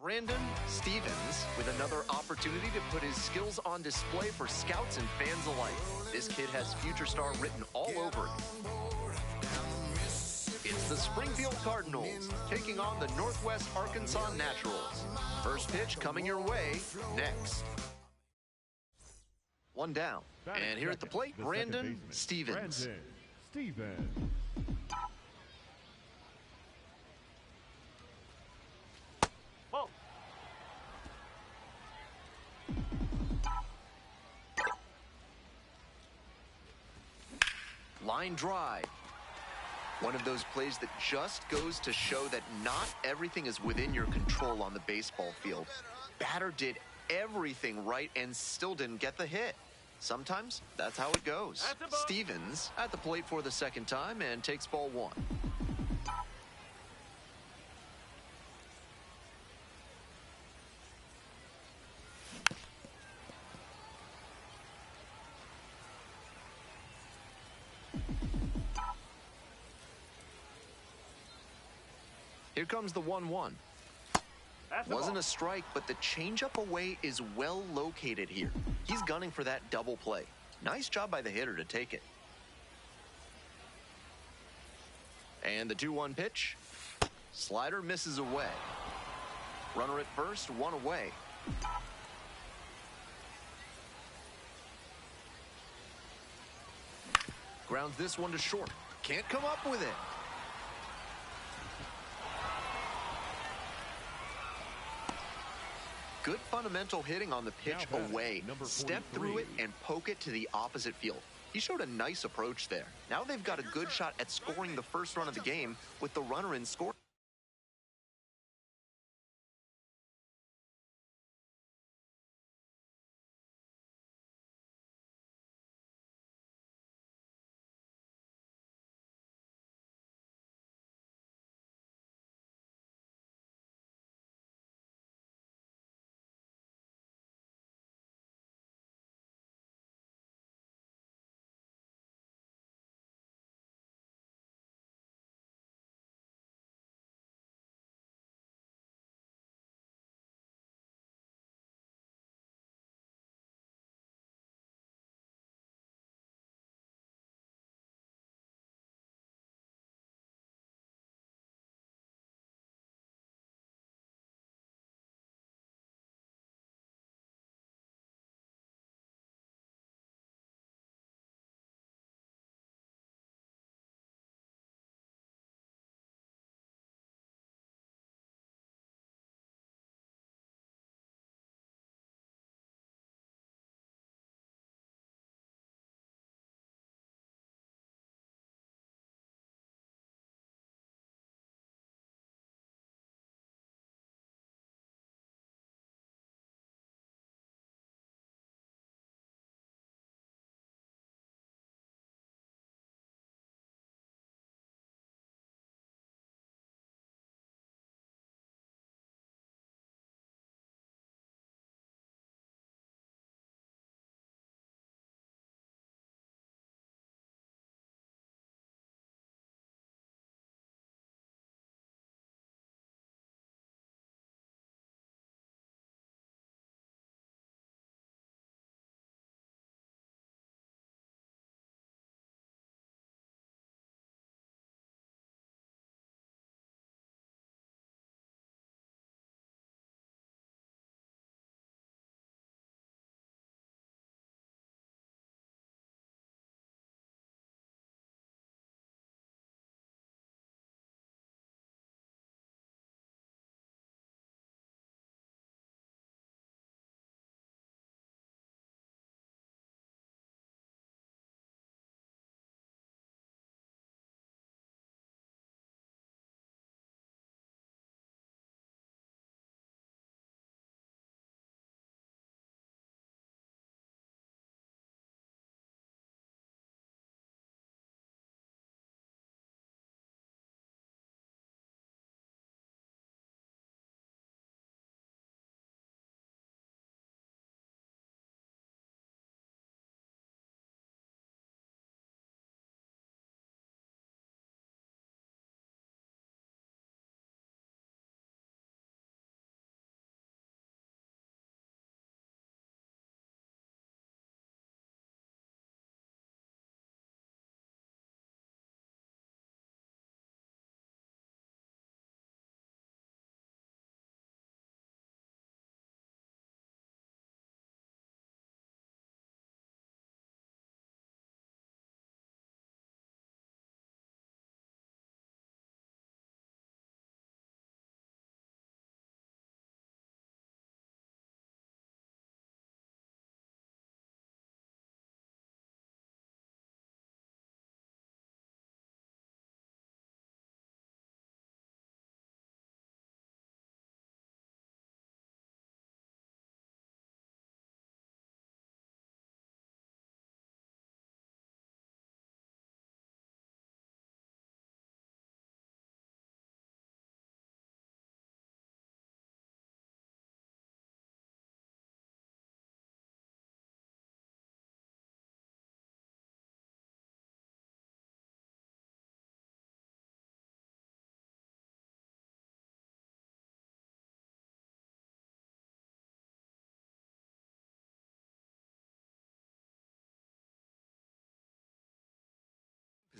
Brandon Stevens with another opportunity to put his skills on display for scouts and fans alike. This kid has future star written all over it. It's the Springfield Cardinals taking on the Northwest Arkansas Naturals. First pitch coming your way next. One down. And here at the plate, Brandon Stevens. Whoa. Line drive. One of those plays that just goes to show that not everything is within your control on the baseball field. Batter did everything right and still didn't get the hit. Sometimes that's how it goes. Stevens at the plate for the second time and takes ball one. Here comes the 1-1. Wasn't a strike, but the changeup away is well located here. He's gunning for that double play. Nice job by the hitter to take it. And the 2-1 pitch. Slider misses away. Runner at first, one away. Grounds this one to short. Can't come up with it. Good fundamental hitting on the pitch away. Step through it and poke it to the opposite field. He showed a nice approach there. Now they've got a good shot at scoring the first run of the game with the runner in score.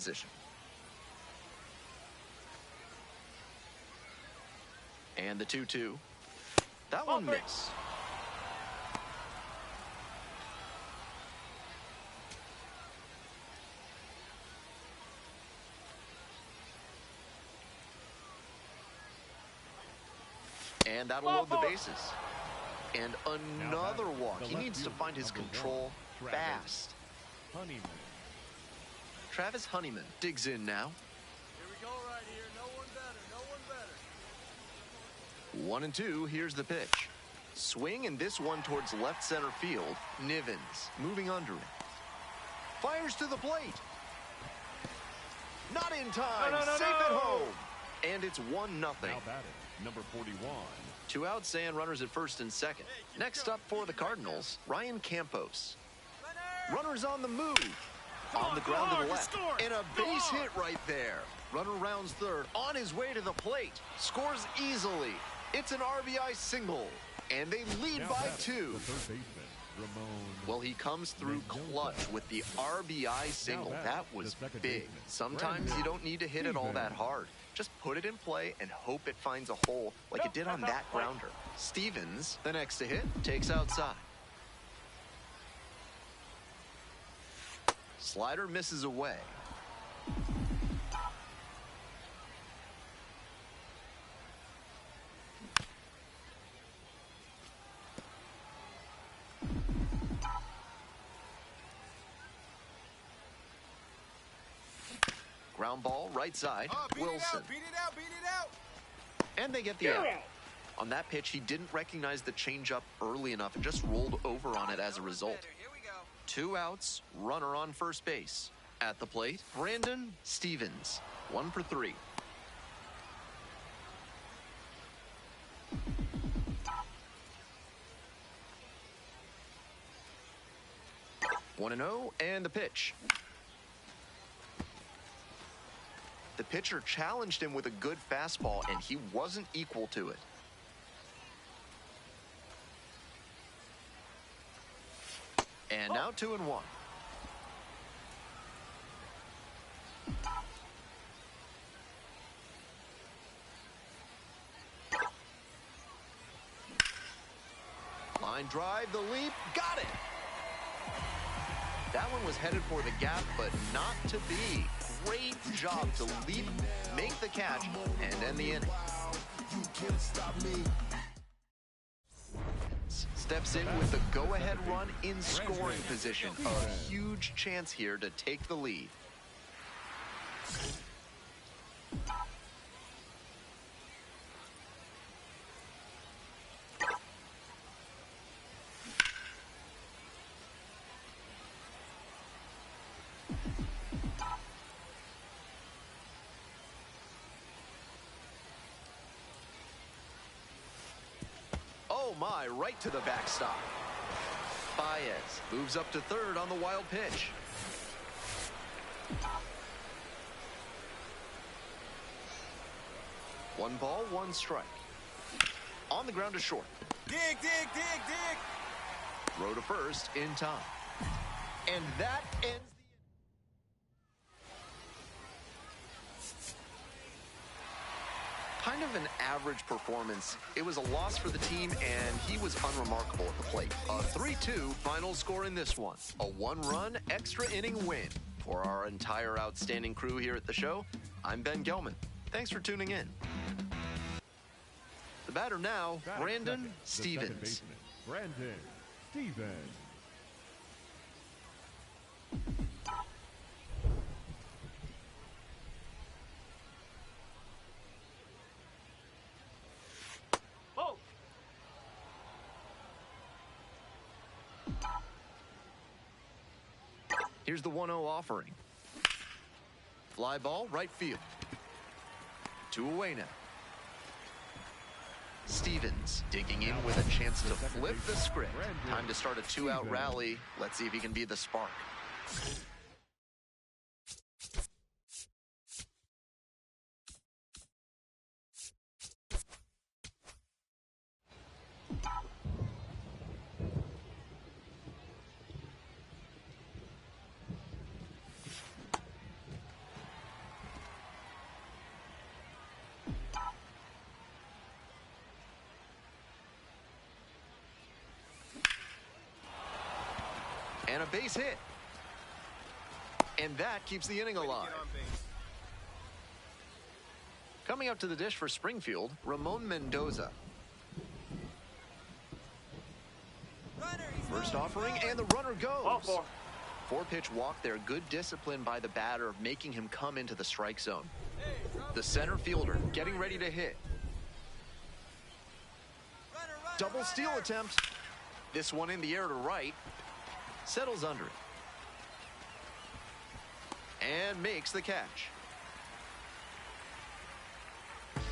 position. And the 2-2. That one missed. And that'll load the bases. And another walk. He needs to find his control fast. Travis Honeyman digs in now. Here we go right here. No one better. No one better. 1-2. Here's the pitch. Swing, and this one towards left center field. Nivens moving under it. Fires to the plate. Not in time. Safe at home. And it's 1-0. Now batting, number 41. 2 outs and runners at first and second. Next up for the Cardinals, Ryan Campos. Runners on the move. On the ground to the left. And a base hit right there. Runner rounds third. On his way to the plate. Scores easily. It's an RBI single. And they lead by 2. Well, he comes through clutch with the RBI single. That was big. Sometimes you don't need to hit it all that hard. Just put it in play and hope it finds a hole like it did on that grounder. Stevens, the next to hit, takes outside. Slider misses away. Ground ball, right side, Wilson. Beat it out, beat it out. And they get the out. On that pitch, he didn't recognize the changeup early enough and just rolled over on it as a result. Here we go. 2 outs, runner on first base. At the plate, Brandon Stevens, 1 for 3. One and 0, and the pitch. The pitcher challenged him with a good fastball, and he wasn't equal to it. And now 2-1. Line drive, the leap, got it. That one was headed for the gap, but not to be. Great job to leap, make the catch, and end the inning. Steps in with the go-ahead run in scoring position. A huge chance here to take the lead. Oh my, right to the backstop. Baez moves up to third on the wild pitch. One ball, one strike. On the ground to short. Dig, dig, dig, dig. Throw to first in time. And that ends the kind of an average performance. It was a loss for the team, and he was unremarkable at the plate. A 3-2 final score in this one. A 1-run extra inning win. For our entire outstanding crew here at the show, I'm Ben Gelman. Thanks for tuning in. The batter now, Brandon Stevens. Brandon Stevens. Here's the 1-0 offering. Fly ball, right field. 2 away now. Stevens digging in with a chance to flip the script. Time to start a 2-out rally. Let's see if he can be the spark. And a base hit. And that keeps the inning alive. Coming up to the dish for Springfield, Ramon Mendoza. First offering, and the runner goes. 4-pitch walk there. Good discipline by the batter, making him come into the strike zone. The center fielder getting ready to hit. Double steal attempt. This one in the air to right. Settles under it. And makes the catch.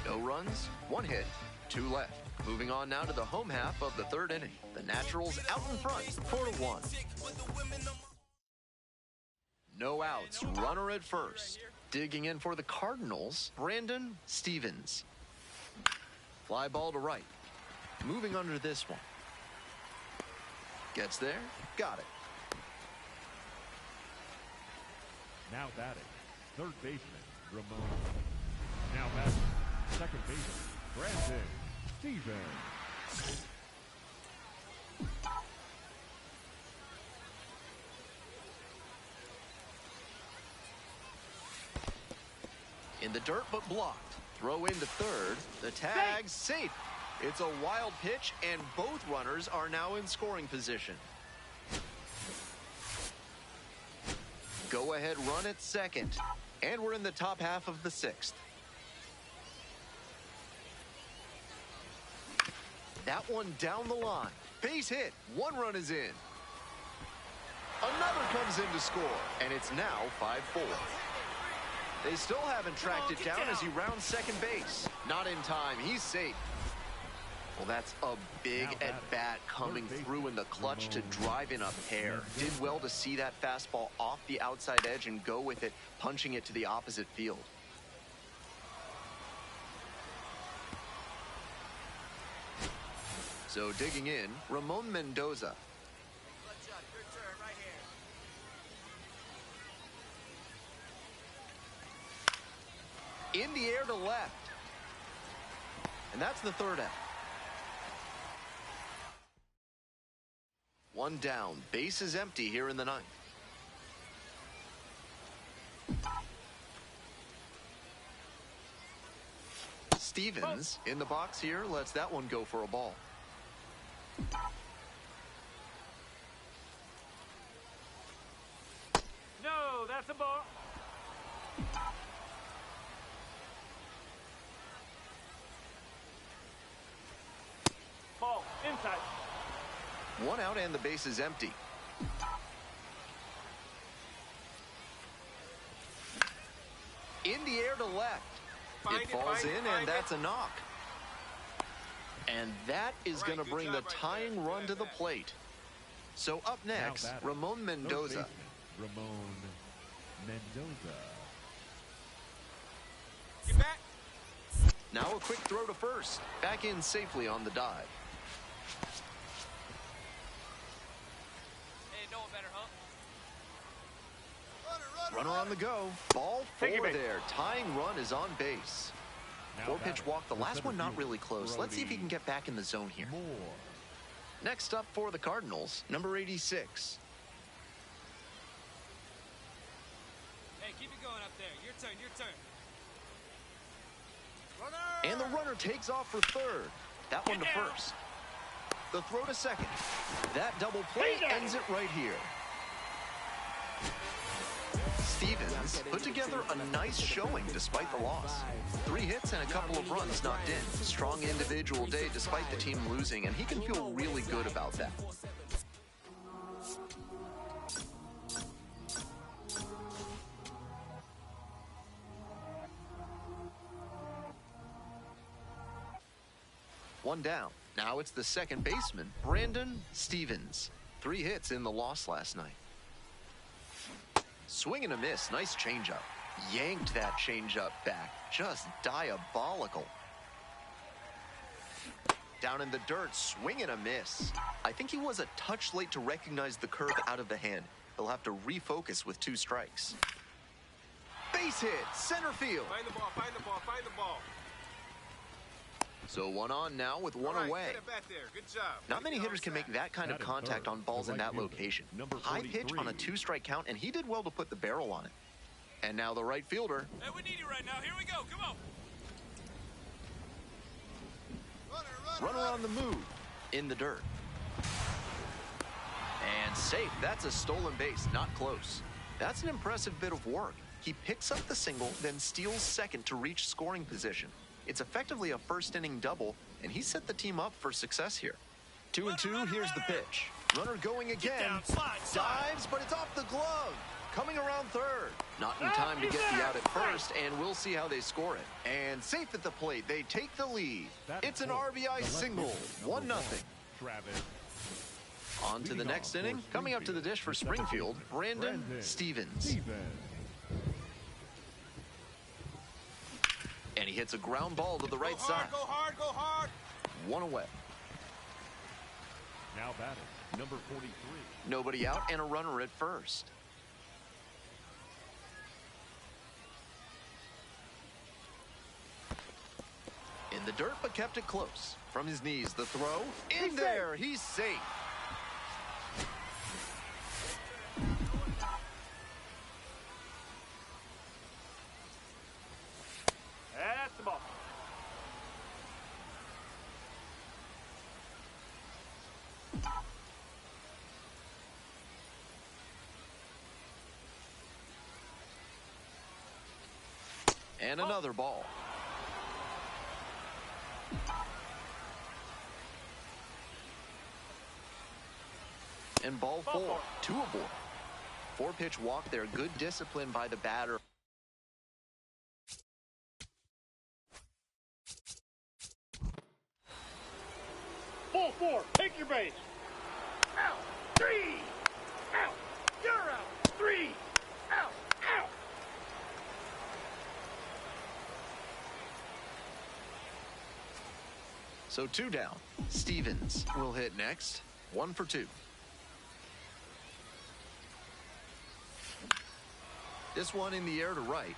No runs, 1 hit, 2 left. Moving on now to the home half of the 3rd inning. The Naturals out in front, 4-1. No outs, runner at first. Digging in for the Cardinals, Brandon Stevens. Fly ball to right. Moving under this one. Gets there, got it. Now batting, third baseman, Ramon. Now batting, second baseman, Brandon Stevens. In the dirt, but blocked. Throw into third. The tag's safe. It's a wild pitch, and both runners are now in scoring position. Go-ahead run at second. And we're in the top half of the 6th. That one down the line. Base hit. 1 run is in. Another comes in to score, and it's now 5-4. They still haven't tracked it down as he rounds second base. Not in time. He's safe. Well, that's a big at-bat coming through in the clutch to drive in a pair. Did well to see that fastball off the outside edge and go with it, punching it to the opposite field. So digging in, Ramon Mendoza. In the air to left. And that's the 3rd out. 1 down. Base is empty here in the 9th. Stevens in the box here lets that one go for a ball. No, that's a ball. Ball, inside. 1 out and the base is empty. In the air to left. It falls in, and that's a knock. And that is going to bring the tying run to the plate. So up next, Ramon Mendoza. Ramon Mendoza. Get back. Now a quick throw to first. Back in safely on the dive. Hey, no one better, huh? Runner on the go. Ball 4 there. Tying run is on base. 4-pitch walk. The last one not really close. Let's see if he can get back in the zone here. Next up for the Cardinals, number 86. Hey, keep it going up there. Your turn, your turn. And the runner takes off for third. That one to first. The throw to second. That double play ends it right here. Stevens put together a nice showing despite the loss. 3 hits and a couple of runs knocked in. Strong individual day despite the team losing, and he can feel really good about that. One down. Now it's the second baseman, Brandon Stevens. 3 hits in the loss last night. Swing and a miss. Nice changeup. Yanked that changeup back. Just diabolical. Down in the dirt. Swing and a miss. I think he was a touch late to recognize the curve out of the hand. He'll have to refocus with 2 strikes. Base hit. Center field. Find the ball, find the ball, find the ball. So one on now with one All right, away. get it back there. Good job. Not many Get hitters on can make sack. that kind of Batting contact third, on balls the in right that fielder, location. number High pitch on a 43. 2-strike count, and he did well to put the barrel on it. And now the right fielder. Hey, we need you right now. Here we go. Come on. Runner on the move. In the dirt. And safe. That's a stolen base. Not close. That's an impressive bit of work. He picks up the single, then steals second to reach scoring position. It's effectively a first-inning double, and he set the team up for success here. 2-2, here's the pitch. Runner going again. down, slide. Dives, but it's off the glove. Coming around third. Not in time to get the out at first, and we'll see how they score it. And safe at the plate, they take the lead. It's an RBI single, 1-0. Travis. On to the next inning. Coming up to the dish for Springfield, Brandon Stevens. And he hits a ground ball to the right side. Go hard, go hard. One away. Now batting, number 43. Nobody out and a runner at first. In the dirt, but kept it close. From his knees, the throw. In there, he's safe. That's the ball. And another ball. And ball four. 2 aboard. 4-pitch walk there. Good discipline by the batter. Ball 4. Take your base. Out. 3. Out. You're out. 3. Out. Out. So 2 down. Stevens will hit next. 1 for 2. This one in the air to right.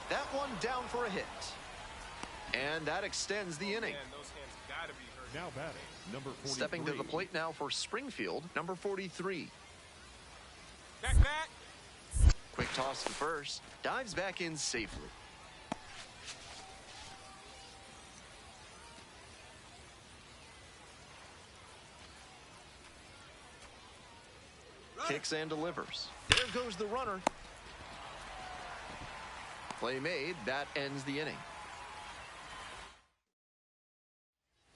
That one down for a hit. And that extends the inning. Man, those hands gotta be hurt. Now batting, number 43. Stepping to the plate now for Springfield, number 43. Back. Quick toss to first. Dives back in safely. Kicks and delivers. There goes the runner. Play made. That ends the inning.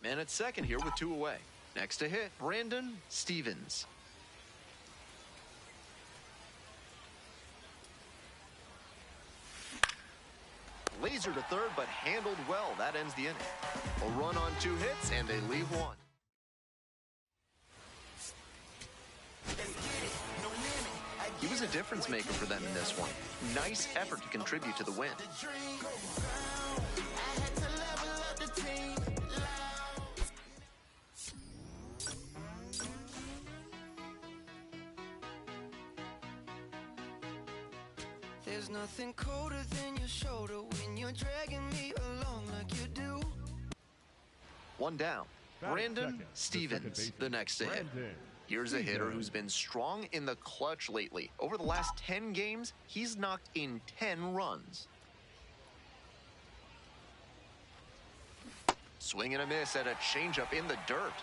Man at second here with 2 away. Next to hit, Brandon Stevens. Laser to third, but handled well. That ends the inning. A run on 2 hits, and they leave 1. He was a difference maker for them in this one. Nice effort to contribute to the win. There's nothing colder than your shoulder when you're dragging me along like you do. 1 down. Batting Brandon second, Stevens, second the next to hit. Brandon Here's a hitter Stevens. who's been strong in the clutch lately. Over the last 10 games, he's knocked in 10 runs. Swing and a miss at a changeup in the dirt.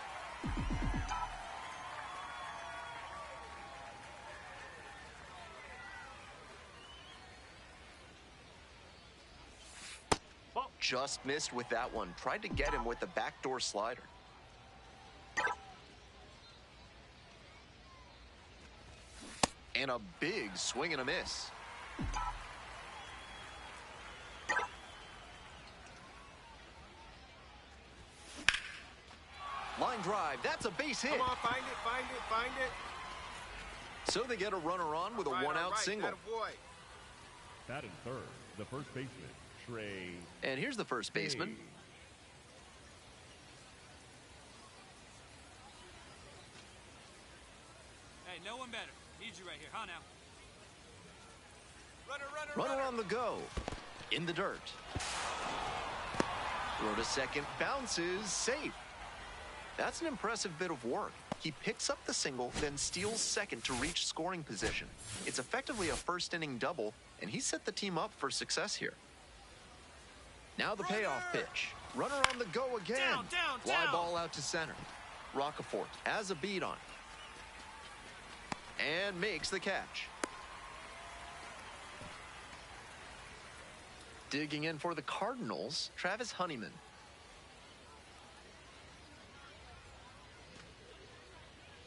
Just missed with that one. Tried to get him with the backdoor slider. And a big swing and a miss. Line drive. That's a base hit. Come on, find it. So they get a runner on with a All right, one-out all right, single. attaboy. Batting third, the first baseman, Trey. And here's the first baseman. Hey, no one better. Need you right here, huh, now? Runner on the go. In the dirt. Throw to second, bounces, safe. That's an impressive bit of work. He picks up the single, then steals second to reach scoring position. It's effectively a first-inning double, and he set the team up for success here. Now the payoff pitch. Runner on the go again. Fly ball out to center. Roccaforte has a beat on it and makes the catch. Digging in for the Cardinals, Travis Honeyman.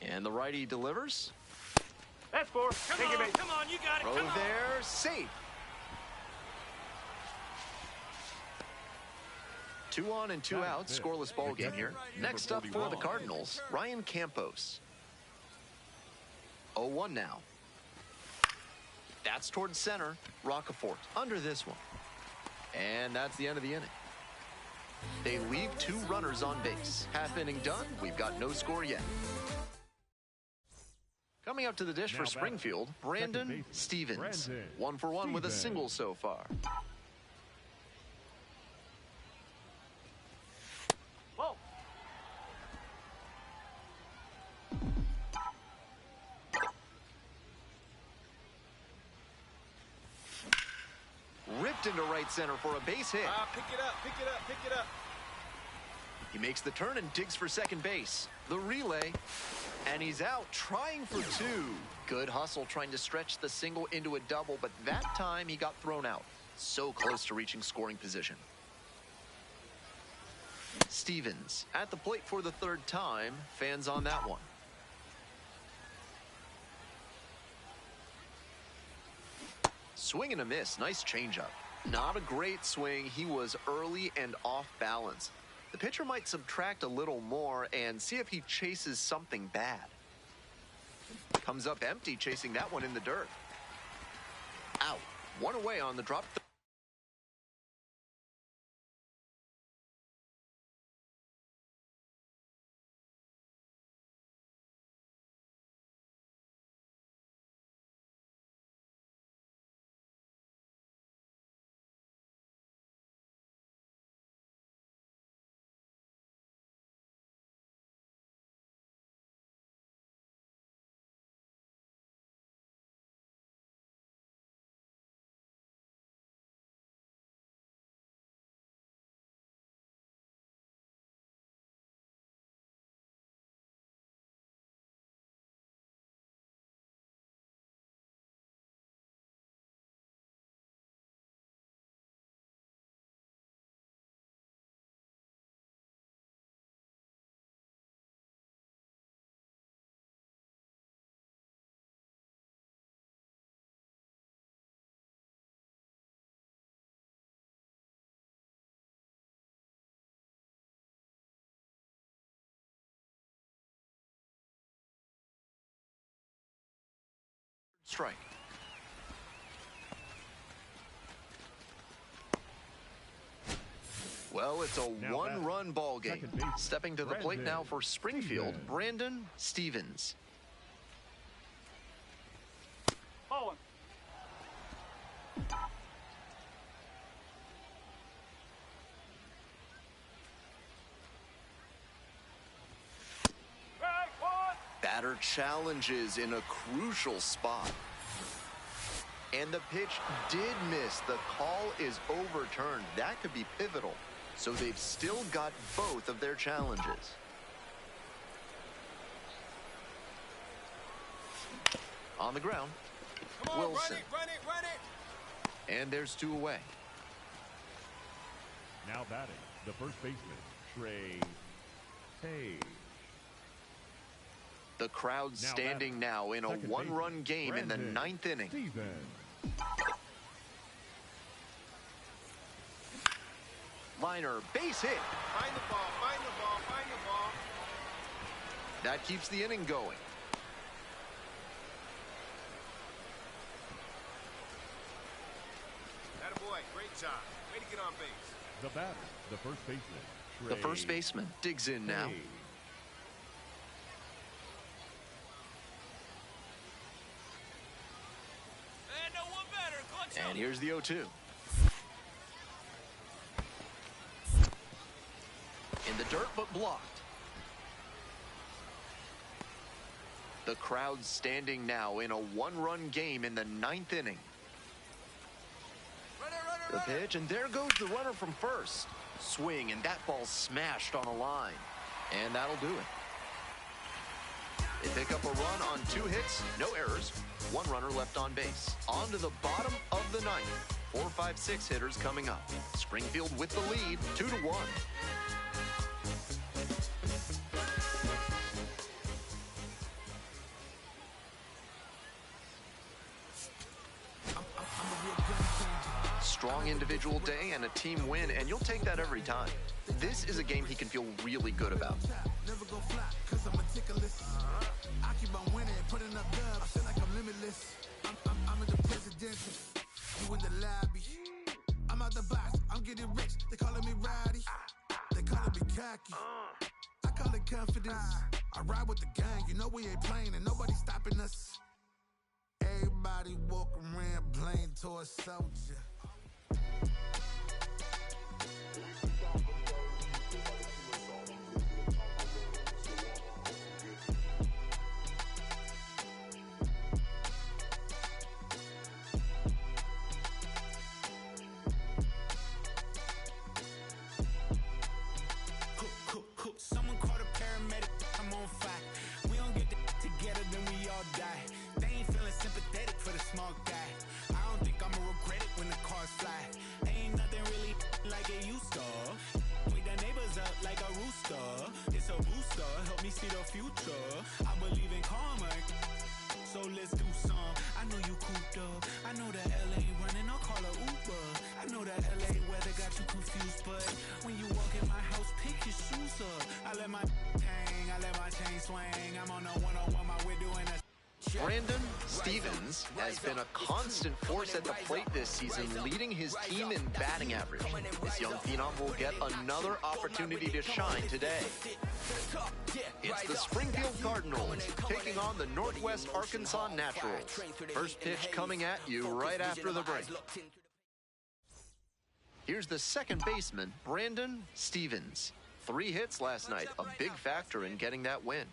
And the righty delivers. That's four. Take your base. Come on, you got it. Throw there, safe. 2 on and 2 out, scoreless ball game here. Next up for the Cardinals, Ryan Campos. 0-1 now. That's towards center. Roccaforte under this one. And that's the end of the inning. They leave 2 runners on base. Half inning done. We've got no score yet. Coming up to the dish for Springfield, Brandon Stevens. 1 for 1 with a single so far. Whoa. Ripped into right center for a base hit. Pick it up, pick it up, pick it up. He makes the turn and digs for second base. The relay, and he's out trying for 2. Good hustle trying to stretch the single into a double, but that time he got thrown out. So close to reaching scoring position. Stevens at the plate for the 3rd time. Fans on that one. Swing and a miss. Nice changeup. Not a great swing. He was early and off balance. The pitcher might subtract a little more and see if he chases something bad. Comes up empty, chasing that one in the dirt. Out. 1 away on the drop. Strike. Well, it's a 1-run ball game. Stepping to the plate now for Springfield, Brandon Stevens. Bowling. Batter challenges in a crucial spot. And the pitch did miss. The call is overturned. That could be pivotal. So they've still got both of their challenges. On the ground, Come on, Wilson. run it. And there's 2 away. Now batting, the first baseman, Trey Hayes. The crowd standing now in a 1-run game in the 9th inning. Liner, base hit. Find the ball, find the ball, find the ball. That keeps the inning going. Attaboy, great job. Way to get on base. The batter, the first baseman, Trey The first baseman digs in now. Hayes. No one better. Clutch And here's the 0-2. In the dirt, but blocked. The crowd's standing now in a one-run game in the 9th inning. The pitch, and there goes the runner from first. Swing, and that ball's smashed on the line. And that'll do it. They pick up a run on 2 hits, no errors, 1 runner left on base. On to the bottom of the 9th. 4, 5, 6 hitters coming up. Springfield with the lead, 2-1. Strong individual day and a team win, and you'll take that every time. This is a game he can feel really good about. Never go fly, cause I'm meticulous. I keep on winning, putting up dubs. I feel like I'm limitless. I'm in the presidential. You in the lobby. I'm out the box, I'm getting rich. They calling me Rowdy. They calling me cocky. I call it confidence. I ride with the gang, you know we ain't playing and nobody's stopping us. Everybody walk around playing to a soldier. Someone called a paramedic, I'm on fire. We don't get together, then we all die. They ain't feeling sympathetic for the small guy. I don't think I'ma regret it when the cars fly. Ain't nothing really like it used to. Wake the neighbors up like a rooster. It's a booster, help me see the future. I believe in karma, so let's do some. I know you cooped up. I know that LA running, I'll call a Uber. I know that LA weather got you confused, but when you walk in my house, pick your shoes up. I let my hang, I let my chain swing. I'm on a 101, my way doing a. Brandon Stevens has been a constant force at the plate this season, leading his team in batting average. This young phenom will get another opportunity to shine today. It's the Springfield Cardinals taking on the Northwest Arkansas Naturals. First pitch coming at you right after the break. Here's the second baseman, Brandon Stevens. 3 hits last night, a big factor in getting that win.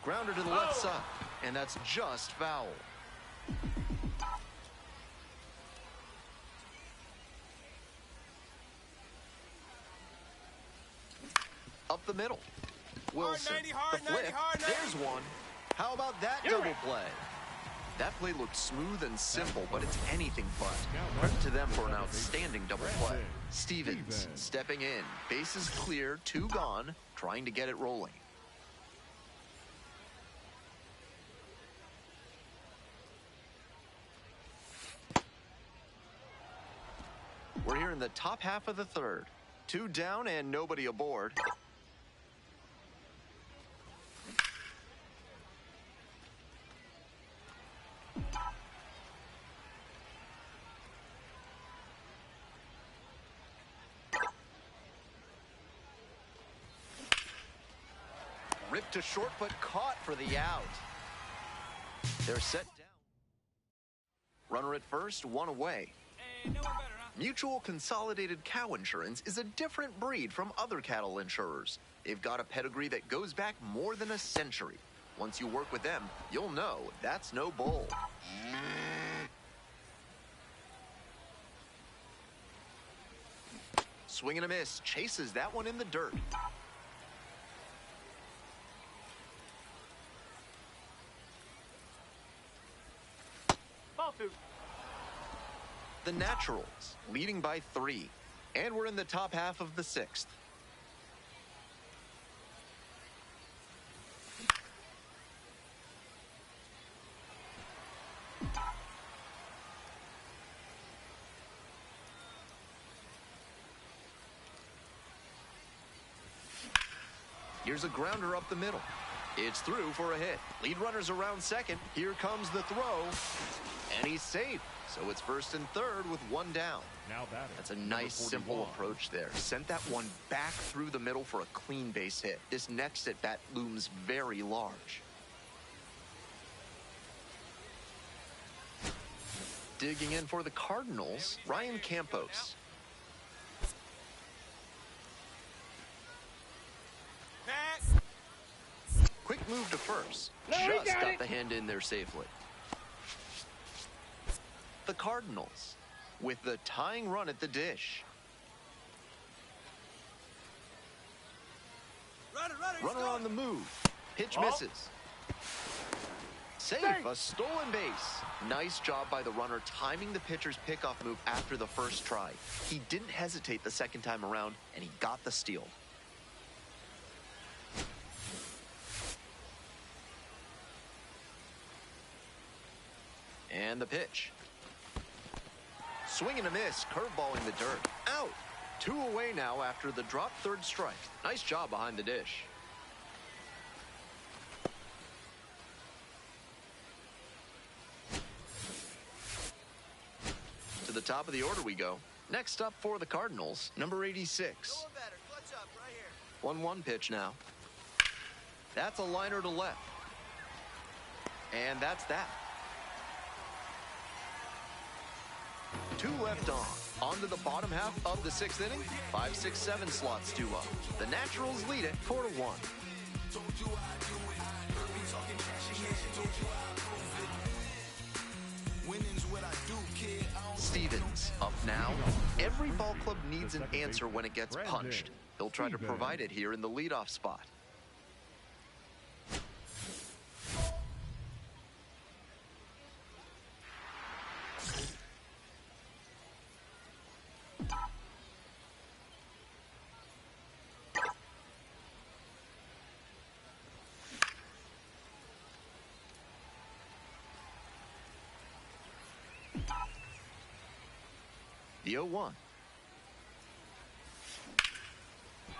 Grounder to the left side, and that's just foul. Up the middle. Wilson, the flip, there's one. How about that double play? That play looked smooth and simple, but it's anything but. Credit to them for an outstanding double play. Stevens stepping in, bases clear, 2 gone, trying to get it rolling. We're here in the top half of the 3rd. 2 down and nobody aboard. Ripped to short, but caught for the out. They're set down. Runner at first, 1 away. Hey, no one better, huh? Mutual Consolidated Cow Insurance is a different breed from other cattle insurers. They've got a pedigree that goes back more than a century. Once you work with them, you'll know that's no bull. Swing and a miss, chases that one in the dirt. Ball 2. The Naturals, leading by 3. And we're in the top half of the 6th. Here's a grounder up the middle. It's through for a hit. Lead runner's around second. Here comes the throw. And he's safe. So it's first and third with 1 down. Now batting. That's a nice, simple approach there. Sent that one back through the middle for a clean base hit. This next at bat looms very large. Digging in for the Cardinals, Ryan Campos. move to first. No, he Just got got it. the hand in there safely. The Cardinals with the tying run at the dish. Runner on the move. Pitch misses. Safe, a stolen base. Nice job by the runner timing the pitcher's pickoff move after the first try. He didn't hesitate the second time around, and he got the steal. And the pitch. Swing and a miss, curveballing the dirt. Out. 2 away now after the drop third strike. Nice job behind the dish. To the top of the order we go. Next up for the Cardinals, number 86. 1-1 pitch now. That's a liner to left. And that's that. 2 left on to the bottom half of the 6th inning. 5, 6, 7 slots due up. The Naturals lead it 4-1. Stevens up now. Every ball club needs an answer when it gets punched. He'll try to provide it here in the leadoff spot. The 0-1.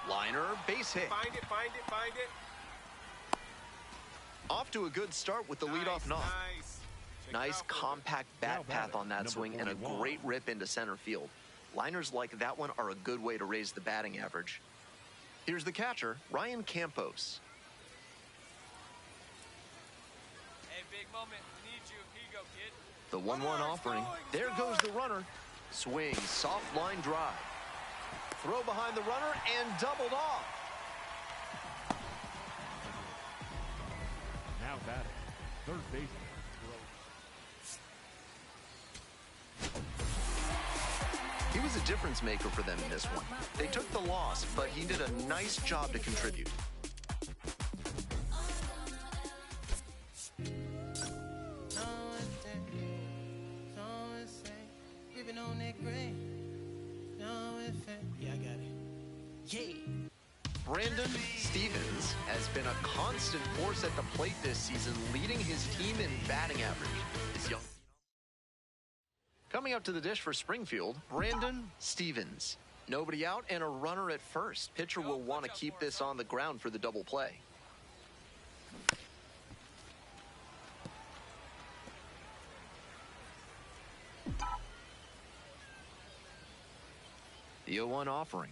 Liner, base hit. Find it, find it, find it. Off to a good start with the leadoff knock. Nice Check compact bat path on that Number swing and a 41. great rip into center field. Liners like that one are a good way to raise the batting average. Here's the catcher, Ryan Campos. Hey, big moment. We need you. Here you go, kid. The 1-1 offering. There goes the runner. Swing, soft line drive. Throw behind the runner and doubled off. Now batting, third baseman. He was a difference maker for them in this one. They took the loss, but he did a nice job to contribute. Brandon Stevens has been a constant force at the plate this season, leading his team in batting average. His young... Coming up to the dish for Springfield, Brandon Stevens. Nobody out and a runner at first. Pitcher will want to keep this on the ground for the double play. The 0-1 offering.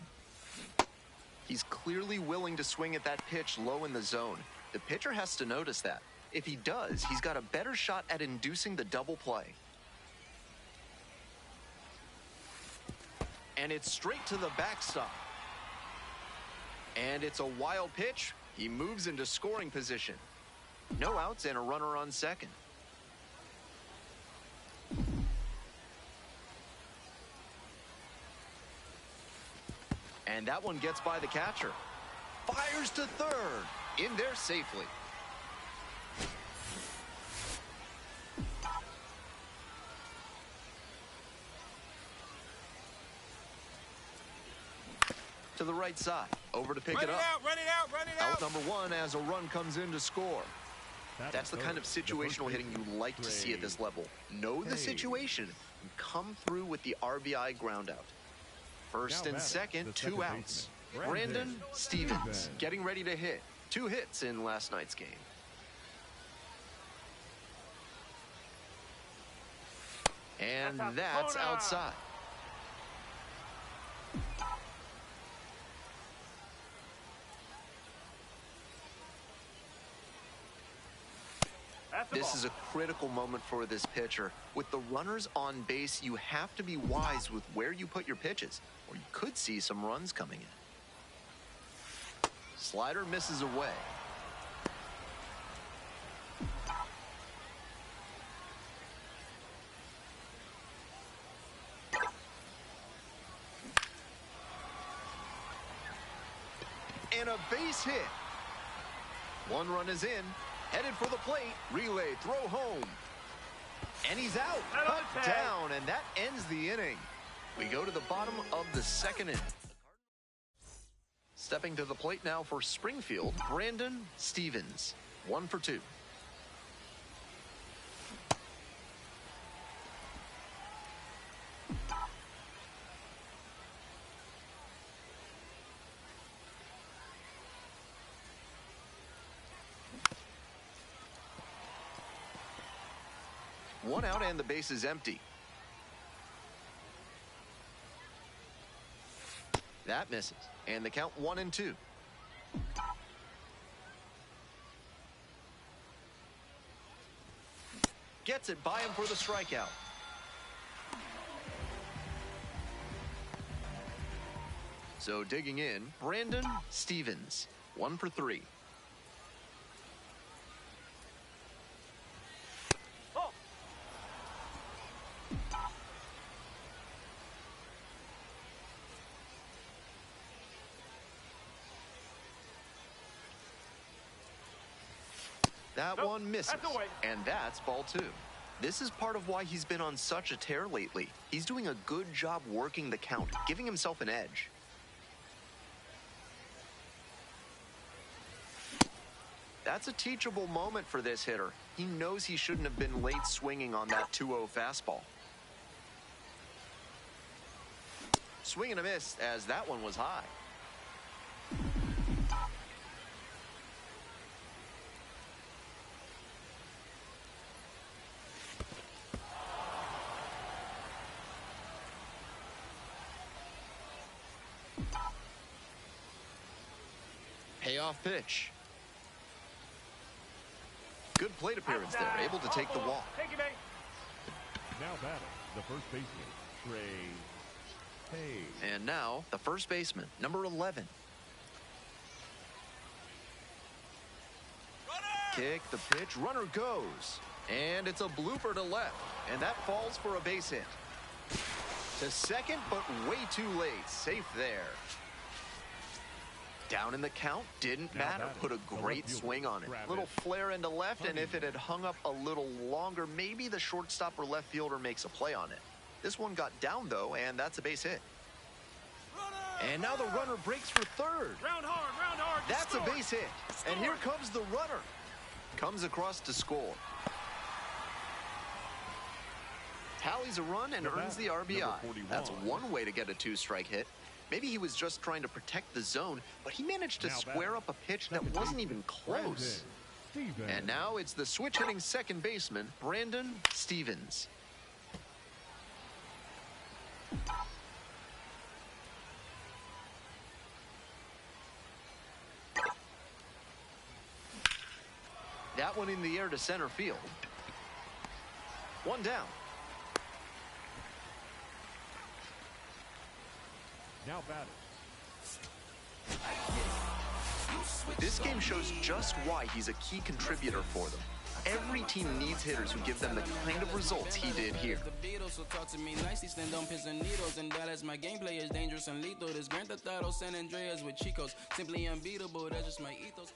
He's clearly willing to swing at that pitch low in the zone. The pitcher has to notice that. If he does, he's got a better shot at inducing the double play. And it's straight to the backstop. And it's a wild pitch. He moves into scoring position. No outs and a runner on second. And that one gets by the catcher. Fires to third. In there safely. To the right side. Over to pick it up. Run it out, run it out. Out number 1 as a run comes in to score. That's the kind of situational hitting you like to see at this level. Know the situation and come through with the RBI ground out. First and second, 2 outs. Brandon Stevens getting ready to hit. 2 hits in last night's game. And that's outside. This is a critical moment for this pitcher. With the runners on base, you have to be wise with where you put your pitches, or you could see some runs coming in. Slider misses away. And a base hit. One run is in. Headed for the plate. Relay, throw home. And he's out. Cut down, and that ends the inning. We go to the bottom of the second inning. Stepping to the plate now for Springfield, Brandon Stevens. 1 for 2. One out and the base is empty. That misses. And the count 1-2. Gets it by him for the strikeout. So digging in, Brandon Stevens. 1 for 3. That one misses, and that's ball 2. This is part of why he's been on such a tear lately. He's doing a good job working the count, giving himself an edge. That's a teachable moment for this hitter. He knows he shouldn't have been late swinging on that 2-0 fastball. Swing and a miss, as that one was high. Payoff pitch. Good plate appearance there, able to take the walk. Now batting, the first baseman, Trey Hayes. And now, the first baseman, number 11. Kick, the pitch, runner goes. And it's a blooper to left. And that falls for a base hit. To second, but way too late. Safe there. Down in the count, didn't matter. Put a great swing on it. Little flare into left, and if it had hung up a little longer, maybe the shortstop or left fielder makes a play on it. This one got down, though, and that's a base hit. And now the runner breaks for third. Round hard. That's a base hit. And here comes the runner. Comes across to score. Tallies a run and earns the RBI. That's one way to get a 2-strike hit. Maybe he was just trying to protect the zone, but he managed to square up a pitch that wasn't even close. And now it's the switch-hitting second baseman, Brandon Stevens. That one in the air to center field. One down. Now batting. This game shows just why he's a key contributor for them. Every team needs hitters who give them the kind of results he did here. The Beatles will talk to me nicely, stand on pins and needles. In Dallas, my gameplay is dangerous and lethal. This Grand Theft Auto San Andreas with Chicos, simply unbeatable. That's just my ethos.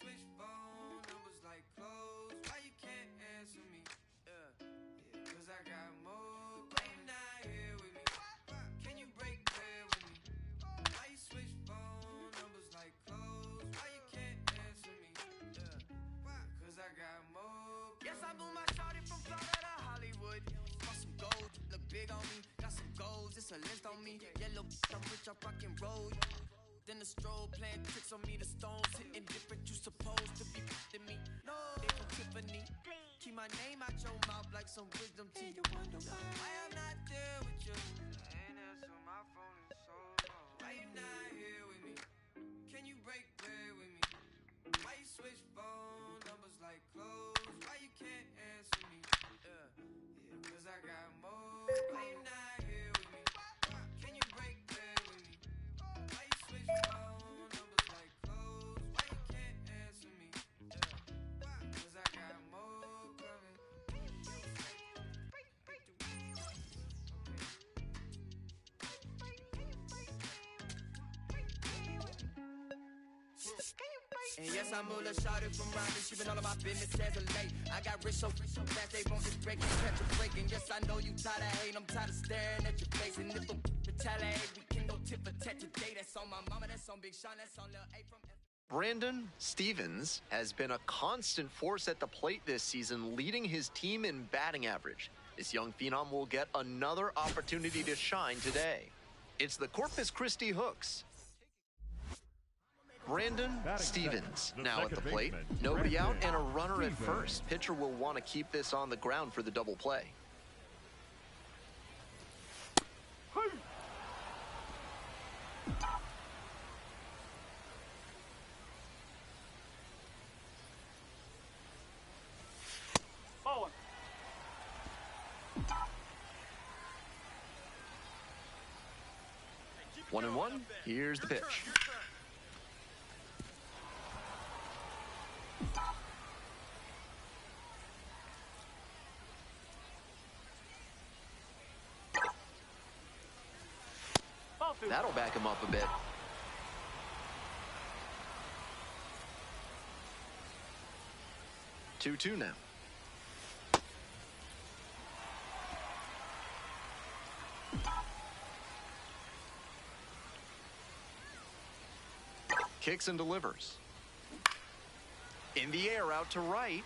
switch phone numbers like clothes? Why you can't answer me? Cause I got more. Why you not here with me? Can you break bread with me? Why you switch phone numbers like clothes? Why you can't answer me? Cause I got more. Yes, I moved my shorty from Florida to Hollywood. Got some gold, look big on me. Got some goals, it's a list on me. Yellow, I'm rich, I'm rockin' roll. Then the strobe playing tricks on me. The stones hitting different. You supposed to be f***ing me. No, they from Tiffany. Keep my name out your mouth like some wisdom teeth. You wonder why I'm not there with you. I ain't answer my phone in so long. Why you not here with me? Can you break bread with me? Why you switch phone numbers like clothes? Why you can't answer me? Cause I got more. Why you not here with me? Can you break bread with me? Why you switch phone numbers like clothes? Why you can't answer me? Cause I got more coming. And yes, I moved a shawty from Raleigh. She been all of my business as of late. I got rich so fast they won't just break and catch a break. And yes, I know you tired of hating. I'm tired of staring at your face. And if I'm retaliate, we can go tit for tat today. That's on my mama, that's on Big Sean, that's on Lil A from Brandon Stevens has been a constant force at the plate this season, leading his team in batting average. This young phenom will get another opportunity to shine today. It's the Corpus Christi Hooks. Brandon Stevens now at the plate. Nobody out and a runner at first. Pitcher will want to keep this on the ground for the double play. Ball 1 and 1. Here's the pitch. That'll back him up a bit. Two now. Kicks and delivers. In the air out to right.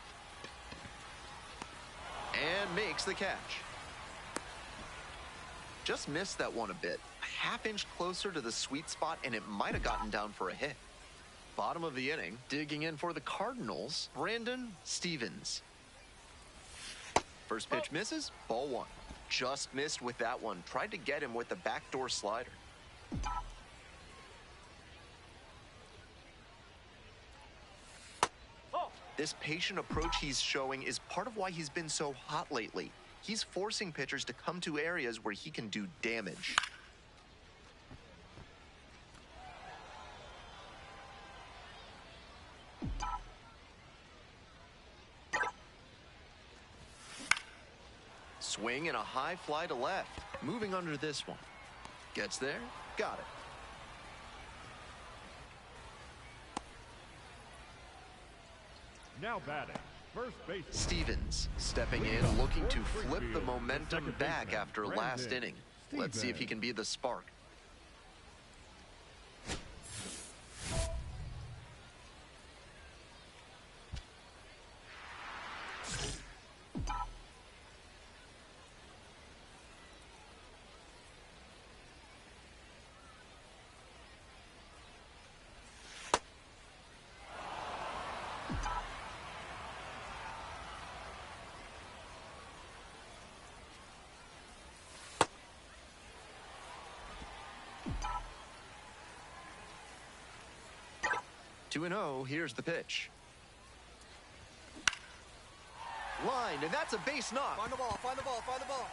And makes the catch. Just missed that one a bit. A half-inch closer to the sweet spot, and it might have gotten down for a hit. Bottom of the inning, digging in for the Cardinals, Brandon Stevens. First pitch misses, ball 1. Just missed with that one. Tried to get him with the backdoor slider. This patient approach he's showing is part of why he's been so hot lately. He's forcing pitchers to come to areas where he can do damage. Swing and a high fly to left. Moving under this one. Gets there, got it. Now batting, first base. Stevens stepping in, looking to flip the momentum back after last inning. Let's see if he can be the spark. Two and 0, here's the pitch. Line, and that's a base knock. Find the ball, find the ball, find the ball.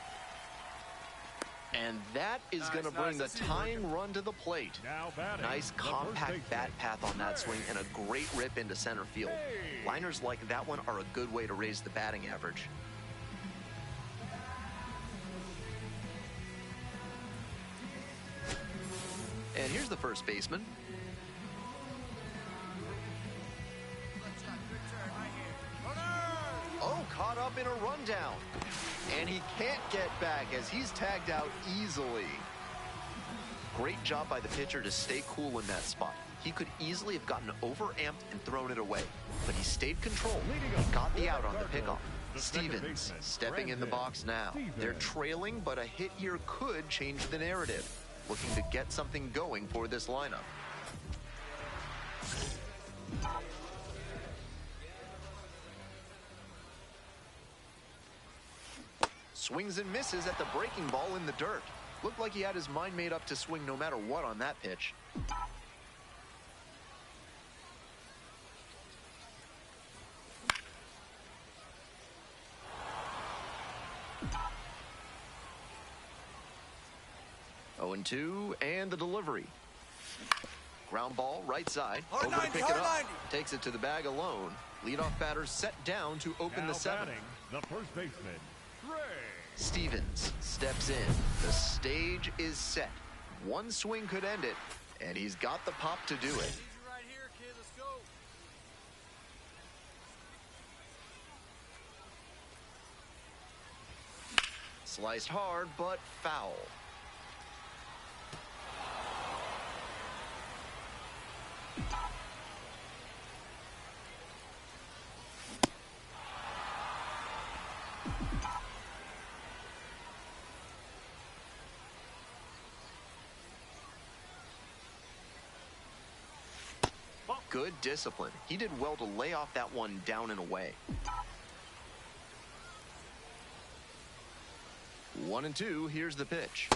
And that is going to bring the tying run to the plate. Now batting. Nice compact bat path on that swing and a great rip into center field. Liners like that one are a good way to raise the batting average. And here's the first baseman. up in a rundown. And he can't get back as he's tagged out easily. Great job by the pitcher to stay cool in that spot. He could easily have gotten overamped and thrown it away, but he stayed controlled. He got the out on the pickoff. Stevens stepping in the box now. They're trailing, but a hit here could change the narrative. Looking to get something going for this lineup. Swings and misses at the breaking ball in the dirt. Looked like he had his mind made up to swing no matter what on that pitch. Oh, 0-2, and the delivery. Ground ball, right side. Over to pick it up. Takes it to the bag alone. Leadoff batter set down to open the seventh. The first baseman, Ray. Stevens steps in. The stage is set. One swing could end it, and he's got the pop to do it. Right here, kid. Let's go. Sliced hard, but foul. Good discipline. He did well to lay off that one down and away. 1-2, here's the pitch.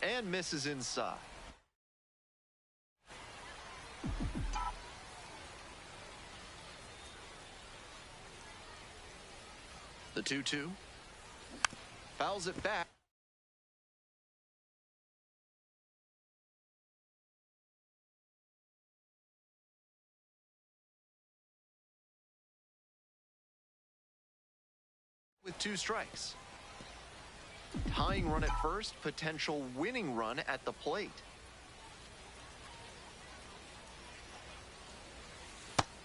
And misses inside. The 2-2. Fouls it back. With 2 strikes. Tying run at first, potential winning run at the plate.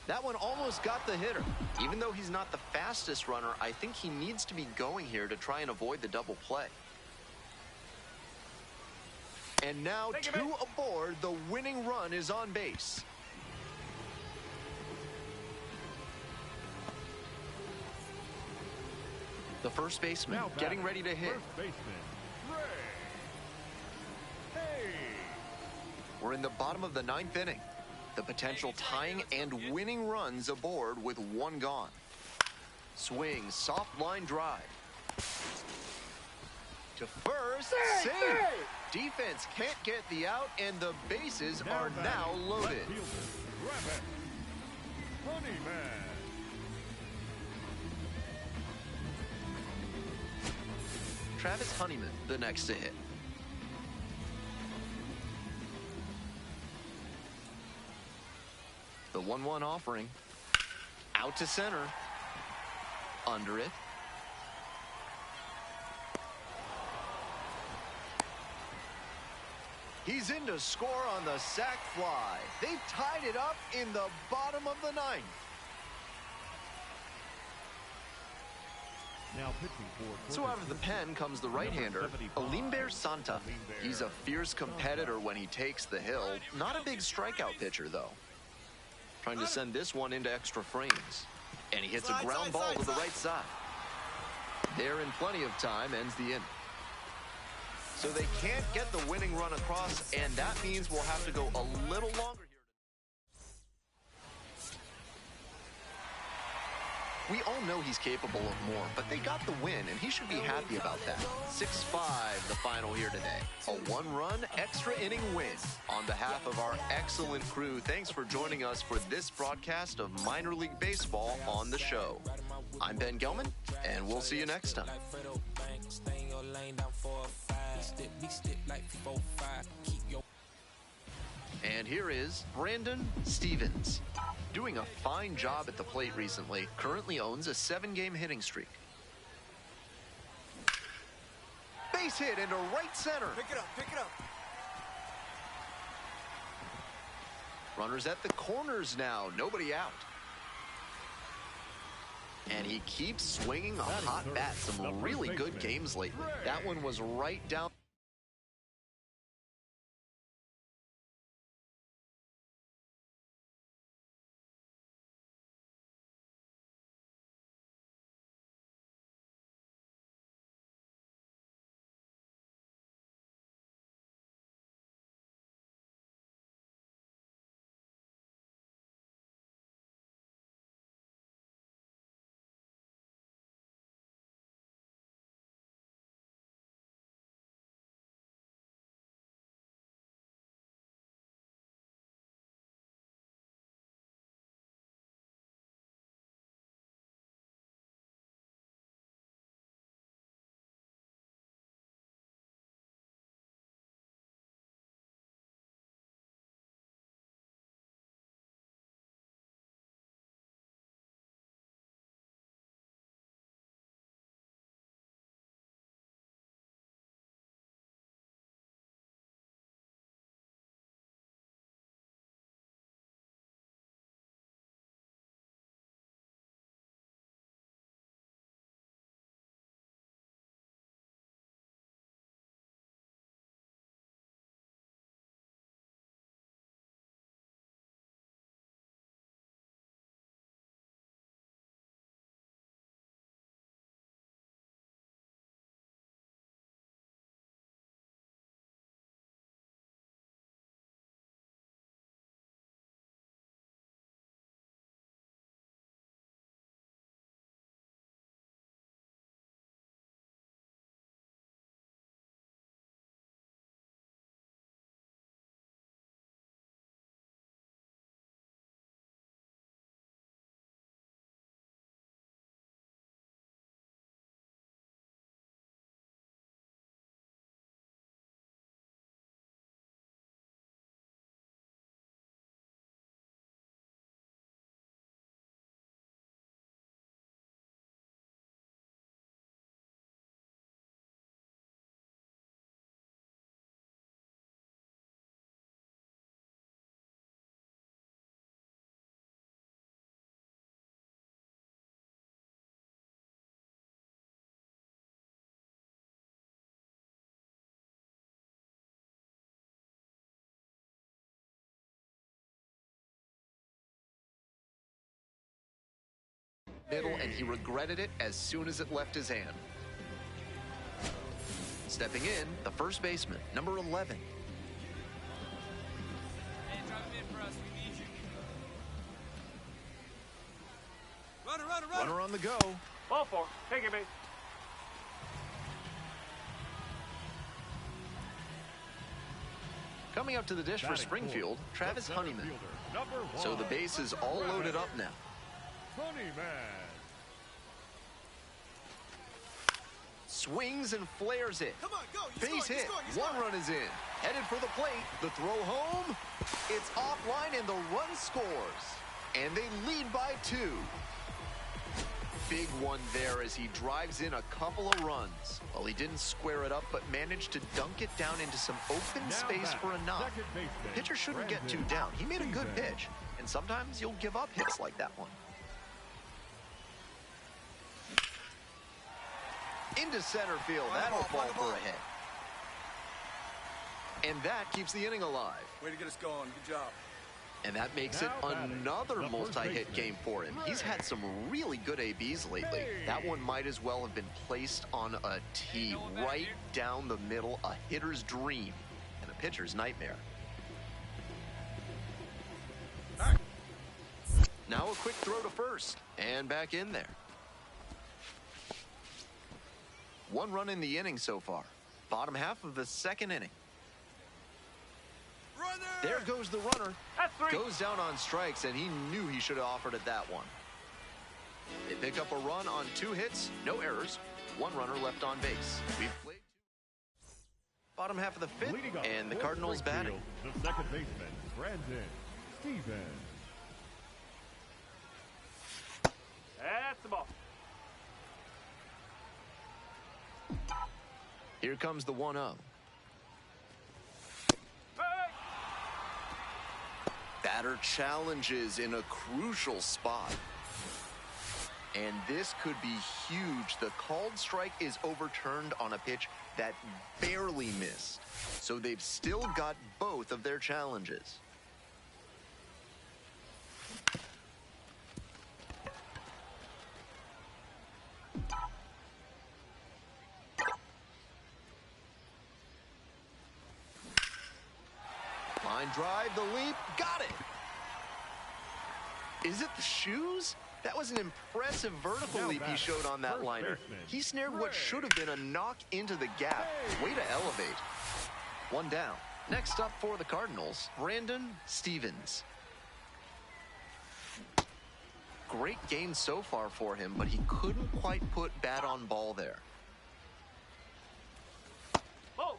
That one almost got the hitter. Even though he's not the fastest runner, I think he needs to be going here to try and avoid the double play. And now 2 aboard, the winning run is on base. The first baseman Now getting ready to hit. First baseman, Ray. Hey. We're in the bottom of the 9th inning. The potential tying and winning runs aboard with 1 gone. Swing, soft line drive. To first, save. Defense can't get the out, and the bases are now loaded. Left fielder, Travis Honeyman. Travis Honeyman, the next to hit. The 1-1 offering. Out to center. Under it. He's in to score on the sac fly. They've tied it up in the bottom of the 9th. Now pitching for So out of the pen comes the right-hander, Olimber Santa. He's a fierce competitor when he takes the hill. Not a big strikeout pitcher, though. Trying to send this one into extra frames. And he hits a ground ball to the right side. There in plenty of time, ends the inning. So they can't get the winning run across, and that means we'll have to go a little longer here. We all know he's capable of more, but they got the win, and he should be happy about that. 6-5 the final here today. A 1-run extra inning win. On behalf of our excellent crew, thanks for joining us for this broadcast of Minor League Baseball on the show. I'm Ben Gelman, and we'll see you next time. And here is Brandon Stevens. Doing a fine job at the plate recently, currently owns a 7-game hitting streak. Base hit into right center. Pick it up, pick it up. Runners at the corners now, nobody out. And he keeps swinging a hot bat. Some really good games lately. That one was right down. Middle, and he regretted it as soon as it left his hand. Stepping in, the first baseman, number 11. Hey, drop him in for us. We need you. Runner, runner, runner. Runner on the go. Ball four. Take your base. Coming up to the dish for Springfield, Travis Honeyman. So the base is all loaded up now. Honeyman. Swings and flares it. Come on, go. Base hit. One run is in. Headed for the plate. The throw home. It's offline and the run scores. And they lead by 2. Big one there as he drives in a couple of runs. Well, he didn't square it up, but managed to dunk it down into some open space for a knock. The pitcher shouldn't get too down. He made a good pitch. And sometimes you'll give up hits like that one. Into center field. That'll fall for a hit. And that keeps the inning alive. Way to get us going. Good job. And that makes it another multi-hit game for him. He's had some really good ABs lately. That one might as well have been placed on a tee right down the middle, a hitter's dream and a pitcher's nightmare. Now a quick throw to first and back in there. 1 run in the inning so far. Bottom half of the second inning. Runner! There goes the runner. That's 3. Goes down on strikes, and he knew he should have offered it that one. They pick up a run on 2 hits, no errors, 1 runner left on base. We've played bottom half of the 5th, and the Cardinals batting. The second baseman, Brandon Stevens. That's the ball. Here comes the 1-0. Batter challenges in a crucial spot. And this could be huge. The called strike is overturned on a pitch that barely missed. So they've still got both of their challenges. Line drive, the leap, got it. Is it the shoes? That was an impressive vertical leap he showed on that liner. He snared what should have been a knock into the gap. Way to elevate. One down. Next up for the Cardinals, Brandon Stevens. Great game so far for him, but he couldn't quite put bat on ball there. Oh!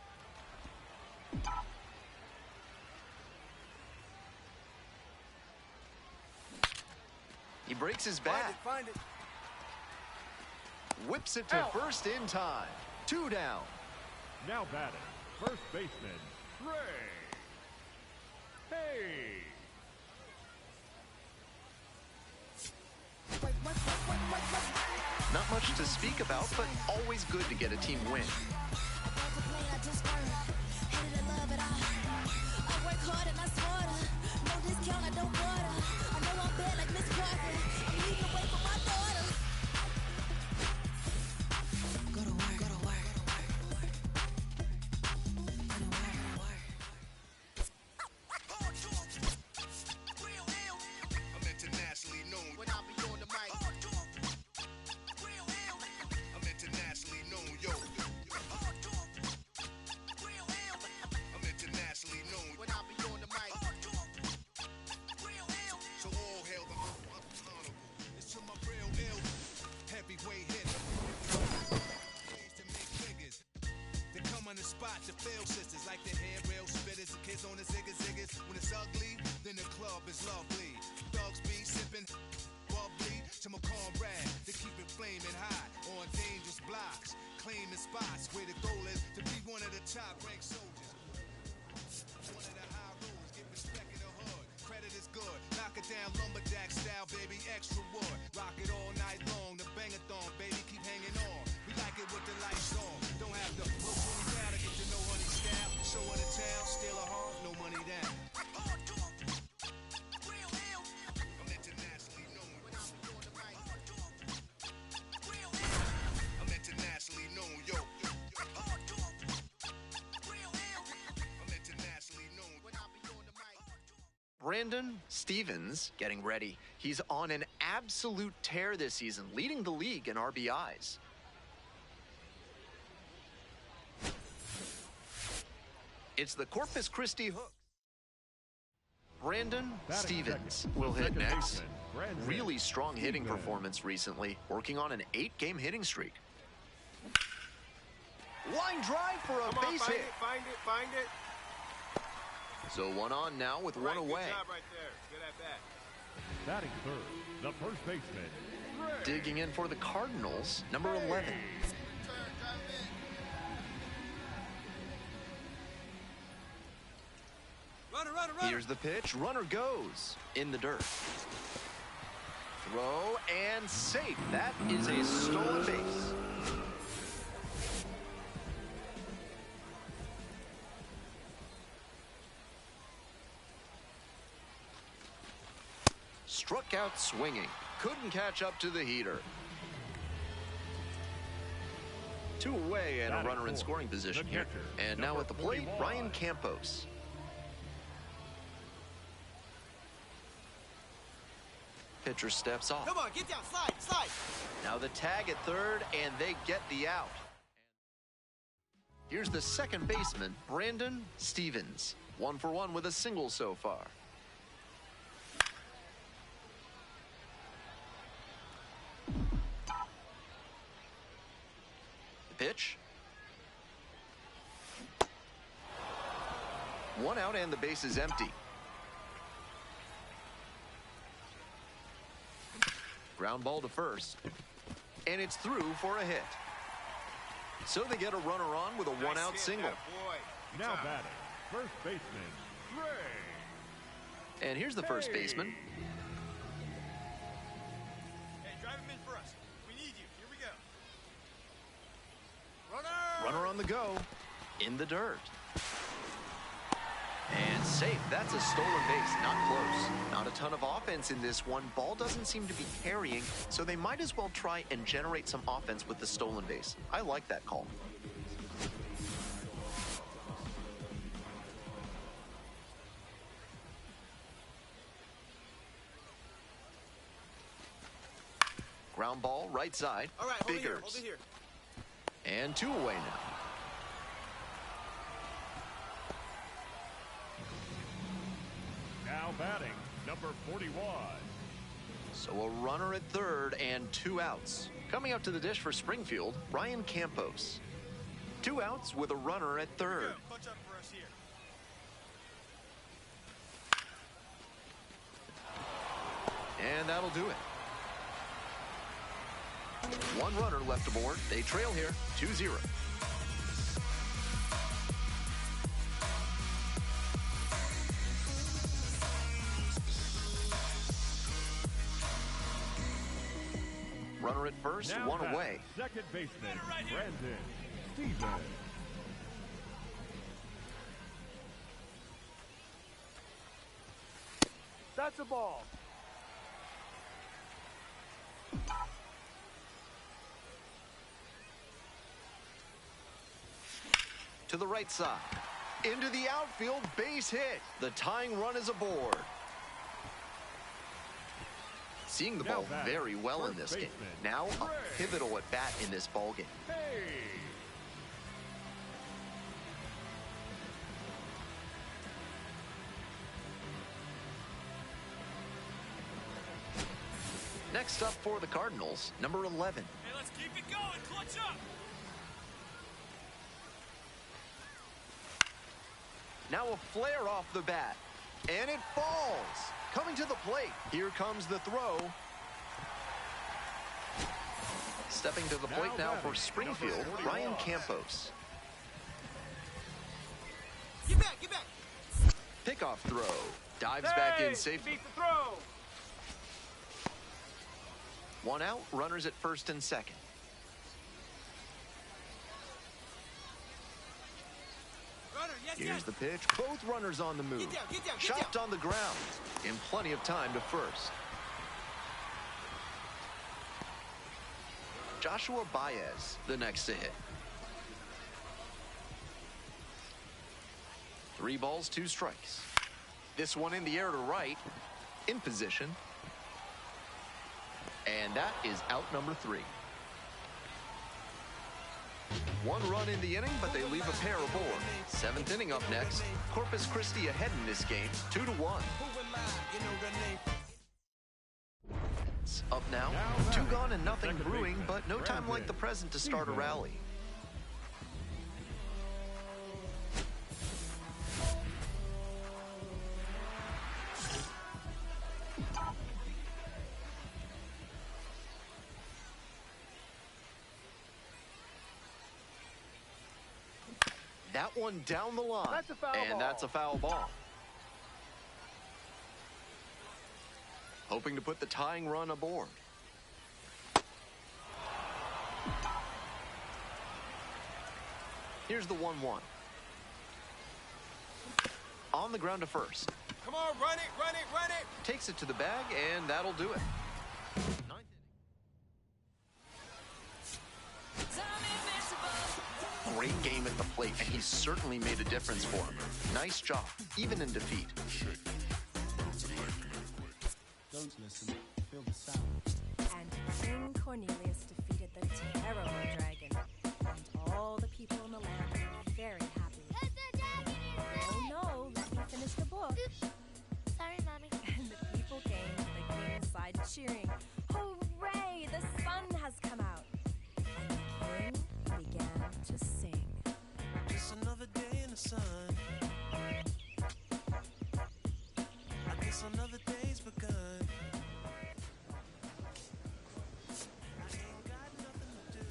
He breaks his bat. Find it. Whips it to first in time. 2 down. Now batting, first baseman, Trey. Hey. Not much to speak about, but always good to get a team win. The fail sisters like the hair rail spitters, the kids on the ziggas. When it's ugly, then the club is lovely. Thugs be sipping bubbly to my comrade to keep it flaming hot on dangerous blocks, claiming spots where the goal is to be one of the top ranked soldiers. One of the high roads, get respect in the hood. Credit is good, knock it down lumberjack style, baby, extra wood. Rock it all night long, the bang-a-thon, baby, keep hanging on. We like it with the lights on, don't have to look on down to get to know honey style. Show her the town, steal a heart, no money down. I'm internationally known. I'm internationally known, yo. I'm internationally known. Brandon Stevens getting ready. He's on an absolute tear this season, leading the league in RBIs. It's the Corpus Christi hook. Brandon Stevens will hit next. Really strong hitting performance recently, working on an 8-game hitting streak. Line drive for a base hit. Find it. So 1 on now with 1 away. Good job right there. Good at bat. Batting third, the first baseman, Trey. Digging in for the Cardinals, number 11. Runner. Here's the pitch. Runner goes in the dirt. Throw and safe. That is a stolen base. Struck out swinging. Couldn't catch up to the heater. 2 away and a runner in scoring position here. And now at the plate, Ryan Campos. Pitcher steps off. Come on, get down, slide. Now the tag at third, and they get the out. Here's the second baseman, Brandon Stevens. 1 for 1 with a single so far. The pitch. 1 out and the base is empty. Ground ball to first. And it's through for a hit. So they get a runner on with a 1-out single. Now batting, first baseman, Trey. And here's the first baseman. Drive him in for us. We need you. Here we go. Runner on the go. In the dirt. And safe. That's a stolen base. Not close. Not a ton of offense in this one. Ball doesn't seem to be carrying, so they might as well try and generate some offense with the stolen base. I like that call. Ground ball, right side. All right, hold Biggers. it here. And 2 away now. Now batting, number 41. So a runner at third and 2 outs. Coming up to the dish for Springfield, Ryan Campos. 2 outs with a runner at third. Clutch up for us here. And that'll do it. 1 runner left aboard. They trail here, 2-0. Runner at first, Now 1 batting, away. Second baseman, Right here. Brandon Stevens. That's a ball. To the right side. Into the outfield, base hit. The tying run is aboard. Seeing the Now ball batting, very well in first this game. baseman, Now a Ray. pivotal at bat in this ball game. Hey! Next up for the Cardinals, number 11. Hey, let's keep it going. Clutch up. Now a flare off the bat. And it falls. Coming to the plate. Here comes the throw. Stepping to the plate now for Springfield, Ryan Campos. Get back, get back. Pickoff throw. Dives back in safely. Beat the throw. 1 out, runners at first and second. Runner, yes, Here's yes. the pitch. Both runners on the move. Get down, get down, get Chopped down. on the ground. In plenty of time to first. Joshua Baez, the next to hit. 3 balls, 2 strikes. This one in the air to right. In position. And that is out number 3. 1 run in the inning, but they leave a pair aboard. 7th inning up next. Corpus Christi ahead in this game, 2-1. It's up now. 2 gone and nothing Second brewing, baseman, but no time like the Brandon present to start a Stevens. rally. That one down the line. That's a foul and ball. that's a foul ball. Hoping to put the tying run aboard. Here's the 1-1. On the ground to first. Come on, run it, run it, run it. Takes it to the bag, and that'll do it. 9th inning. Great game at the plate, and he's certainly made a difference for him. Nice job, even in defeat. Don't listen. Feel the sound. And King Cornelius defeated the terrible dragon. And all the people in the land were very happy. Oh no, let me finish the book. Sorry, Mommy. And the people came to the king's side cheering. Hooray! The sun has come out. And the king began to sing. Just another day in the sun. I guess another day's begun. I ain't got nothing to do.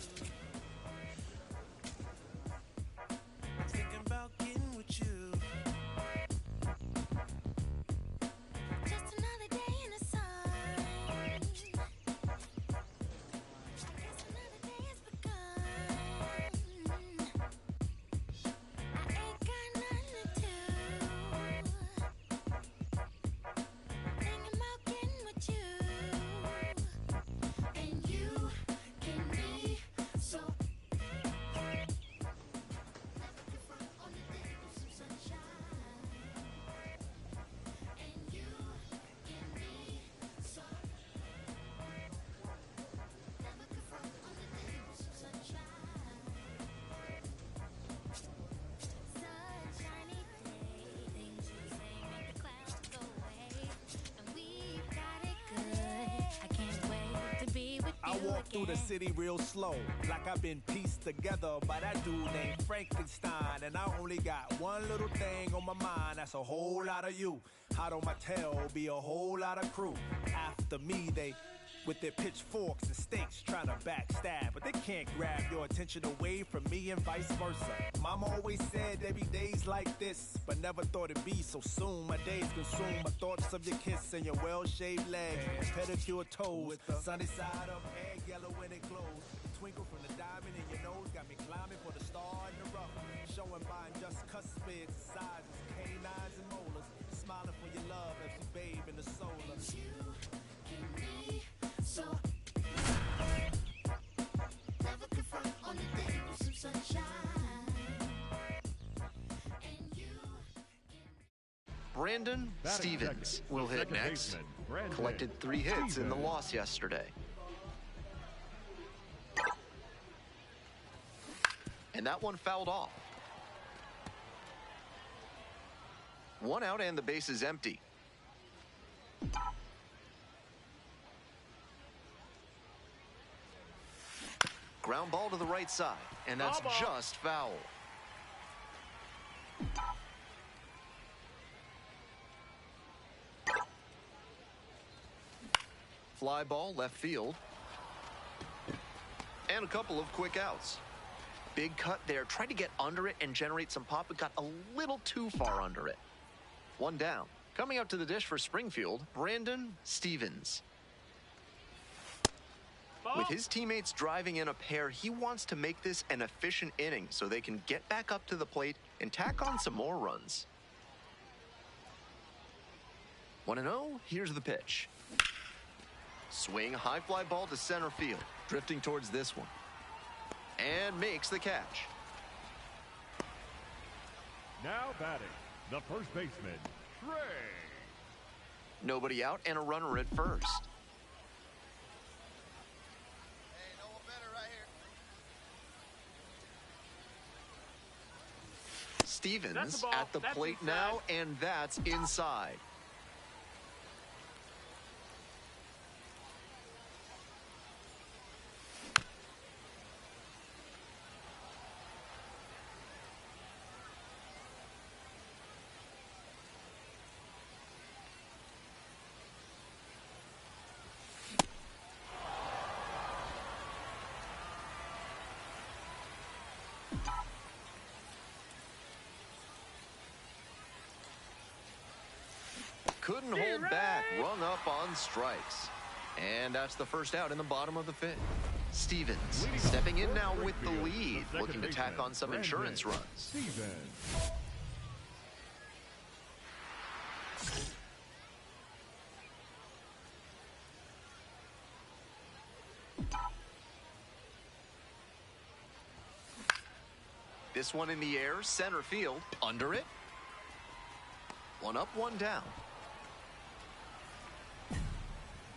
I walk through the city real slow, like I've been pieced together by that dude named Frankenstein. And I only got one little thing on my mind, that's a whole lot of you. Hot on my tail, be a whole lot of crew. After me, they with their pitchforks and stakes trying to backstab, but they can't grab your attention away from me and vice versa. Mama always said there'd be days like this, but never thought it'd be so soon. My days consume my thoughts of your kiss and your well-shaved legs, pedicure toes, with the sunny side up, hair yellow when it glows. Twinkle from the diamond in your nose got me climbing for the star in the rough, showing by just cuspids, sizes, canines and molars, smiling for your love as you bathe in the solar. So never confront on the day with some sunshine. And you Brandon Stevens will hit next. Collected 3 hits in the loss yesterday. And that one fouled off. 1 out and the base is empty. Ground ball to the right side, and that's just foul. Fly ball left field. And a couple of quick outs. Big cut there, tried to get under it and generate some pop, but got a little too far under it. 1 down. Coming up to the dish for Springfield, Brandon Stevens. With his teammates driving in a pair, he wants to make this an efficient inning so they can get back up to the plate and tack on some more runs. 1-0, here's the pitch. Swing, high fly ball to center field, drifting towards this one. And makes the catch. Now batting, the first baseman, Trey. Nobody out and a runner at first. Stevens at the plate now, and that's inside. Couldn't hold back, rung up on strikes. And that's the first out in the bottom of the 5th. Stevens stepping in now with the lead, looking to tack on some insurance runs. This one in the air, center field, under it. 1 up, 1 down.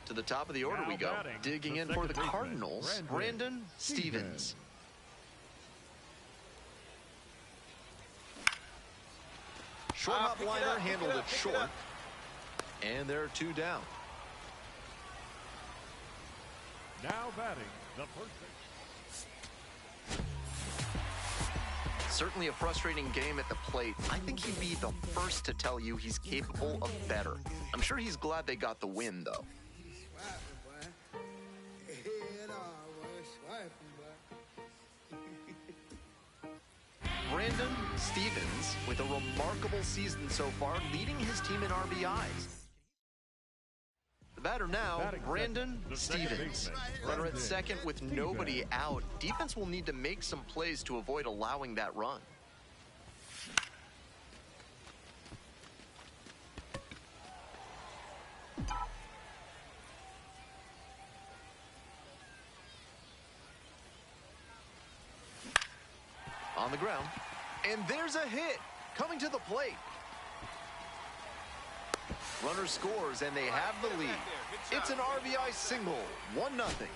To the top of the order we go. Digging in for the Cardinals, Brandon Stevens. Short hop liner handled it short. And there are 2 down. Now batting, the first baseman. Certainly a frustrating game at the plate. I think he'd be the first to tell you he's capable of better. I'm sure he's glad they got the win, though. Brandon Stevens with a remarkable season so far, leading his team in RBIs. The batter now, Brandon Stevens. Runner at second with nobody out. Defense will need to make some plays to avoid allowing that run. On the ground, and there's a hit coming to the plate. Runner scores, and they have the lead. It's an RBI single, 1-0.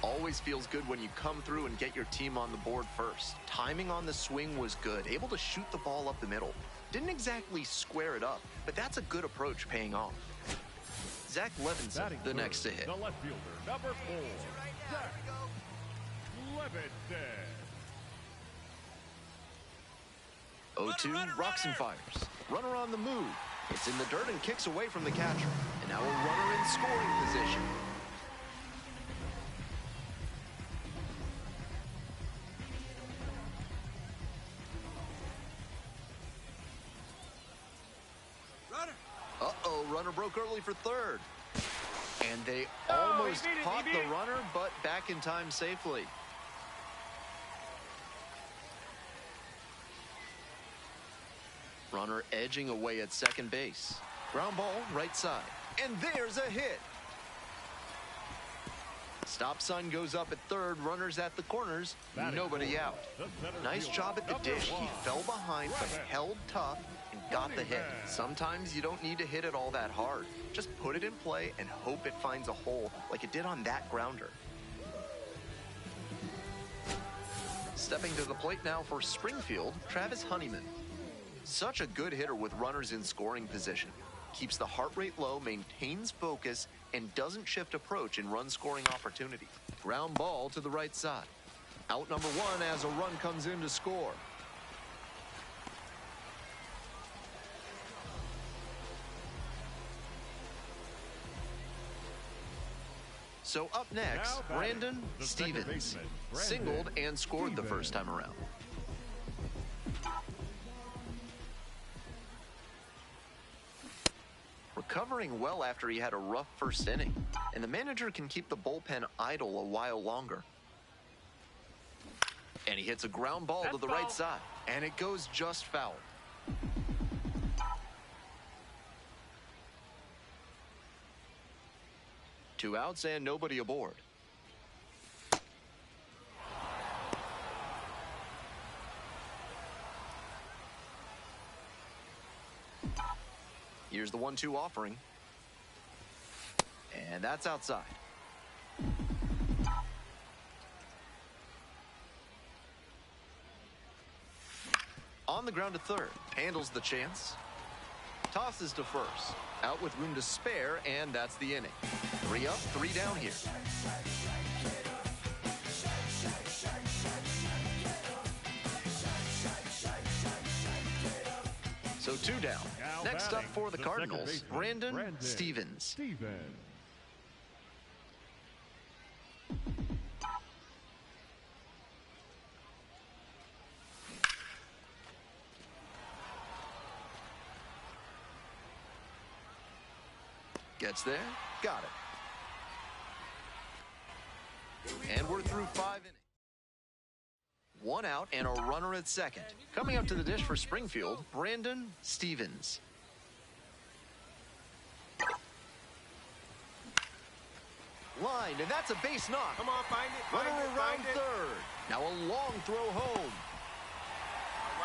Always feels good when you come through and get your team on the board first. Timing on the swing was good, able to shoot the ball up the middle. Didn't exactly square it up, but that's a good approach paying off. Zach Levinson, Batting the third, next to hit. The left fielder, number 4, Zach Levinson. 0-2, rocks and fires. Runner on the move. It's in the dirt and kicks away from the catcher. And now a runner in scoring position. Uh-oh, runner broke early for third. And they almost caught the runner, but back in time safely. Runner edging away at second base. Ground ball, right side. And there's a hit. Stop sign goes up at third. Runners at the corners. Nobody out. Nice job at the dish. He fell behind, but held tough and got the hit. Sometimes you don't need to hit it all that hard. Just put it in play and hope it finds a hole like it did on that grounder. Stepping to the plate now for Springfield, Travis Honeyman. Such a good hitter with runners in scoring position. Keeps the heart rate low, maintains focus, and doesn't shift approach in run-scoring opportunities. Ground ball to the right side. Out number 1 as a run comes in to score. So up next, Brandon Stevens. Singled and scored the first time around. Recovering well after he had a rough first inning, and the manager can keep the bullpen idle a while longer. And he hits a ground ball to the right side, and it goes just foul. Two outs and nobody aboard. Here's the 1-2 offering. And that's outside. On the ground to third. Handles the chance. Tosses to first. Out with room to spare, and that's the inning. 3 up, 3 down here. So 2 down. Next up for the Cardinals, Brandon Stevens. Gets there, got it. And we're through 5 innings. 1 out and a runner at second. Coming up to the dish for Springfield, Brandon Stevens. Line, and that's a base knock. Come on, find it. Runner around third. Now a long throw home.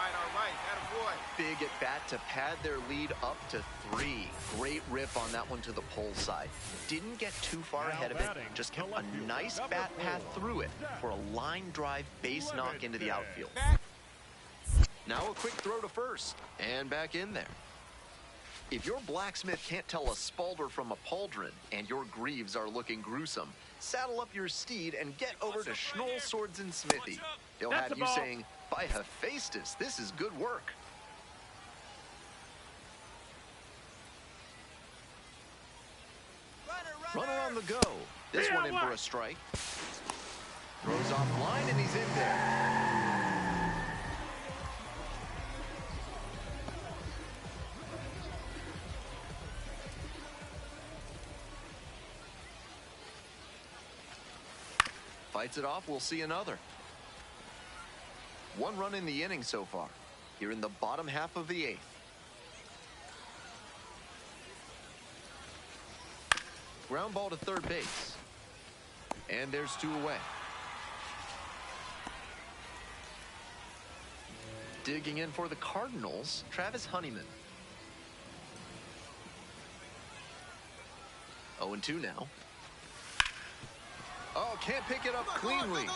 All right, that boy. Big at bat to pad their lead up to 3. Great rip on that one to the pole side. Didn't get too far ahead of it. Just kept a nice bat path through it for a line drive base knock into the outfield. Now a quick throw to first and back in there. If your blacksmith can't tell a Spalder from a pauldron and your greaves are looking gruesome, saddle up your steed and get over to Schnoll Swords and Smithy. They'll have you saying, by Hephaestus, this is good work. Runner on the go. This one in for a strike. Throws off line and he's in there. Fights it off, we'll see another. 1 run in the inning so far. Here in the bottom half of the 8th. Ground ball to third base. And there's 2 away. Digging in for the Cardinals, Travis Honeyman. 0-2 now. Oh, can't pick it up cleanly. Go.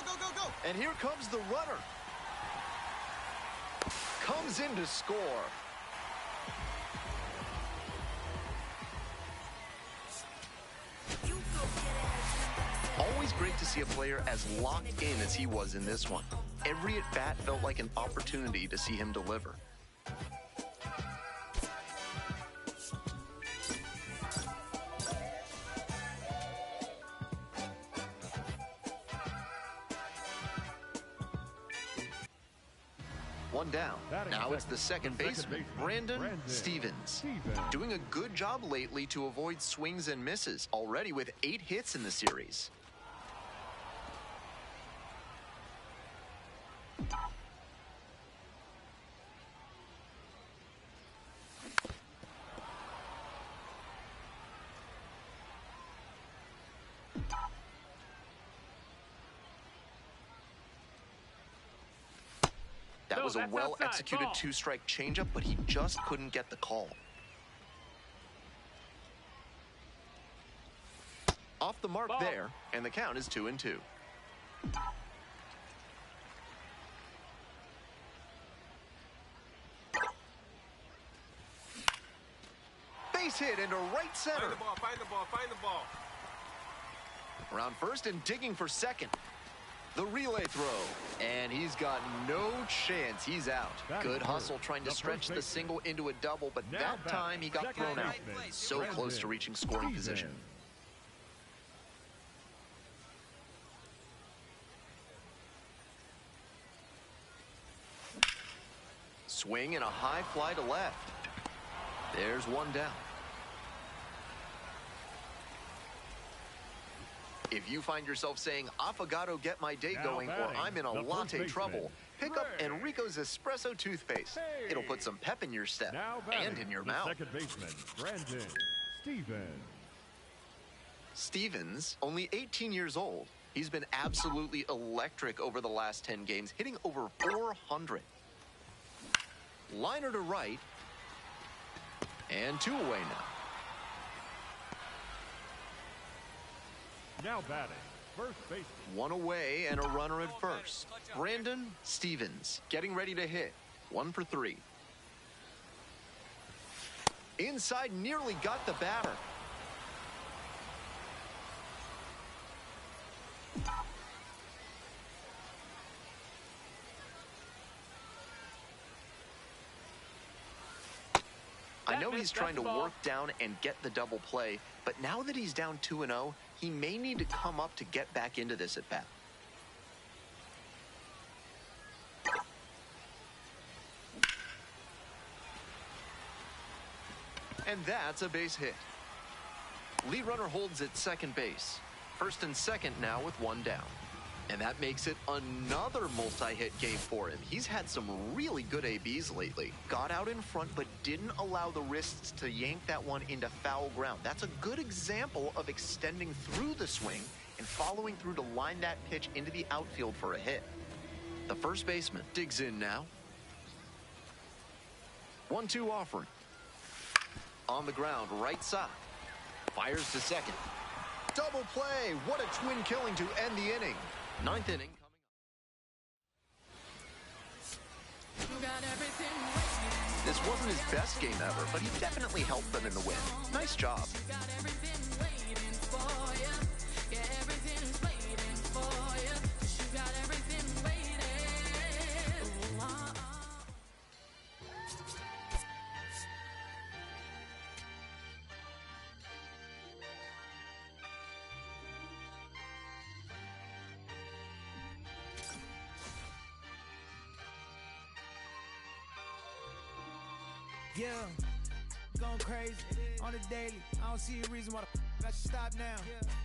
And here comes the runner. Comes in to score. always great to see a player as locked in as he was in this one. Every at-bat felt like an opportunity to see him deliver. One down. Now it's the second baseman, Brandon Stevens. Doing a good job lately to avoid swings and misses, already with 8 hits in the series. That was a well-executed 2-strike changeup, but he just couldn't get the call. Off the mark there, and the count is 2-2. Base hit into right center. Find the ball, find the ball, find the ball. Around first and digging for second. The relay throw, and he's got no chance. He's out. Good hustle trying to stretch the single into a double, but that time he got thrown out. So close to reaching scoring position. Swing and a high fly to left. There's one down. If you find yourself saying, "Affogato, get my day going," or "I'm in a latte trouble," pick up Enrico's Espresso toothpaste. It'll put some pep in your step and in your mouth. Second baseman, Brandon Stevens. Stevens, only 18 years old. He's been absolutely electric over the last 10 games, hitting over 400. Liner to right, and 2 away now. Now batting, first baseman. 1 away and a runner at first. Brandon Stevens getting ready to hit. 1 for 3. Inside, nearly got the batter. I know he's trying to work down and get the double play, but now that he's down 2-0, he may need to come up to get back into this at bat. And that's a base hit. Lead runner holds at second base. First and second now with 1 down. And that makes it another multi-hit game for him. He's had some really good ABs lately. Got out in front, but didn't allow the wrists to yank that one into foul ground. That's a good example of extending through the swing and following through to line that pitch into the outfield for a hit. The first baseman digs in now. 1-2 offering. On the ground, right side. Fires to second. Double play. What a twin killing to end the inning. 9th inning coming up. This wasn't his best game ever, but he definitely helped them in the win. Nice job. Yeah, going crazy on the daily. I don't see a reason why I should stop now.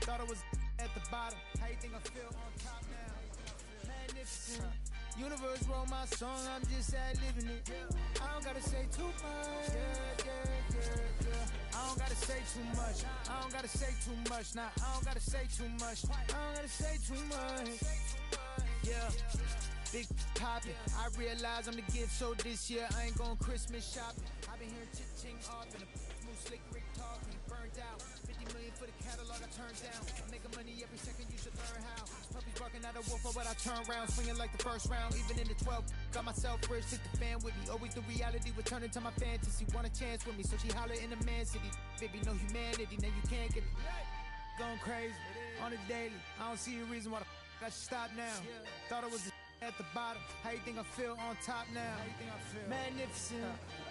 Thought I was at the bottom. How you think I feel on top now? Magnificent. Universe wrote my song, I'm just ad-libbing it. I don't gotta say too much. I don't gotta say too much. I don't gotta say too much. Nah, I don't gotta say too much. I don't gotta say too much. Yeah. Big poppin', I realize I'm the gift, so this year I ain't going Christmas shopping. I've been hearing ching off and a smooth slick Rick talking, burned out. 50 million for the catalog I turned down. I'm making money every second, you should learn how. Puppies barking at a wolf, but I turn round, swinging like the first round. Even in the 12, got myself rich, took the fan with me. Always the reality would turn into my fantasy. Want a chance with me, so she holler in the man city. Baby, no humanity, now you can't get it. going crazy on the daily. I don't see a reason why the I should stop now. Thought it was the at the bottom. How you think I feel on top now? How you think I feel? Magnificent.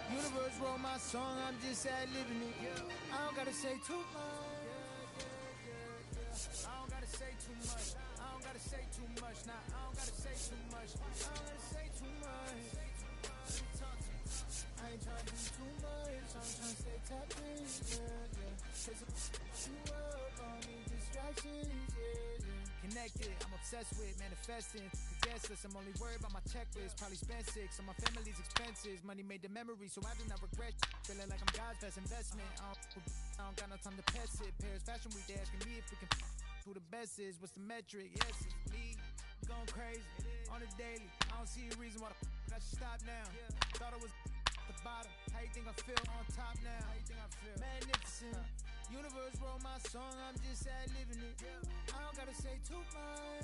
Universe wrote my song, I'm just ad-libbing it. I don't gotta say too much. I don't gotta say too much. I don't gotta say too much. Nah, I don't gotta say too much. I don't gotta say too much. I ain't trying to do too much. I'm trying to stay tapped in. Cause you up on me, distractions. Connected, I'm obsessed with manifesting. Guessless, I'm only worried about my checklist. Probably spent 6 on my family's expenses. Money made the memory, so I do not regret. Feeling like I'm God's best investment. I don't got no time to pest it. Paris Fashion Week, they asking me if we can who the best is. What's the metric? Yes, it's me. Going crazy on the daily. I don't see a reason why the I should stop now. Thought it was at the bottom. How you think I feel on top now? How you think I feel? Magnificent. Universe wrote my song, I'm just ad-libbing it. I don't gotta say too much.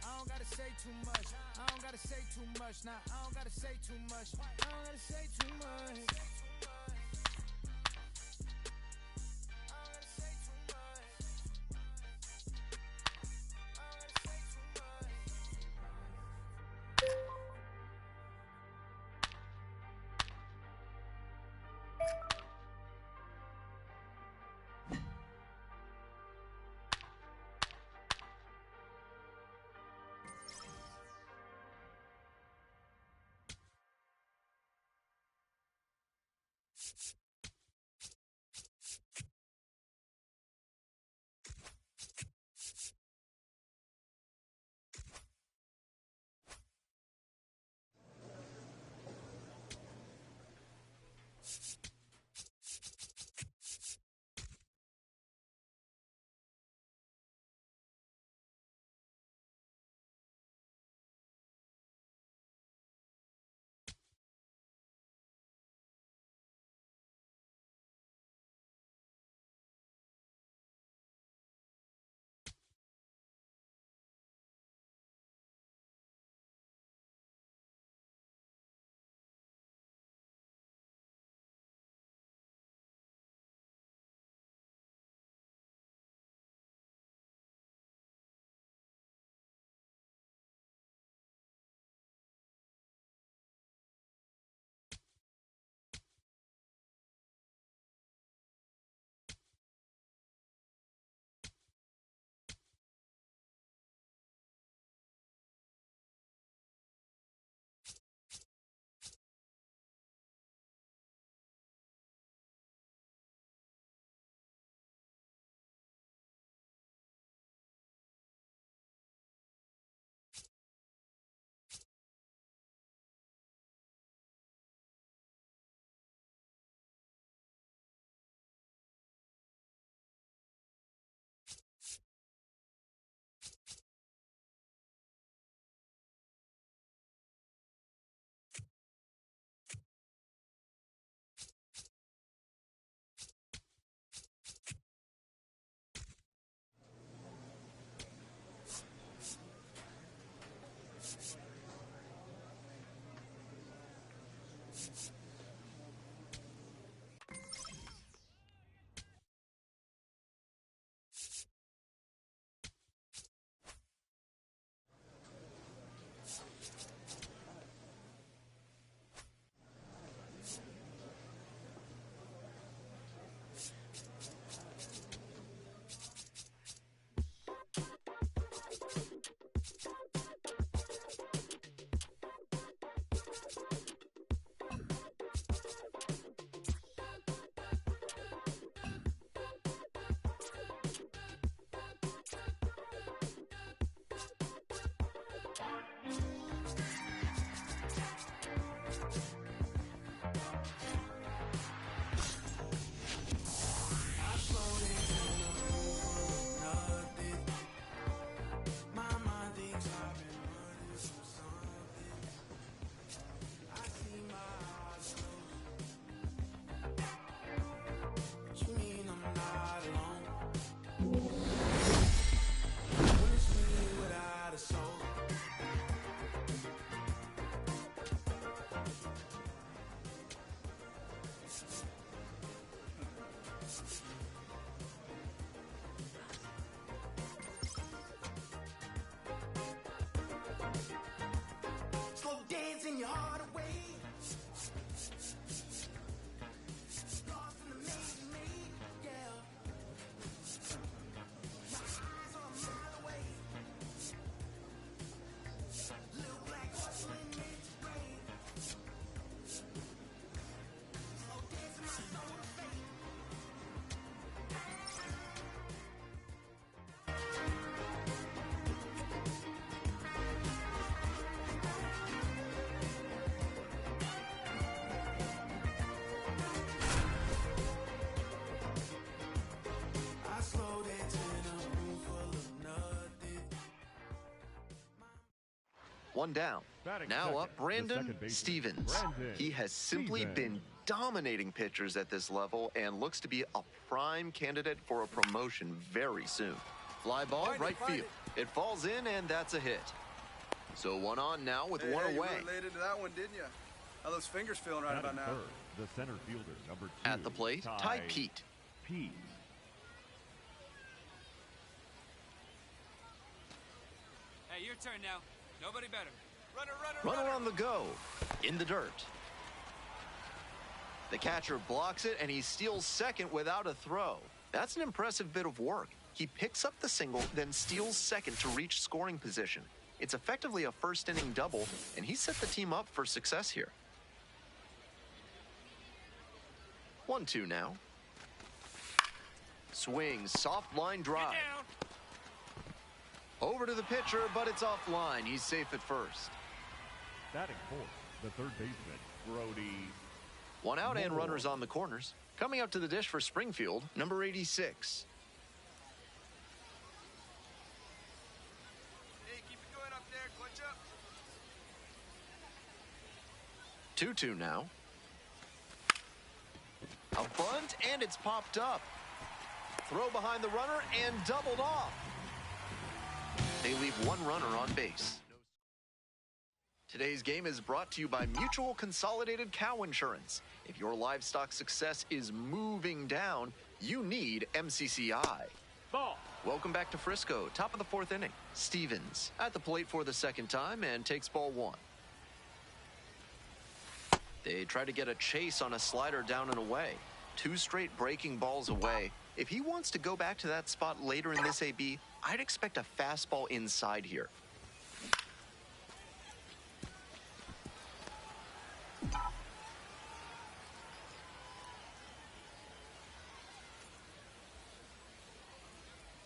I don't gotta say too much. I don't gotta say too much. Nah, I don't gotta say too much. I don't gotta say too much. dancing your heart away. Lost in the maze of me, yeah. My eyes are a mile away. Little black horse when it's rain. Slow dancing my soul to fate. I slow dance in a room full of nothing. One down. Batting Now second, up, the Brandon second baseman, Stevens. Brandon He has simply Stevens. been dominating pitchers at this level and looks to be a prime candidate for a promotion very soon. Fly ball, right field. It falls in, and that's a hit. So one on now with one You away. related to that one, didn't you? How those fingers feeling right Batting about now? third, the center fielder, number 2. At the plate, Ty Pete. Pete. Hey, your turn now. Nobody better. Runner on the go. In the dirt. The catcher blocks it, and he steals second without a throw. That's an impressive bit of work. He picks up the single, then steals second to reach scoring position. It's effectively a first-inning double, and he set the team up for success here. 1-2 now. Swings, soft line drive. Over to the pitcher, but it's offline. He's safe at first. Batting fourth, the third baseman, Brody. One out and Moore. runners on the corners. Coming up to the dish for Springfield, number 86. Hey, keep it going up there. Clutch up. 2-2 now. A bunt, and it's popped up. Throw behind the runner and doubled off. They leave one runner on base. Today's game is brought to you by Mutual Consolidated Cow Insurance. If your livestock success is moving down, you need MCCI. Ball. Welcome back to Frisco. Top of the fourth inning. Stevens at the plate for the second time and takes ball one. They try to get a chase on a slider down and away. 2 straight breaking balls away. If he wants to go back to that spot later in this AB, I'd expect a fastball inside here.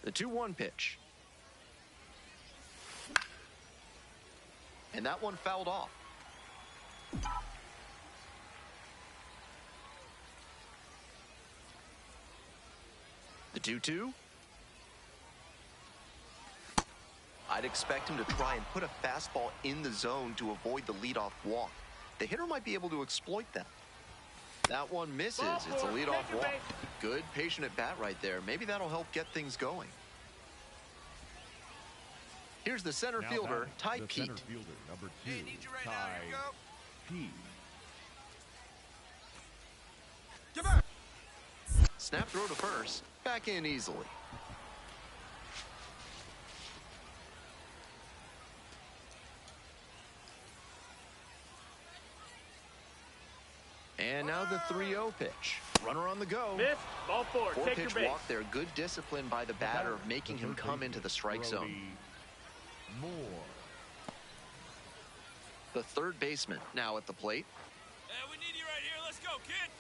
The 2-1 pitch. And that one fouled off. The 2-2. I'd expect him to try and put a fastball in the zone to avoid the leadoff walk. The hitter might be able to exploit that. That one misses. It's a leadoff walk. Good, patient at bat right there. Maybe that'll help get things going. Here's the center Now fielder, batting, Ty the Pete. center fielder, number 2, Hey, need you right now. Ty Here we go. Pete. Get back. Snap throw to first. Back in easily. And now the 3-0 pitch. Runner on the go. Miss. Ball 4. Take your 4-pitch base. walk there. Good discipline by the batter, making The him third come baseman, into the strike Brody zone. Moore. The third baseman now at the plate. We need you right here. Let's go, kid.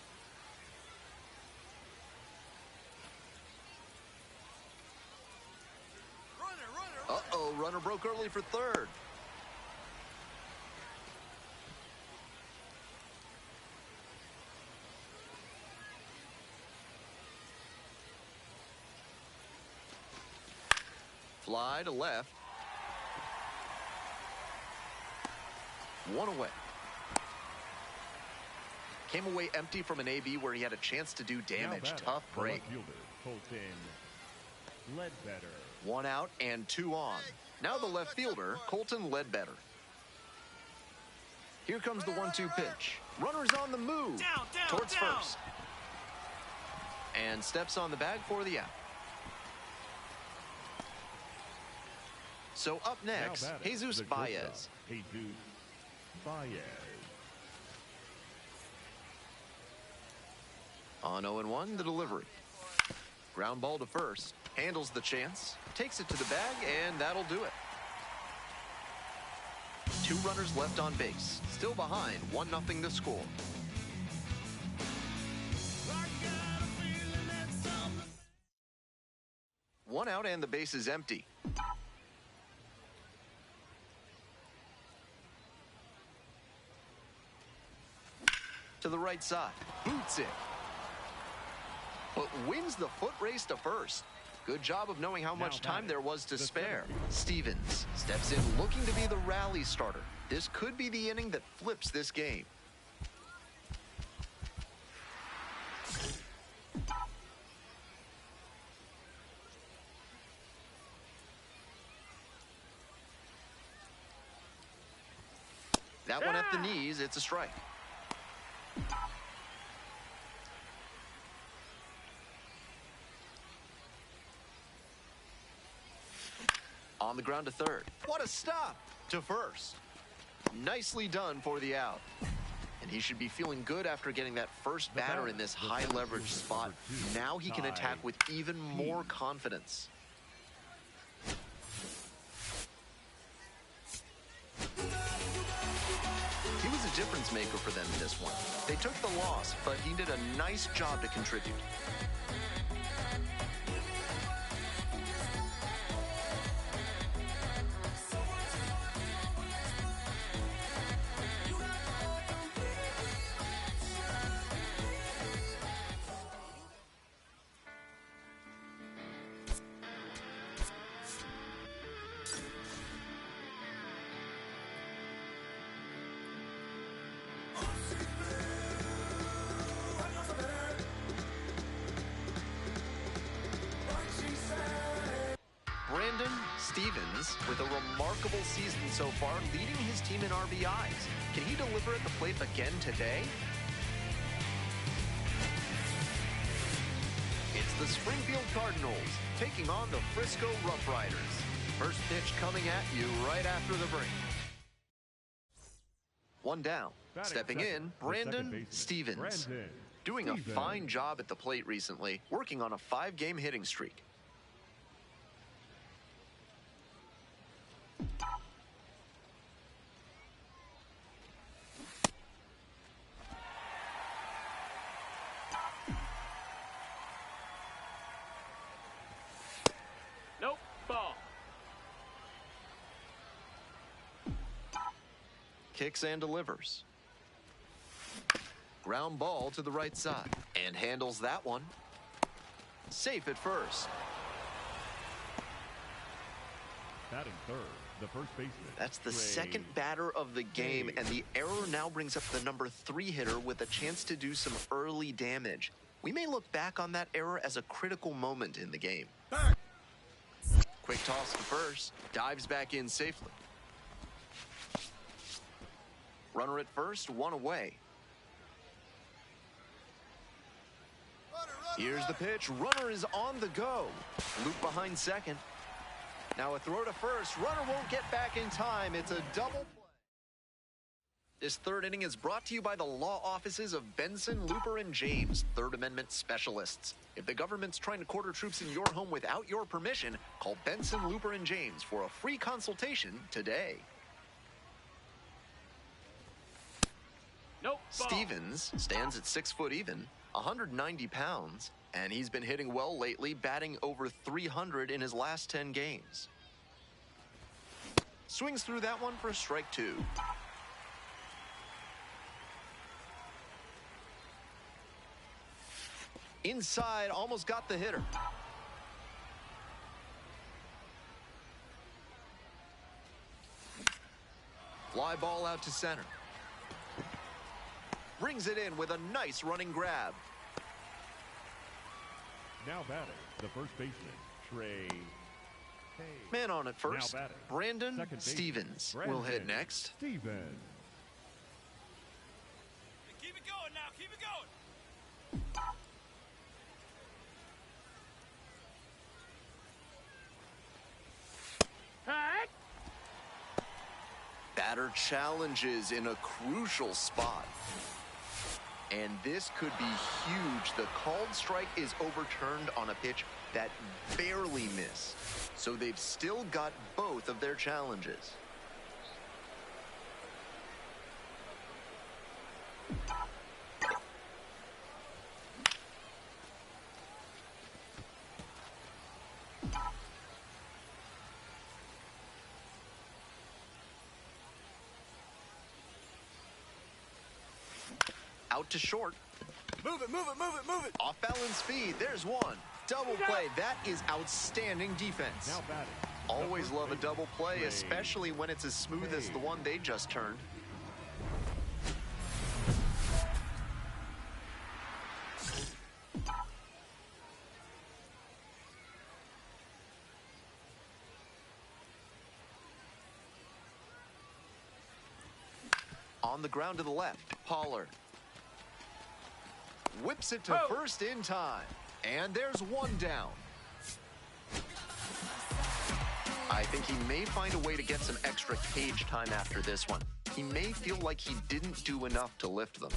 Uh-oh, runner broke early for third. Fly to left. One away. Came away empty from an AB where he had a chance to do damage. Now batting, Tough the break. left fielder, Colton Ledbetter. 1 out and 2 on. Now the left fielder, Colton Ledbetter. Here comes the 1-2 pitch. Runner's on the move. Towards first. And steps on the bag for the out. So up next, Now batting, Jesus the Baez. shortstop, Jesus Baez. On 0-1, the delivery. Ground ball to first. Handles the chance. Takes it to the bag, and that'll do it. 2 runners left on base. Still behind, 1-0 the score. One out and the base is empty. To the right side. Boots it. But wins the foot race to first. Good job of knowing how much time there was to spare. Stevens steps in looking to be the rally starter. This could be the inning that flips this game. That one at the knees, it's a strike. On the ground to third. What a stop to first. Nicely done for the out. And he should be feeling good after getting that first batter in this high leverage spot. Now he can attack with even more confidence. He was a difference maker for them in this one. They took the loss, but he did a nice job to contribute. Stevens with a remarkable season so far, leading his team in RBIs. Can he deliver at the plate again today? It's the Springfield Cardinals taking on the Frisco Rough Riders. First pitch coming at you right after the break. One down. Stepping in, Brandon Stevens. Doing a fine job at the plate recently, working on a 5-game hitting streak. Nope, ball. Kicks and delivers. Ground ball to the right side and handles that one. Safe at first. Batting third, the first baseman. That's the second batter of the game, and the error now brings up the number 3 hitter with a chance to do some early damage. We may look back on that error as a critical moment in the game. Quick toss to first, dives back in safely. Runner at first, 1 away. Here's the pitch, runner is on the go. Loop behind second. Now a throw to first, runner won't get back in time. It's a double play. This third inning is brought to you by the law offices of Benson, Looper, and James, Third Amendment specialists. If the government's trying to quarter troops in your home without your permission, call Benson, Looper, and James for a free consultation today. Nope. Ball. Stevens stands at 6 foot even, 190 pounds, and he's been hitting well lately, batting over 300 in his last 10 games. Swings through that one for strike 2. Inside, almost got the hitter. Fly ball out to center. Brings it in with a nice running grab. Now batting, the first baseman, Trey. Man on at first, Brandon Stevens will hit next. Stevens. Keep it going now, keep it going. Batter Batter challenges in a crucial spot. And this could be huge. The called strike is overturned on a pitch that barely missed. So they've still got both of their challenges. Out to short. Move it, move it, move it, move it. Off balance speed. There's one. Double play. That is outstanding defense. Now batting. Always love a double play, especially when it's as smooth as the one they just turned. On the ground to the left, Pollard. Whips it to first in time. And there's one down. I think he may find a way to get some extra cage time after this one. He may feel like he didn't do enough to lift them.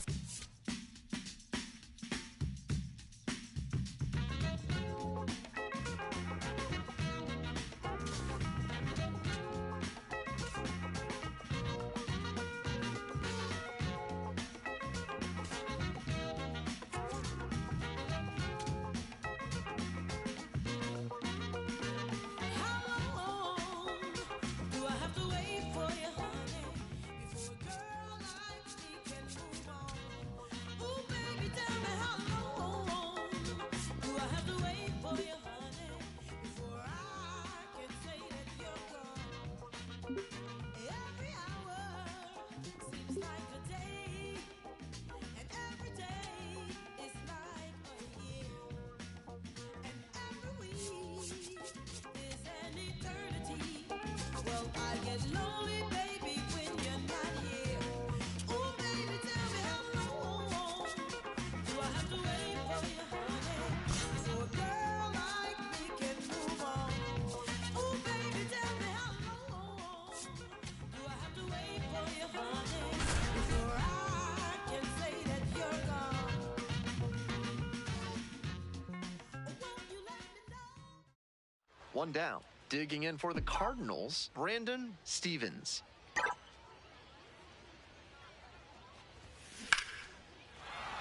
One down. Digging in for the Cardinals, Brandon Stevens.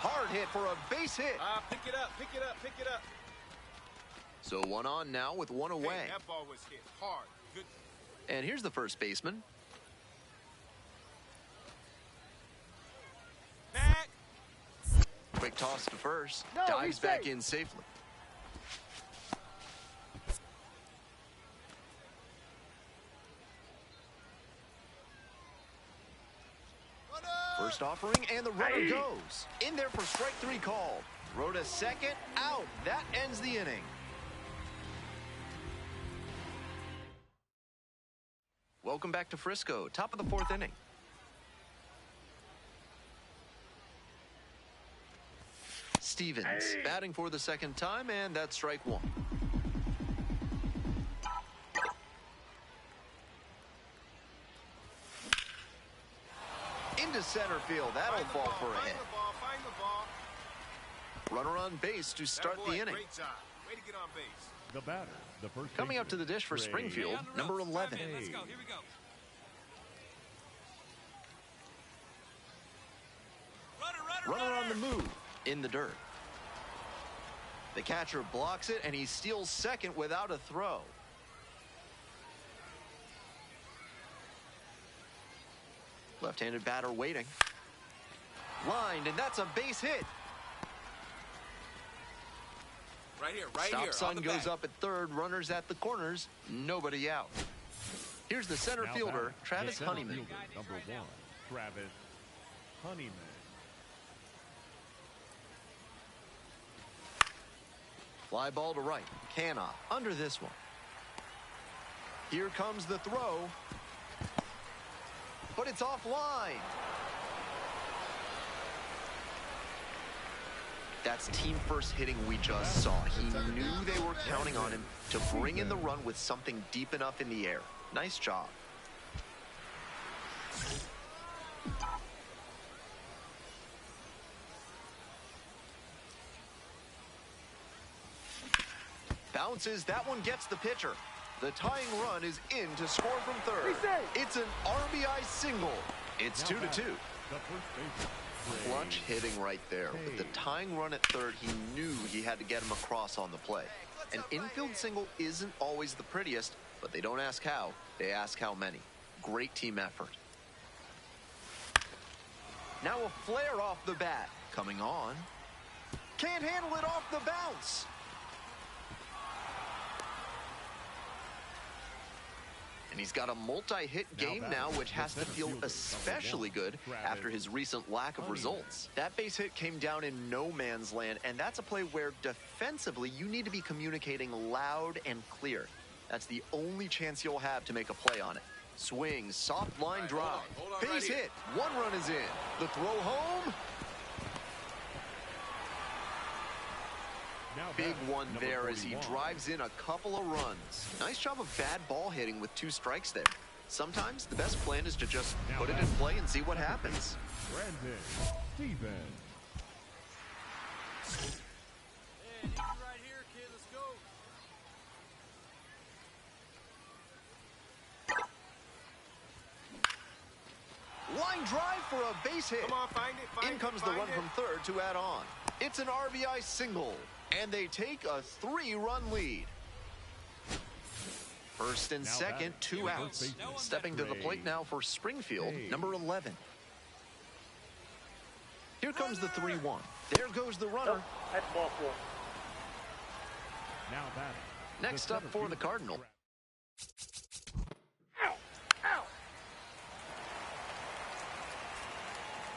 Hard hit for a base hit. Pick it up, pick it up, pick it up. So one on now with one away. Hey, that ball was hit hard. Good. And here's the first baseman. Back. Quick toss to first. No, Dives back safe. in safely. First offering, and the runner goes. In there for strike three called. Throw to second, out. That ends the inning. Welcome back to Frisco, top of the fourth inning. Stevens batting for the second time, and that's strike one. Into center field. That'll fall for a hit. Find the ball. Runner on base to start the inning. Great job. Way to get on base. The batter, the first Coming up to the dish for Trey. Springfield, number 11. Let's go. Here we go. Runner on the move, in the dirt. The catcher blocks it, and he steals second without a throw. Left-handed batter waiting. Lined, and that's a base hit. Right here, right Stop here. sign goes up at third. Runners at the corners. Nobody out. Here's the center Now fielder, batting, Travis the center Honeyman. fielder, number 1, Travis Honeyman. Fly ball to right. Canoff under this one. Here comes the throw. But it's offline. That's team first hitting we just saw. He knew they were counting on him to bring in the run with something deep enough in the air. Nice job. Bounces, that one gets the pitcher. The tying run is in to score from third. It's an RBI single. It's 2-2. The first baseman, Clutch hitting right there. With the tying run at third, he knew he had to get him across on the play. An infield single isn't always the prettiest, but they don't ask how, they ask how many. Great team effort. Now a flare off the bat. Coming on. Can't handle it off the bounce. And he's got a multi-hit game now, which has to feel especially good after his recent lack of results. That base hit came down in no man's land, and that's a play where defensively you need to be communicating loud and clear. That's the only chance you'll have to make a play on it. Swing, soft line drive. Base hit. One run is in. The throw home. Big one there as he drives in a couple of runs. Nice job of bad ball hitting with 2 strikes there. Sometimes the best plan is to just put it in play and see what happens. Brandon Steven. Hey, need you right here, kid. Let's go. Line drive for a base hit. Come on, find it. In comes the run from third to add on. It's an RBI single, and they take a 3-run lead. First and second, 2 outs. Stepping to the plate now for Springfield, number 11. Here comes the 3-1. There goes the runner. That's ball 4. Now batting. Next up for the Cardinal.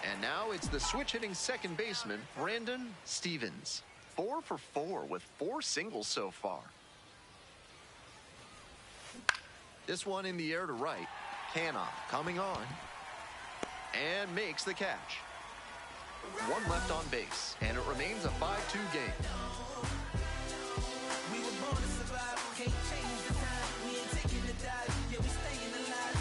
And now it's the switch-hitting second baseman, Brandon Stevens. 4 for 4 with 4 singles so far. This one in the air to right. Hanna coming on. And makes the catch. 1 left on base, and it remains a 5-2 game. We were born to survive, can't change the time. We ain't taking the dive, yeah, we staying alive.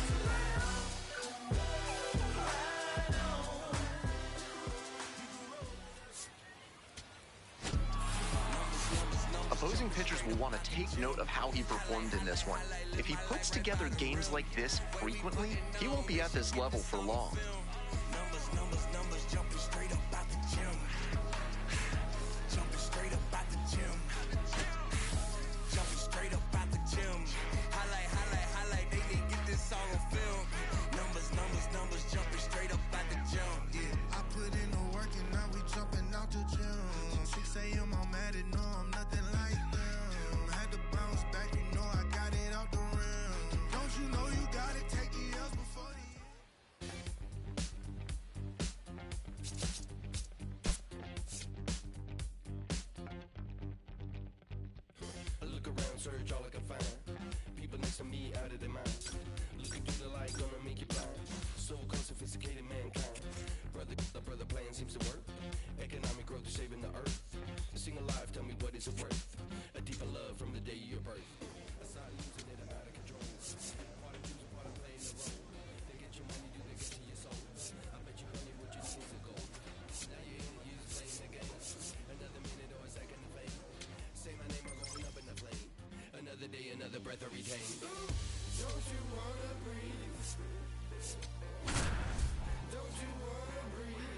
Opposing pitchers will want to take note of how he performed in this one. If he puts together games like this frequently, he won't be at this level for long. Numbers, jumping straight up out the gym. Jumping straight up out the gym. Jumping straight up out the gym. Highlight, they didn't get this all on film. Numbers, jumping straight up out the gym. Yeah, I put in the work and now we jumping out the gym. 6 a.m. I'm at it, no, I'm nothing like them. Had to bounce back, you know I got it out the rim. Don't you know you gotta take the L's before the end? I look around, search all I can find. People next to me out of their minds. Looking through the light, gonna make you blind. So called sophisticated mankind. Brother plan seems to work. Economic growth is saving the earth. Sing alive, tell me what is it worth? A deeper love from the day of your birth. Aside losing it, I'm out of control. Part of choosing, part of playing the role. They get your money, do they get to your soul? I bet you honey what you think is a goal. Now you're in it, you're just playing the game. Another minute or a second to fade. Say my name, I'm going up in the flame. Another day, another breath I retain. Don't you wanna breathe? Don't you wanna breathe?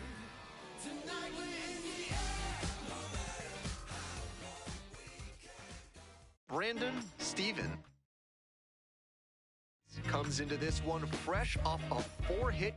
Tonight we're in the air. Brandon Steven comes into this one fresh off a 4-hit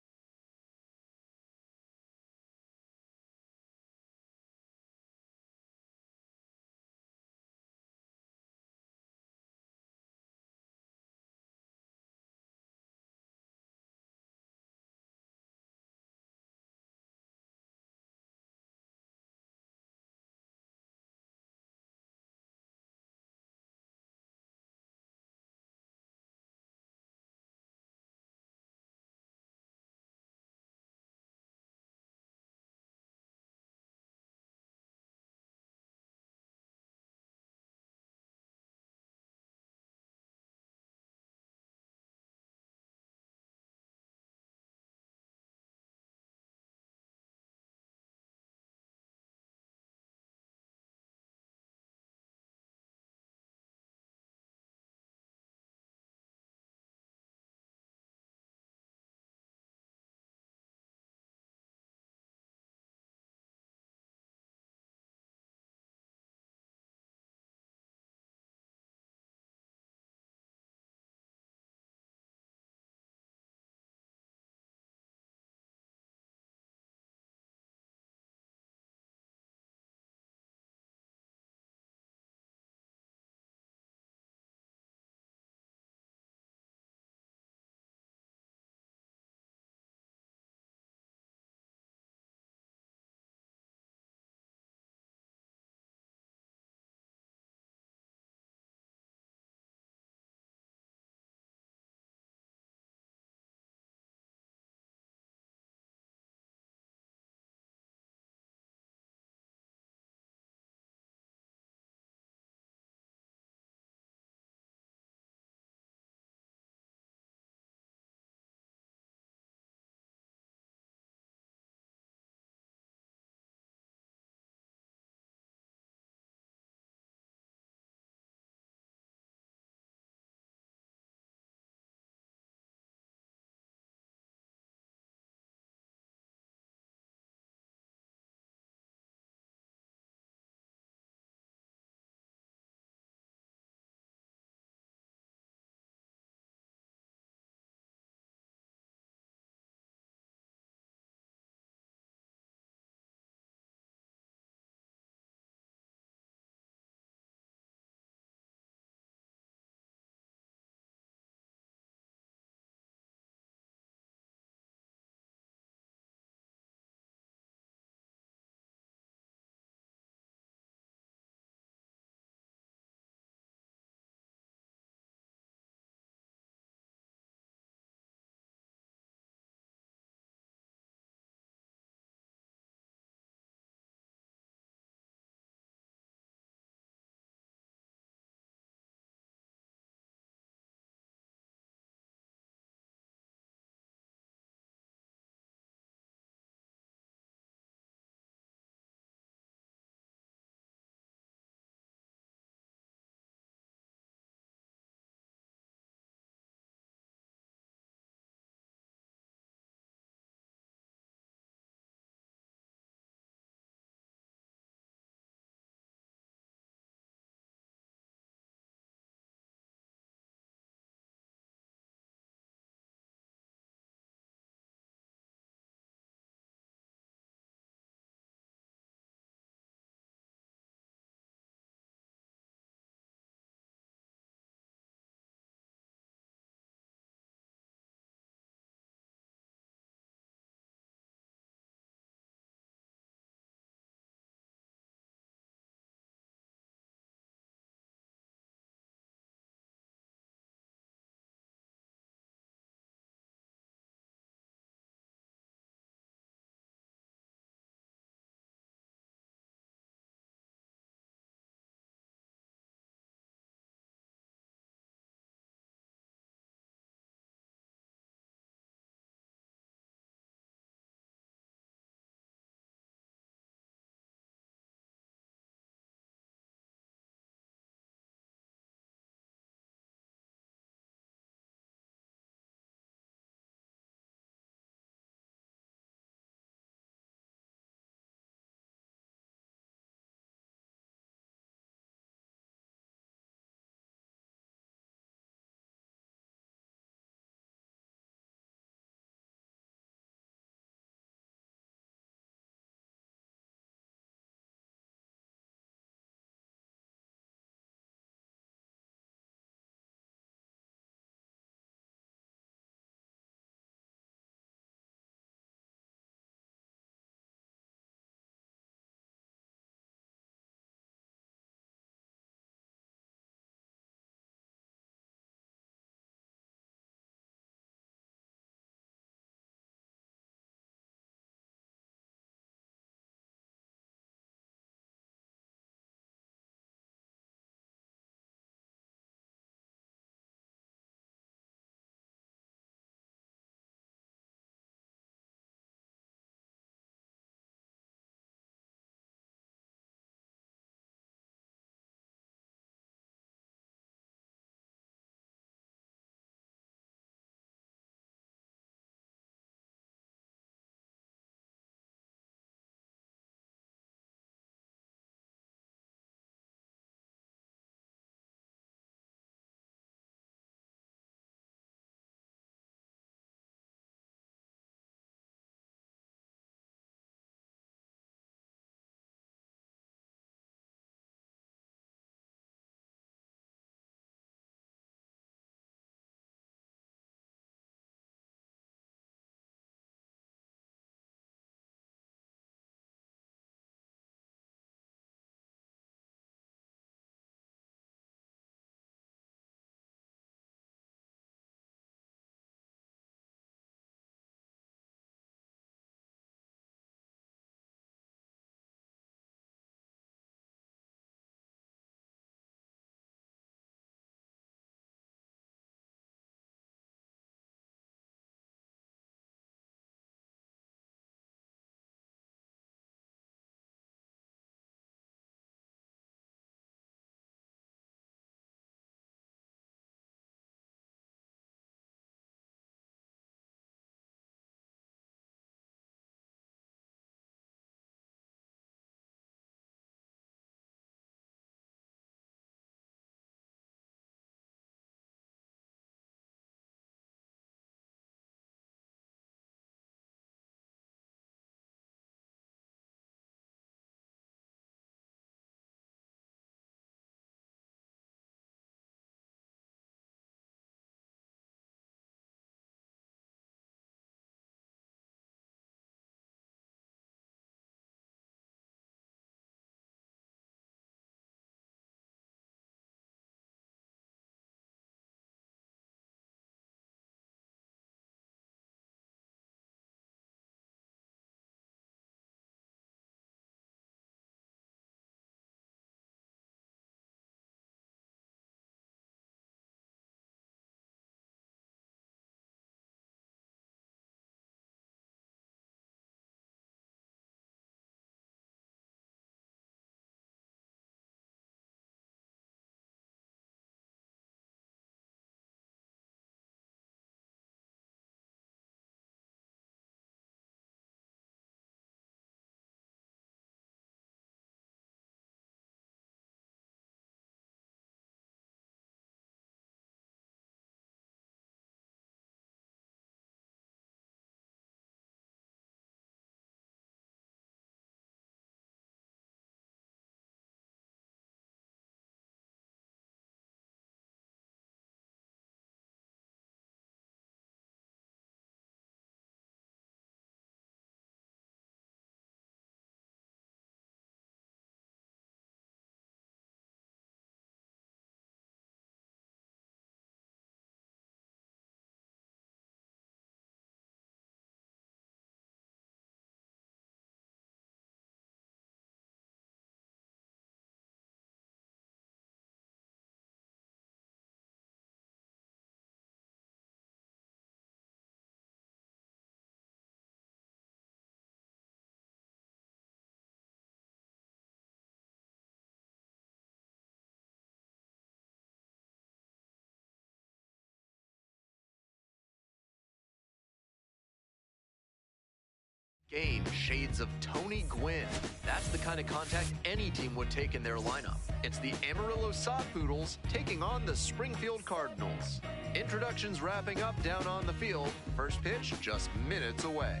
Game shades of Tony Gwynn. That's the kind of contact any team would take in their lineup. It's the Amarillo Sockpoodles taking on the Springfield Cardinals. Introductions wrapping up down on the field. First pitch just minutes away.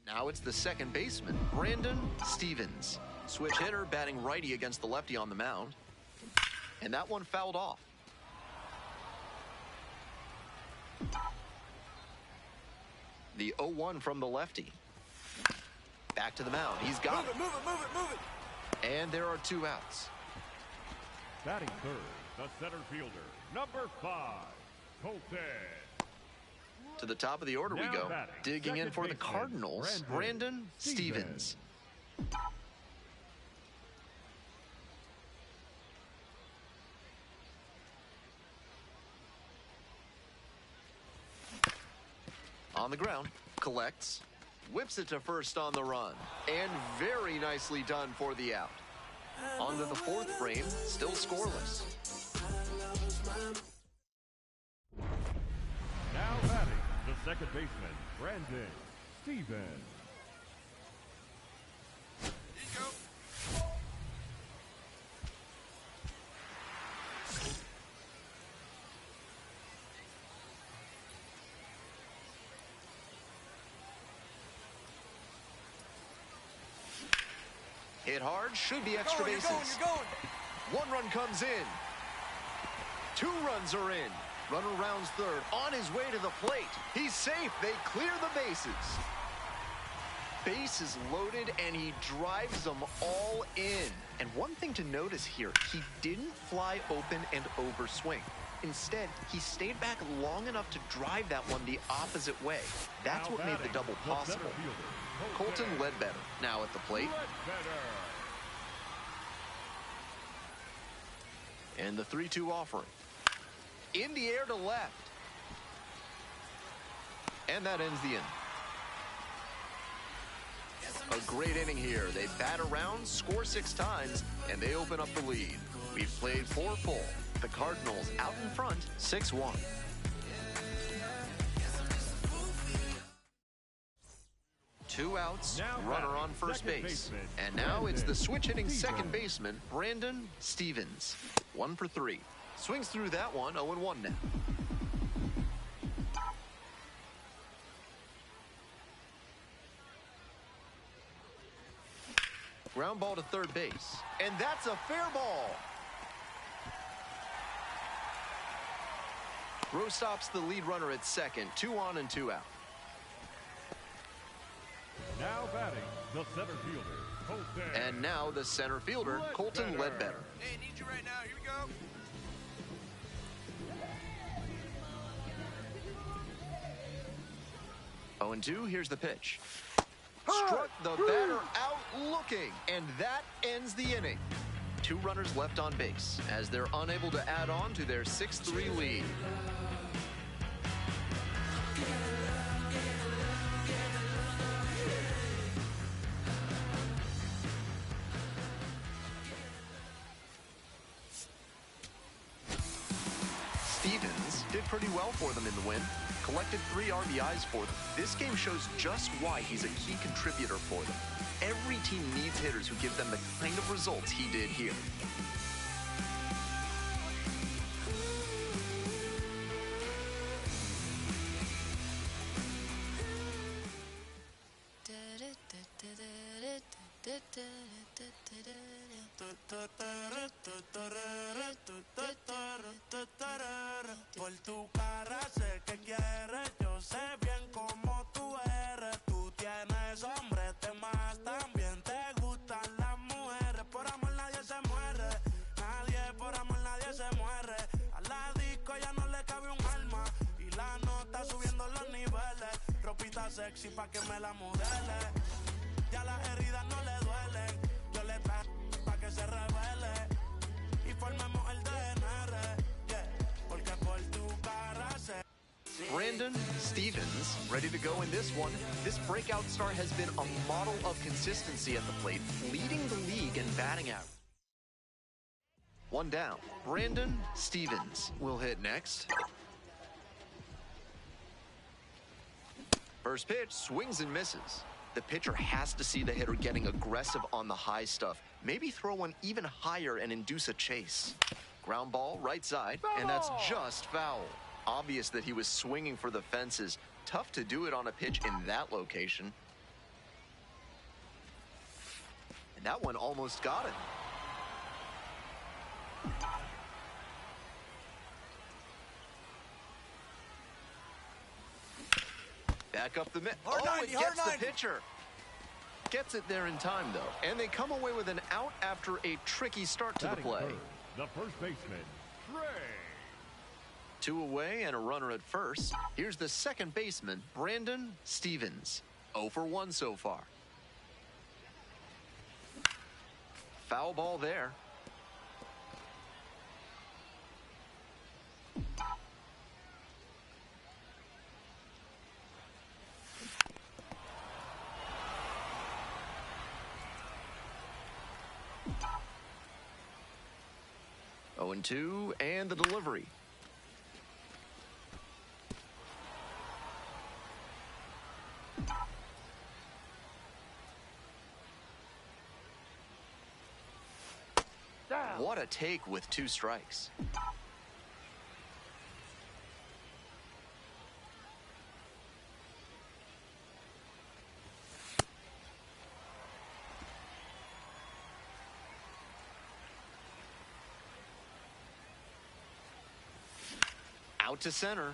Now it's the second baseman, Brandon Stevens. Switch hitter batting righty against the lefty on the mound. And that one fouled off. The 0-1 from the lefty. Back to the mound. He's got it. Move it. And there are 2 outs. Batting third, the center fielder, number 5, Colton. To the top of the order we go. Digging in for the Cardinals, Brandon Stevens. On the ground, collects, whips it to first on the run, and very nicely done for the out. On to the 4th frame, still scoreless. Now batting, the second baseman, Brandon Stevens. Hit hard, should be extra bases. You're going. 1 run comes in. 2 runs are in. Runner rounds third, on his way to the plate. He's safe, they clear the bases. Base is loaded and he drives them all in. And one thing to notice here, he didn't fly open and overswing. Instead, he stayed back long enough to drive that one the opposite way. That's what made the double possible. Colton Ledbetter now at the plate. And the 3-2 offering. In the air to left. And that ends the inning. A great inning here. They bat around, score 6 times, and they open up the lead. We've played 4 full. The Cardinals out in front, 6-1. Two outs, runner on first base. And now it's the switch hitting second baseman, Brandon Stevens. 1 for 3. Swings through that one, 0-1 now. Ground ball to third base. And that's a fair ball. Throw stops the lead runner at second. 2 on and 2 out. Now batting, the center fielder, Colton. And now the center fielder, Colton Ledbetter. Hey, need you right now. Here we go. Oh, and 2, here's the pitch. Struck the batter out looking, and that ends the inning. 2 runners left on base as they're unable to add on to their 6-3 lead. Stevens did pretty well for them in the win. Collected 3 RBIs for them. This game shows just why he's a key contributor for them. Every team needs hitters who give them the kind of results he did here. Por tu cara sé que quieres, yo sé bien cómo tú eres. Tú tienes hombres, temas también te gustan las mujeres. Por amor nadie se muere, nadie por amor nadie se muere. A la disco ya no le cabe un alma y la nota subiendo los niveles. Ropita sexy pa' que me la modele. Ya las heridas no le duelen, yo le traje pa' que se revele y formemos el DNR. Porque por tu cara se... Brandon Stevens ready to go in this one. This breakout star has been a model of consistency at the plate, leading the league in batting average. 1 down. Brandon Stevens will hit next. First pitch, swings and misses. The pitcher has to see the hitter getting aggressive on the high stuff. Maybe throw one even higher and induce a chase. Ground ball, right side, and that's just foul. Obvious that he was swinging for the fences. Tough to do it on a pitch in that location. And that one almost got it. Back up the mid. Oh, it gets the pitcher. Gets it there in time, though. And they come away with an out after a tricky start to the play. The first baseman, Trey. 2 away and a runner at first. Here's the second baseman, Brandon Stevens. 0 for 1 so far. Foul ball there. Oh, 0-2, and the delivery. What a take with 2 strikes. Out to center.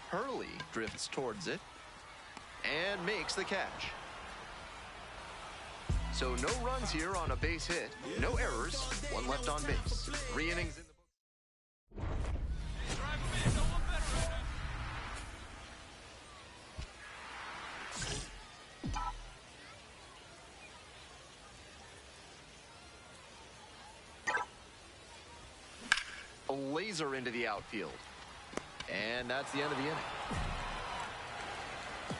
Hurley drifts towards it and makes the catch. So no runs here on a base hit, no errors, 1 left on base. 3 innings in the a laser into the outfield. And that's the end of the inning.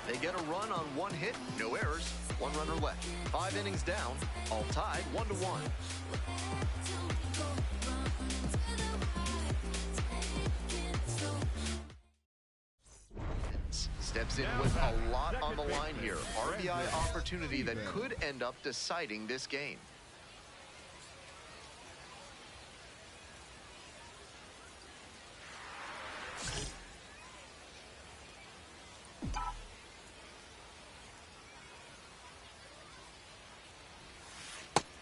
They get a run on 1 hit, no errors, 1 runner left. 5 innings down, all tied 1-1. Steps in with a lot on the line here. RBI opportunity that could end up deciding this game.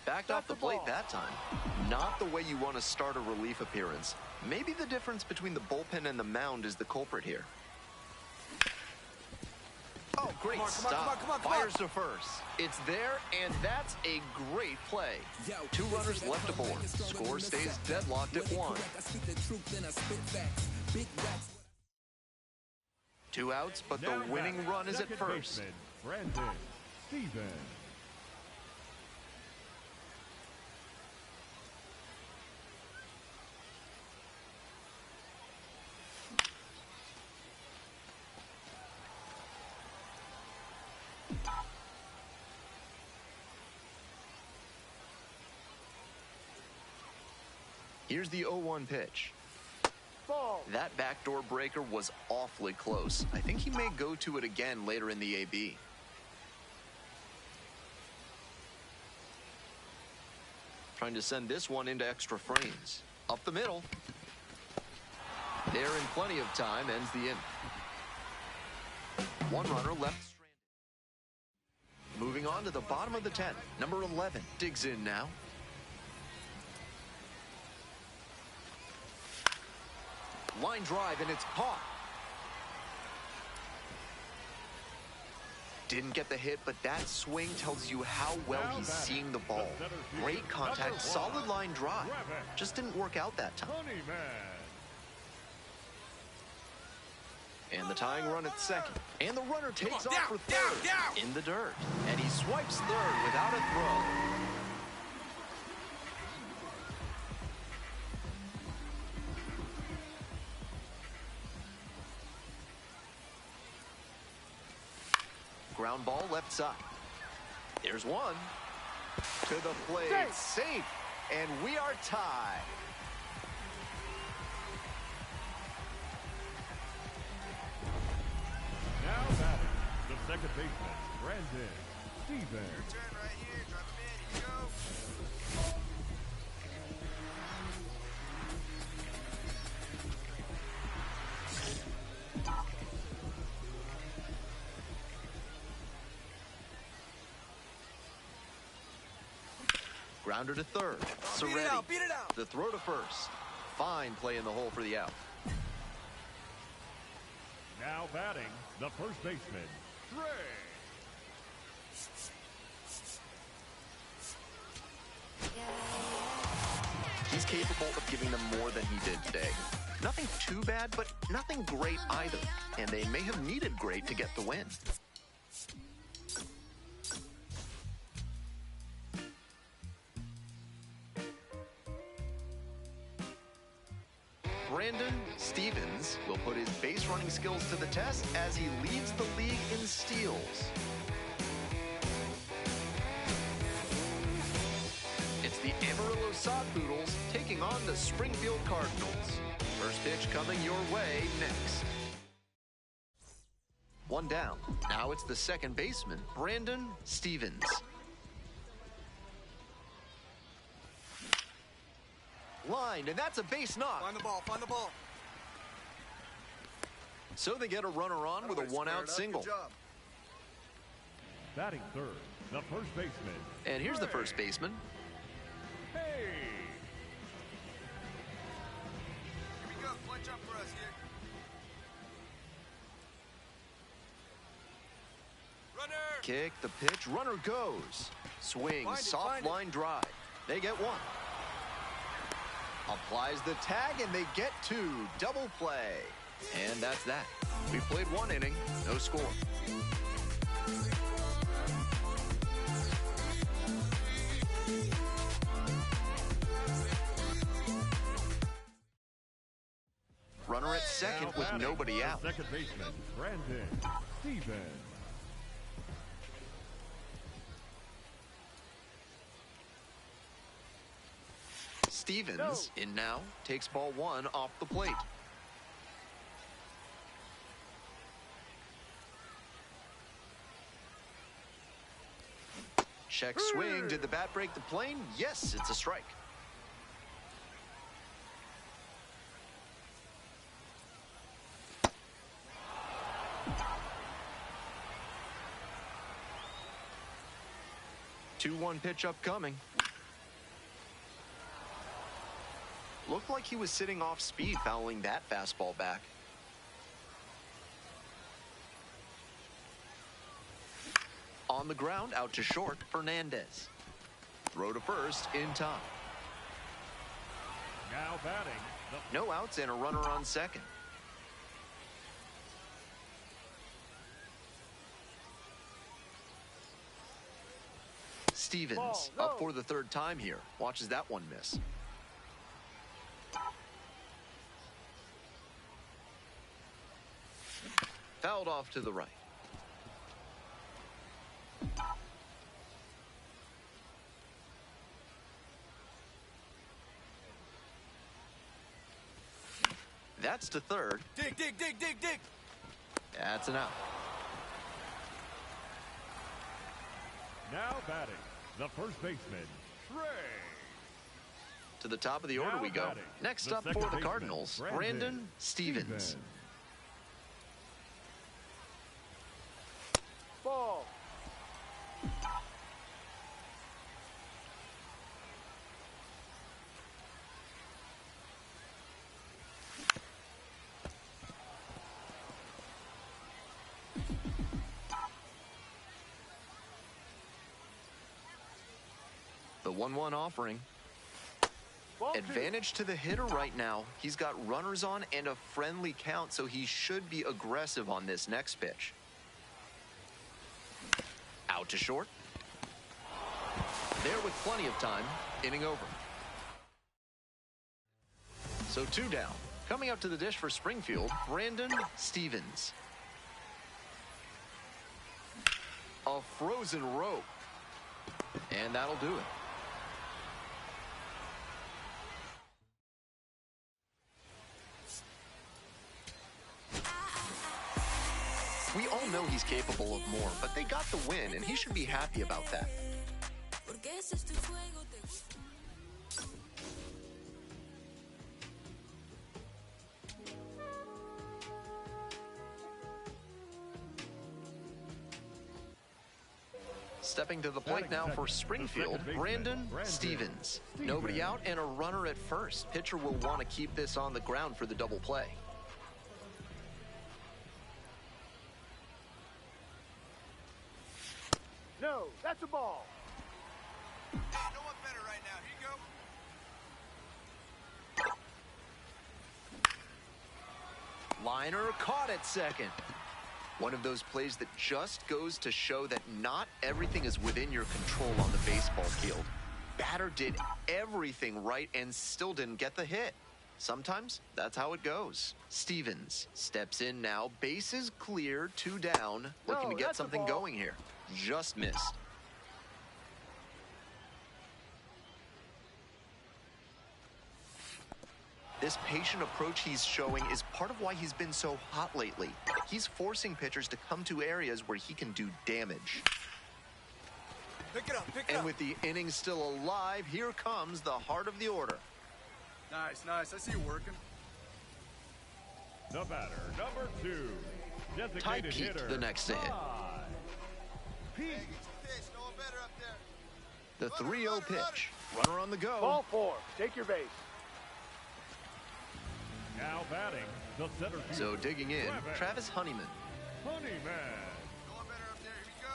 Backed off the plate that time. Not the way you want to start a relief appearance. Maybe the difference between the bullpen and the mound is the culprit here. Oh, great stop. Fires to first. It's there, and that's a great play. 2 runners left aboard. Score stays deadlocked at 1. 2 outs, but the winning run is at first. Brandon Stevens. Here's the 0-1 pitch. Ball. That backdoor breaker was awfully close. I think he may go to it again later in the AB. Trying to send this one into extra frames. Up the middle. There in plenty of time, ends the inning. 1 runner left stranded. Moving on to the bottom of the 10th. Number 11 digs in now. Line drive, and it's caught. Didn't get the hit, but that swing tells you how well he's seeing the ball. Great contact, solid line drive. Just didn't work out that time. And the tying run at second. And the runner takes off for third. In the dirt. And he swipes third without a throw. Ground ball left side. There's one. To the plate. Safe. And we are tied. Now batting, second baseman, Brandon Stevens. Your turn right here. Drop him in. Here you go. Grounder to third. Beat it out, beat it out. The throw to first. Fine play in the hole for the out. Now batting, the first baseman, Trey. He's capable of giving them more than he did today. Nothing too bad, but nothing great either. And they may have needed great to get the win. Brandon Stevens will put his base running skills to the test as he leads the league in steals. It's the Amarillo Sodpoodles taking on the Springfield Cardinals. First pitch coming your way next. One down. Now it's the second baseman, Brandon Stevens. Line, and that's a base knock. Find the ball, find the ball. So they get a runner on with a one-out single. Good job. Batting third, the first baseman. And here's the first baseman. Hey! Here we go. One jump for us here. Runner! Kick, the pitch, runner goes. Swing, soft line drive. They get one. Applies the tag, and they get two. Double play. And that's that. We played one inning, no score. Runner at second with nobody out. Second baseman, Brandon Stevens. Stevens in now, takes ball one off the plate. Check swing. Did the bat break the plane? Yes, it's a strike. Two-one pitch upcoming. Looked like he was sitting off speed, fouling that fastball back. On the ground, out to short, Fernandez. Throw to first in time. Now batting. No outs and a runner on second. Stevens up for the third time here. Watches that one miss. Fouled off to the right. That's to third. Dig, dig, dig, dig, dig. That's an out. Now batting, the first baseman, Trey. To the top of the order we go. Next up for the Cardinals, Brandon Stevens. Ball. The 1-1 offering. Advantage to the hitter right now. He's got runners on and a friendly count, so he should be aggressive on this next pitch. Out to short. There with plenty of time. Inning over. So two down. Coming up to the dish for Springfield, Brandon Stevens. A frozen rope. And that'll do it. We all know he's capable of more, but they got the win, and he should be happy about that. Stepping to the plate now for Springfield, Brandon Stevens. Nobody out and a runner at first. Pitcher will want to keep this on the ground for the double play. No, that's a ball. Hey, no one better right now. Here you go. Liner caught at second. One of those plays that just goes to show that not everything is within your control on the baseball field. Batter did everything right and still didn't get the hit. Sometimes that's how it goes. Stevens steps in now, bases clear, 2 down, looking to get something going here. Just missed. This patient approach he's showing is part of why he's been so hot lately. He's forcing pitchers to come to areas where he can do damage. Pick it up, pick it up. And with the inning still alive, here comes the heart of the order. Nice, nice. I see you working. The batter, number 2. Ty Designated Pete, hitter, the next to hit. Pete. Hey, get your pitch. No one better up there. The 3-0 pitch. Runner on the go. Ball 4. Take your base. Now batting, the center fielder. So digging in, Travis Honeyman. Honeyman. No one better up there. Here we go.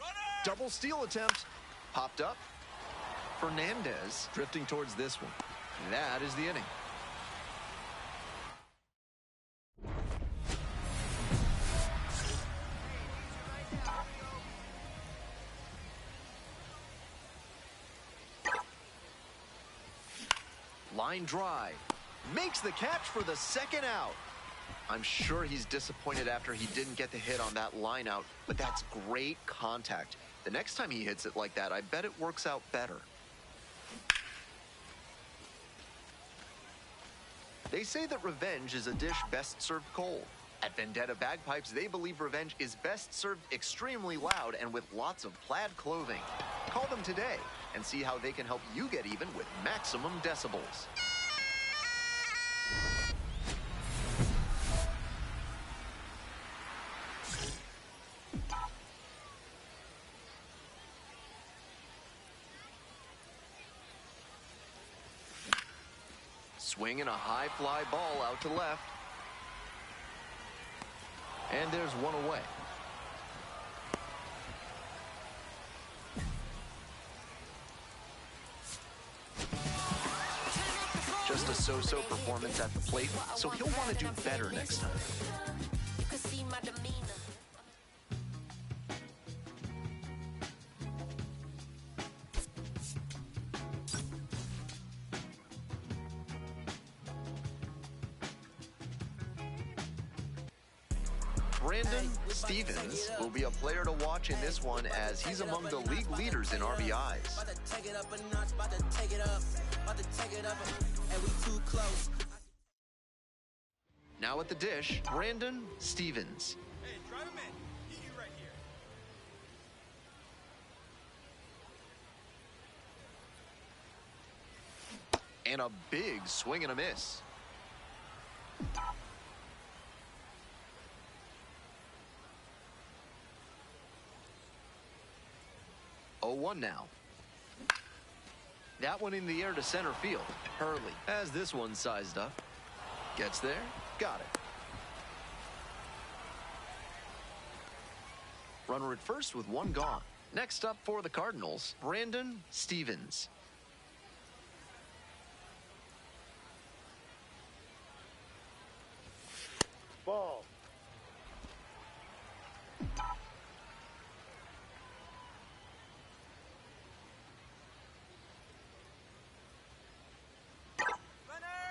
Runner! Double steal attempt. Popped up. Fernandez drifting towards this one. That is the inning. Line drive. Makes the catch for the second out. I'm sure he's disappointed after he didn't get the hit on that line out, but that's great contact. The next time he hits it like that, I bet it works out better. They say that revenge is a dish best served cold. At Vendetta Bagpipes, they believe revenge is best served extremely loud and with lots of plaid clothing. Call them today and see how they can help you get even with maximum decibels. Swinging a high fly ball out to left. And there's one away. Just a so-so performance at the plate, so he'll want to do better next time. Brandon Stevens will be a player to watch in this one as he's among the league leaders in RBIs. Now at the dish, Brandon Stevens. Hey, drive him in. Eat you right here. And a big swing and a miss. Oh, 1 now. That one in the air to center field. Hurley has this one sized up. Gets there. Got it. Runner at first with 1 gone. Next up for the Cardinals, Brandon Stevens. Ball.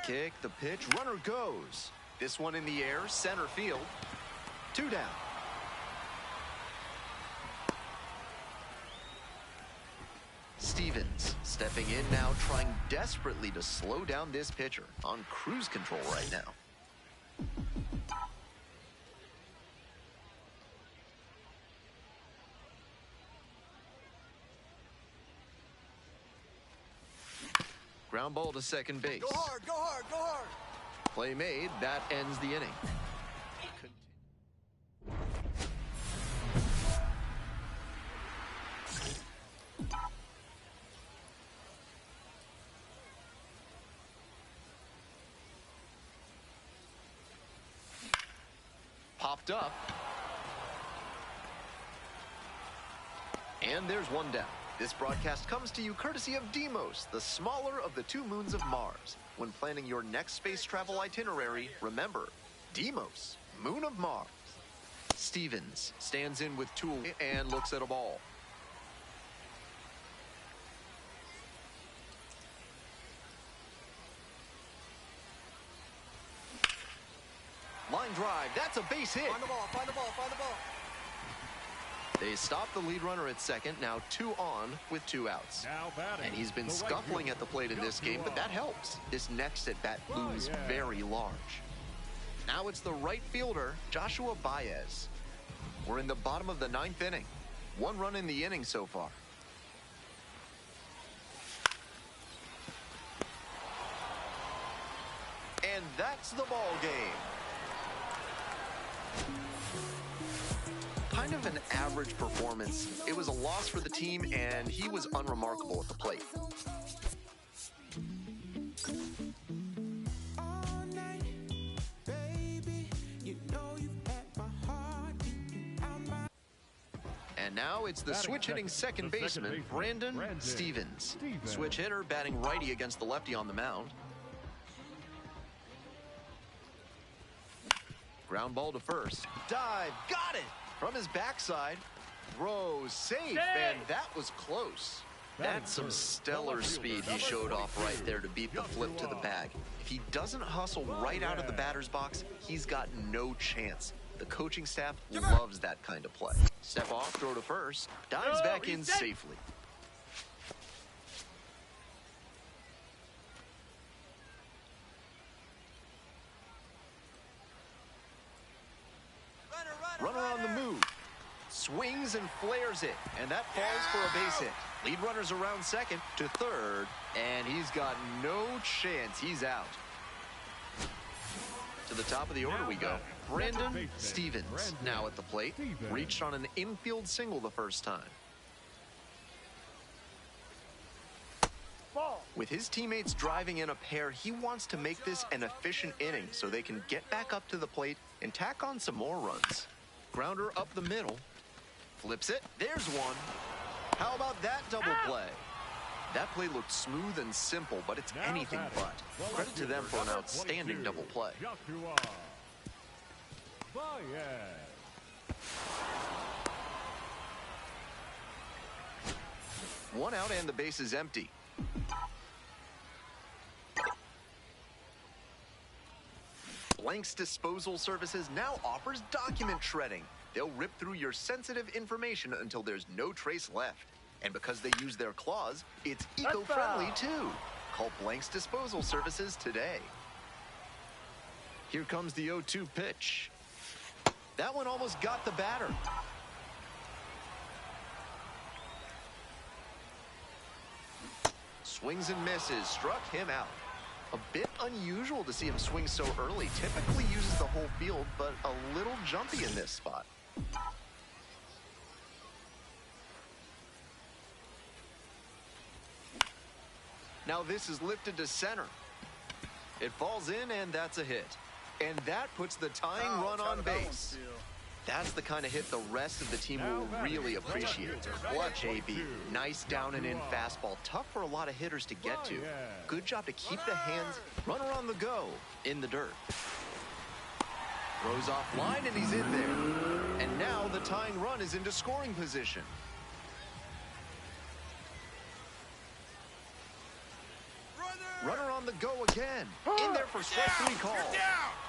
Kick, the pitch, runner goes. This one in the air, center field. 2 down. Stevens stepping in now, trying desperately to slow down this pitcher on cruise control right now. Ground ball to second base. Go hard, go hard, go hard. Play made. That ends the inning. Popped up. And there's one down. This broadcast comes to you courtesy of Deimos, the smaller of the two moons of Mars. When planning your next space travel itinerary, remember, Deimos, moon of Mars. Stevens stands in with Tool and looks at a ball. Line drive, that's a base hit. Find the ball, find the ball, find the ball. They stop the lead runner at second, now 2 on with 2 outs. And he's been scuffling at the plate in this game, but that helps. This next at bat looms very large. Now it's the right fielder, Joshua Baez. We're in the bottom of the 9th inning. 1 run in the inning so far. And that's the ball game. Kind of an average performance. It was a loss for the team, and he was unremarkable at the plate. And now it's the switch-hitting second baseman, Brandon Stevens. Switch hitter batting righty against the lefty on the mound. Ground ball to first. Dive, got it! From his backside, throw, safe, and that was close. That's some stellar speed he showed off right there to beat the flip to the bag. If he doesn't hustle right out of the batter's box, he's got no chance. The coaching staff loves that kind of play. Step off, throw to first, dives back in safely. Runner on the move. Swings and flares it, and that falls for a base hit. Lead runner's around second to third, and he's got no chance. He's out. To the top of the order we go. Brandon Stevens now at the plate. Reached on an infield single the first time. With his teammates driving in a pair, he wants to make this an efficient inning so they can get back up to the plate and tack on some more runs. Grounder up the middle. Flips it. There's one. How about that double play? That play looked smooth and simple, but it's anything but. Credit to them for an outstanding double play. One out and the base is empty. Blanks Disposal Services now offers document shredding. They'll rip through your sensitive information until there's no trace left. And because they use their claws, it's eco-friendly too. Call Blanks Disposal Services today. Here comes the 0-2 pitch. That one almost got the batter. Swings and misses, struck him out. A bit unusual to see him swing so early. Typically uses the whole field, but a little jumpy in this spot. Now this is lifted to center. It falls in, and that's a hit. And that puts the tying run on base. That's the kind of hit the rest of the team will really appreciate. Clutch AB. Nice down and in fastball. Tough for a lot of hitters to get to. Good job to keep the hands. Runner on the go. In the dirt. Throws off line, and he's in there. And now the tying run is into scoring position. Runner on the go again. In there for strike 3 call.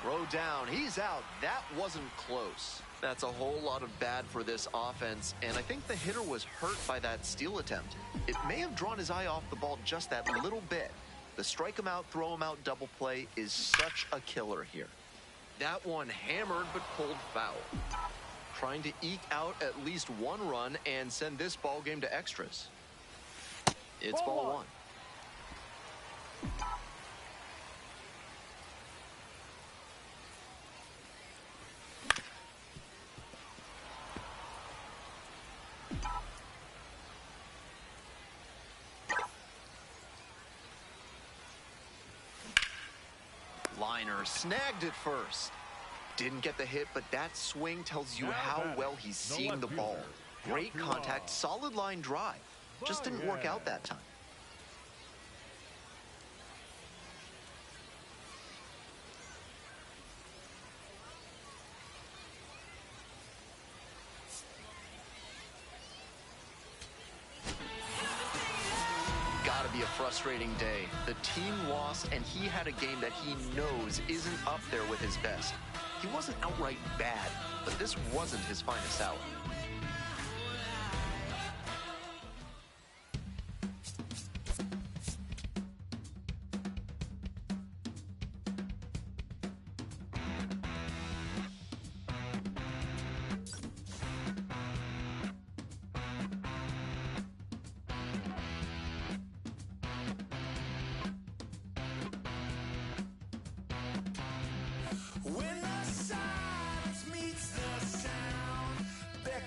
Throw down. He's out. That wasn't close. That's a whole lot of bad for this offense, and I think the hitter was hurt by that steal attempt. It may have drawn his eye off the ball just that little bit. The strike him out, throw him out double play is such a killer here. That one hammered but pulled foul. Trying to eke out at least 1 run and send this ball game to extras. It's ball 1. Liner snagged it first. Didn't get the hit, but that swing tells you how well he's seeing the ball. Great contact, solid line drive. Just didn't work out that time. Gotta be a frustrating day. The team lost, and he had a game that he knows isn't up there with his best. He wasn't outright bad, but this wasn't his finest hour. When the silence meets the sound, there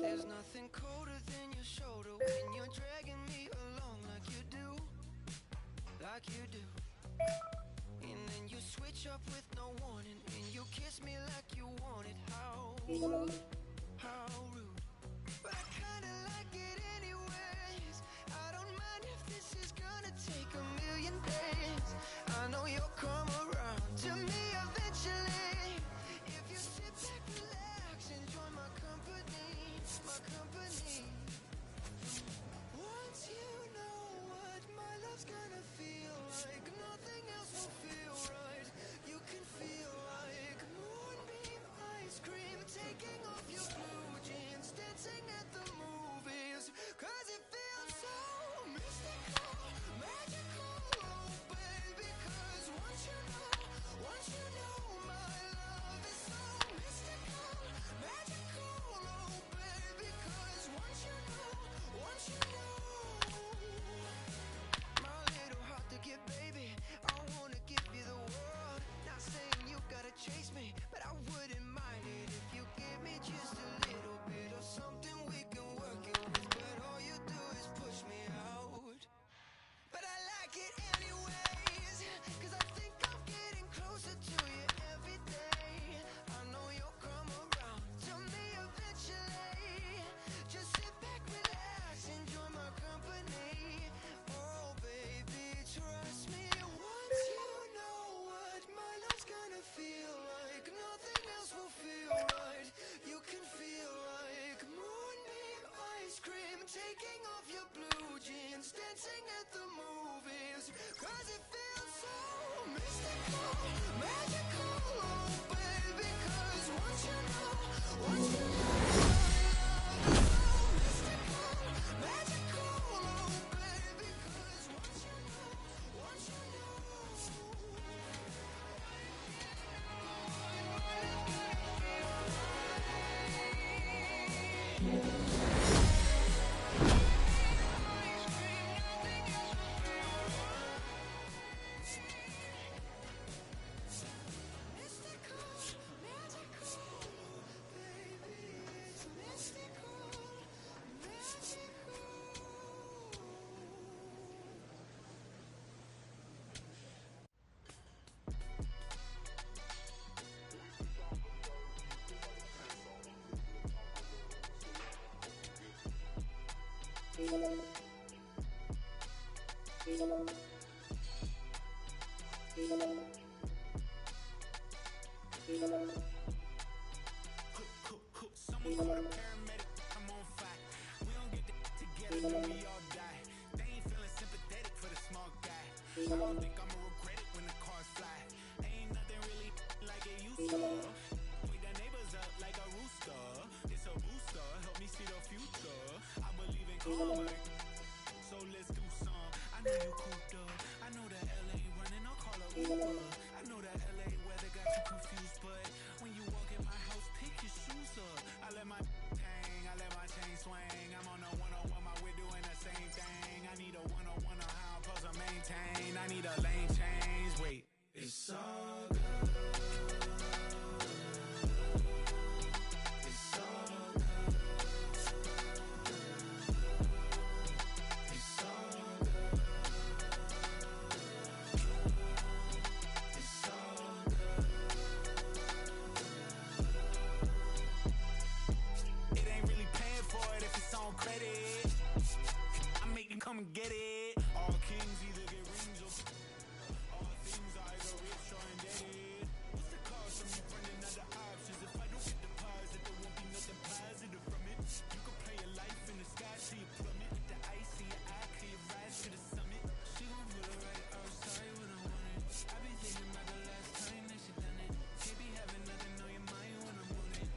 There's nothing colder than your shoulder when you're dragging me along like you do, like you do. And then you switch up with no warning, and you kiss me like you want it. How rude, how rude. But I kinda like it anyways. I don't mind if this is gonna take a million days. I know you'll come around to me eventually. If you sit back, relax, enjoy my company, my company. Once you know what my love's gonna feel like, nothing else will feel right. You can feel like moonbeam ice cream, taking off your blue jeans, dancing at the movies. 'Cause it feels so mystical, magical, oh baby. 'Cause once you know my love is so mystical, magical, oh baby. 'Cause once you know my little heart to give, baby, I wanna give you the world. Not saying you gotta chase me, but I wouldn't mind it if you give me just a little bit of something we can work it with. But all you do is push me out. But I like it anyways, 'cause I think I'm getting closer to you every day. I know you'll come around to me eventually. Just sit back, relax, enjoy my company. Oh baby, trust me. Once you know what my love's gonna feel like, nothing else will feel right. You can feel like moonbeam ice cream, taking off your blue jeans, dancing at the movies. 'Cause it feels so mystical, magical, oh baby. 'Cause once you know my love is so mystical, magical, oh baby. 'Cause once you know Someone call the paramedic, I'm on fire. We don't get together, then we all die. They ain't feeling sympathetic for the small guy. I don't think I'ma regret it when the cars fly. Ain't nothing really like it used to. Wake the neighbors up like a rooster. It's a booster, help me see the future. I believe in karma, so let's do some. I know you cooped up. I know that LA running, I'll call a Uber. I know that LA weather got you confused, but when you walk in my house, pick your shoes up. I let my hang, I let my chain swing. I'm on a 101, my we're doing the same thing. I need a 101 on how I'm supposed to maintain. I need a lane change. Wait, it's all good. It's all good. It's all good. It's all good. It ain't really paying for it if it's on credit. I make you come and get it. All kings either get rings or all things are either rich or indebted. What's the cost of me running out of options? If I don't get deposit, there won't be nothing positive from it. You can play your life in the sky till you plummet. With the ice in your eye, till you rise to the summit. She gon' put it right outside when I want it. I be thinking about the last time that she done it. Can't be having nothing on your mind when I'm on it.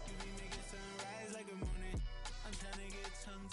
You be making sunrise like a morning. I'm tryna get tongue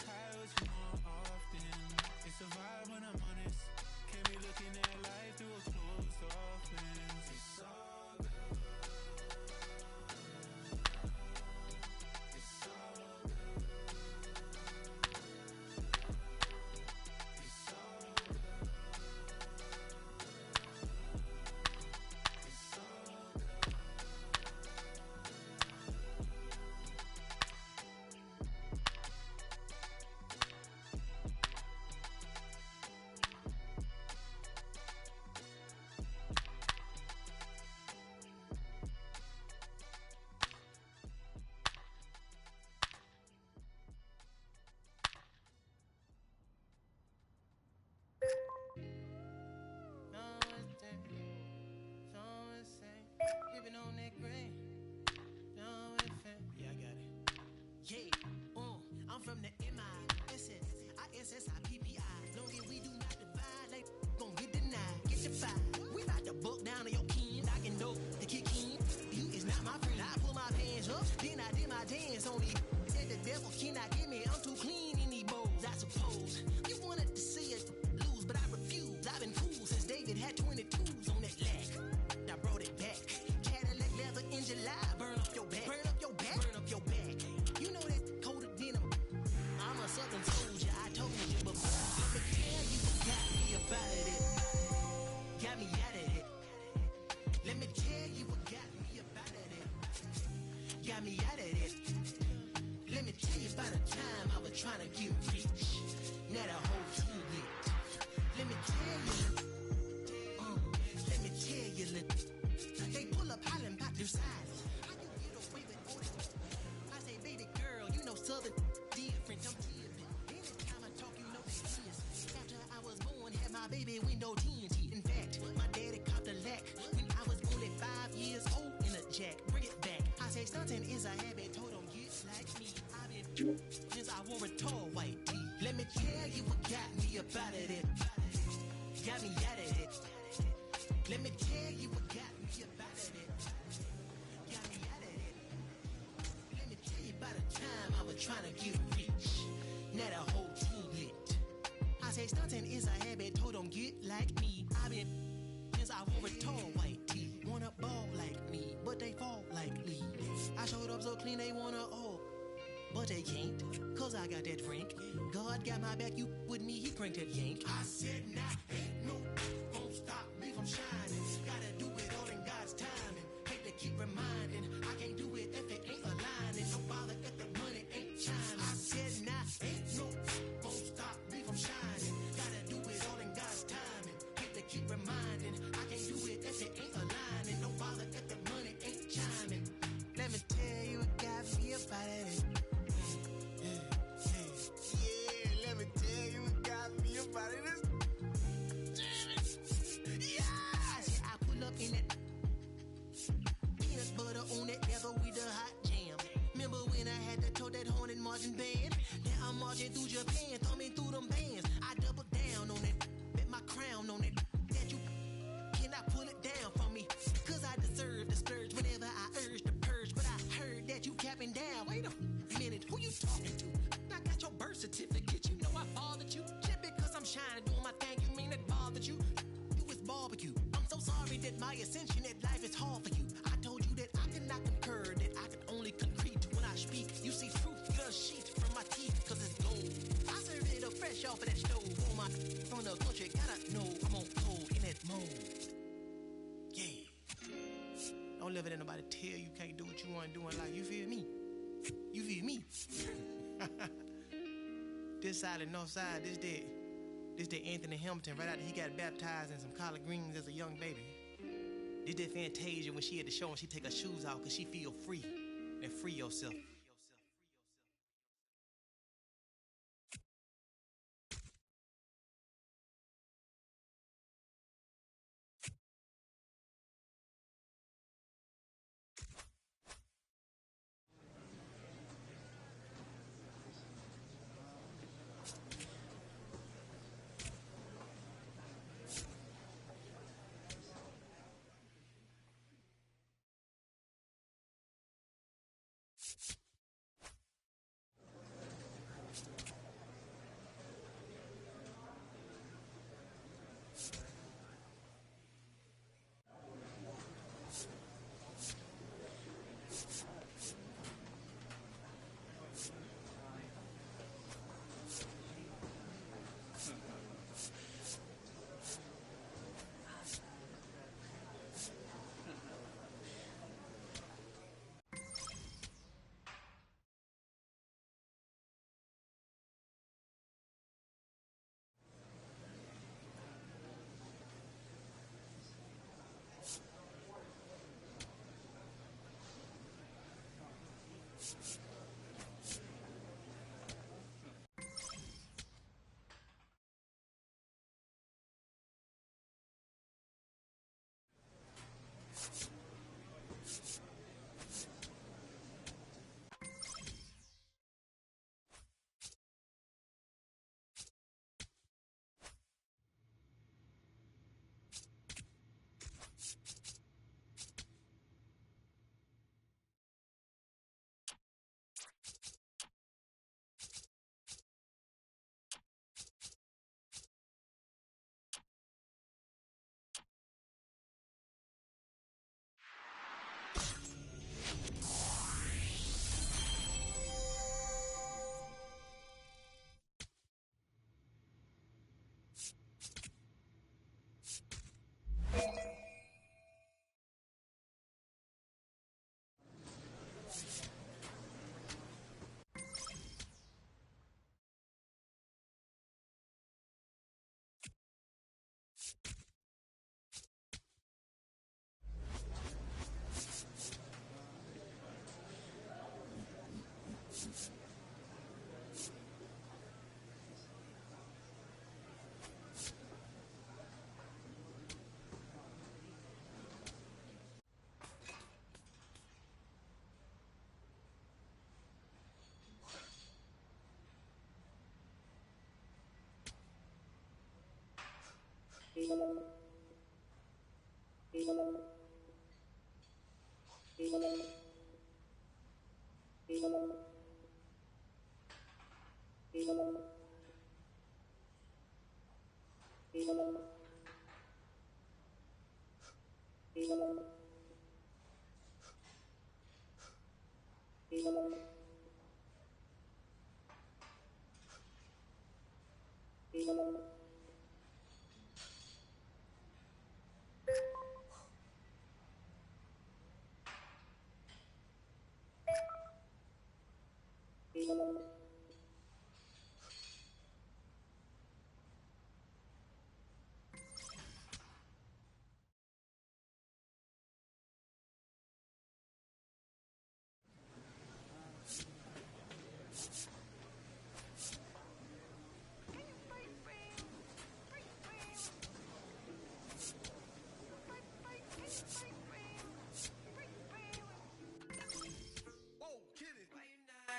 reach. Now the whole team lit. Let me tell you, they pull up hollering about their size. How you get away with all that? I say, baby girl, you know Southern different. I'm tipping. Anytime I talk, you know they is. After I was born, had my baby window TNT. In fact, my daddy caught the lack when I was only 5 years old in a jack. Bring it back. I say stunting is a habit. Told them get like me. I've been since I wore a tall white tee. Let me tell you what got me up out of it. Got me out of it. Let me tell you what got me up out of it. Got me out of it. Let me tell you about the time I was trying to get rich. Now the whole team lit. I say stunting is a habit. Told them get like me. I've been since I wore a tall white tee. Wanna ball like me, but they fall like leaves. I showed up so clean they wanna all, but they can't, cause I got that Frank. God got my back, you with me, he cranked that yank. I said nah, ain't no won't stop me from shining. Gotta do it all in God's timing. Hate to keep reminding, I can't do it if it ain't aligning. No bother if the money ain't shining. I said nah, ain't no won't stop me from shining. Gotta do it all in God's timing. Hate to keep reminding, I can't do it if it ain't aligning. No bother if the money ain't chiming. Let me tell you what got me about it. Yeah, let me tell you what got me about it. Yeah, I said I pull up in that peanut butter on that leather with the hot jam. Remember when I had to tow that horn and marching band? Now I'm marching through Japan, thumbing through them bands. I double down on it, bet my crown on it. That you cannot pull it down from me, cause I deserve the splurge whenever I urge the purge. But I heard that you capping down. Wait a minute, who you talking to? I got your birth certificate, you know I bothered you. Just because I'm shining, doing my thing, you mean it bothered you? You was barbecue. I'm so sorry that my ascension at life is hard for you. I told you that I could not concur, that I could only concrete when I speak. You see fruit does sheet from my teeth, cause it's gold. I serve it up fresh off of that stove. On my from the country, gotta know I'm on cold in that mold. Yeah. Don't let nobody tell you can't do what you want to do in life. You feel me? You feel me? This side and north side, this the Anthony Hamilton right after he got baptized in some collard greens as a young baby. This that Fantasia when she at the show and she take her shoes off cause she feel free. And free yourself.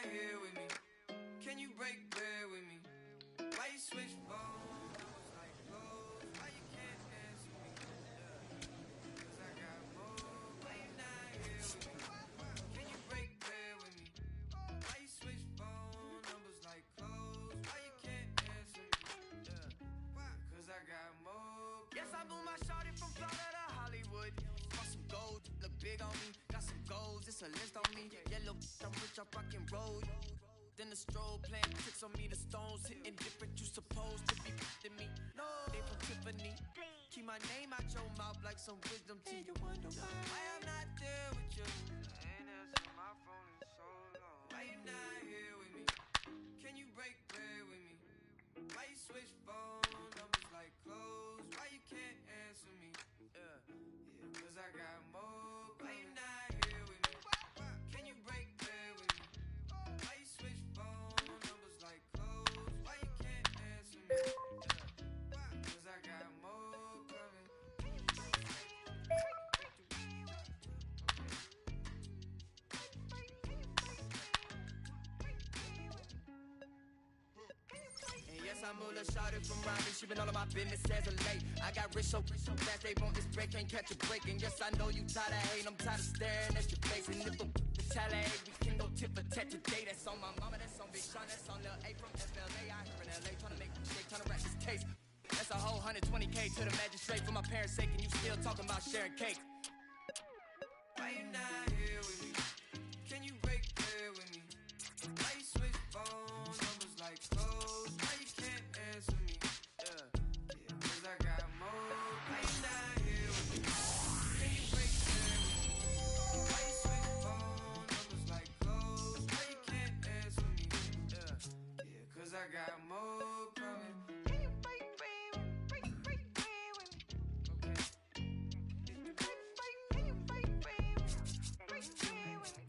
Here with me. Can you break bread with me? Why you switch phones? Like clothes. Why you can't answer me? Cause I got more. Why you not here with me? Can you break bread with me? Why you switch phone numbers like clothes? Why you can't answer me? Cause I got more. Yes, I moved my shorty from Florida to Hollywood. Bought some gold, look big on me. Got some goals, it's a list on me. Yellow, I'm rich, I rock and roll. Then the strobe playing tricks on me. The stones hitting different, you supposed to be f***ing me. No, they from Tiffany. Keep my name out your mouth like some wisdom teeth. You wonder why I'm not there with you. I ain't answered my phone in so long. Why you not here with me? Can you break bread with me? Why you switch phone numbers like clothes? Why you can't answer me? Cause I got more. Why you not here with me? Can you break bread with me? Why you switch phone numbers like clothes? Why you can't answer me? Cause I got more coming. And yes, I'm a little shorty from Raleigh. She been all of my business as of late. I got rich so fast they want this break, can't catch a break. And yes, I know you tired of hating, I'm tired of staring at your face. And if I'm retaliate, we can go tit for tat today. That's on my mama, that's on Big Sean, that's on Lil A from FLA. I here in LA, tryna make a shake, tryna rap this case. That's a whole 120K to the magistrate for my parents' sake, and you still talking about sharing cake. Why you not here with me? Can you break bread with me? Why you switch phone numbers like clothes? Why you can't answer me? Cause I got more. Why you not here with me? Can you break bread with me? Why you switch phone numbers like clothes? Why you can't answer me? Cause I got more coming. Can you break bread with me? Break bread with me? Okay. Can you break bread with me? Break bread with me?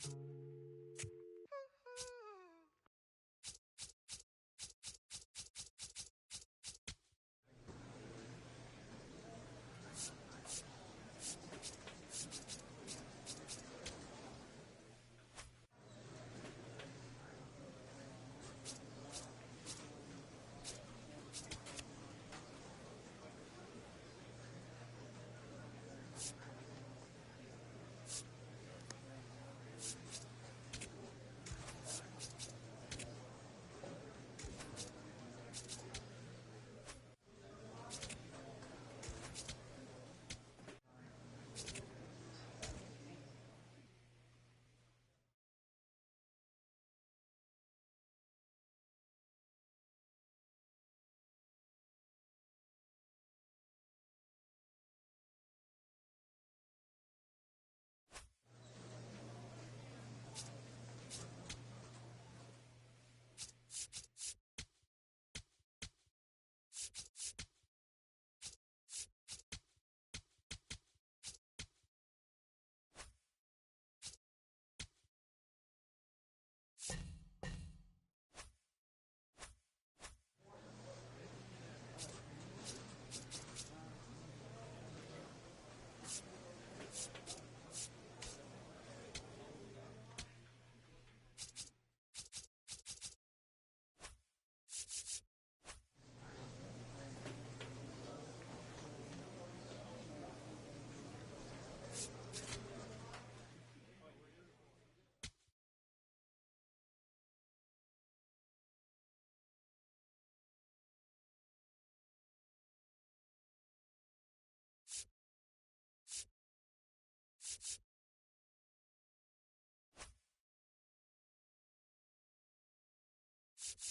I'm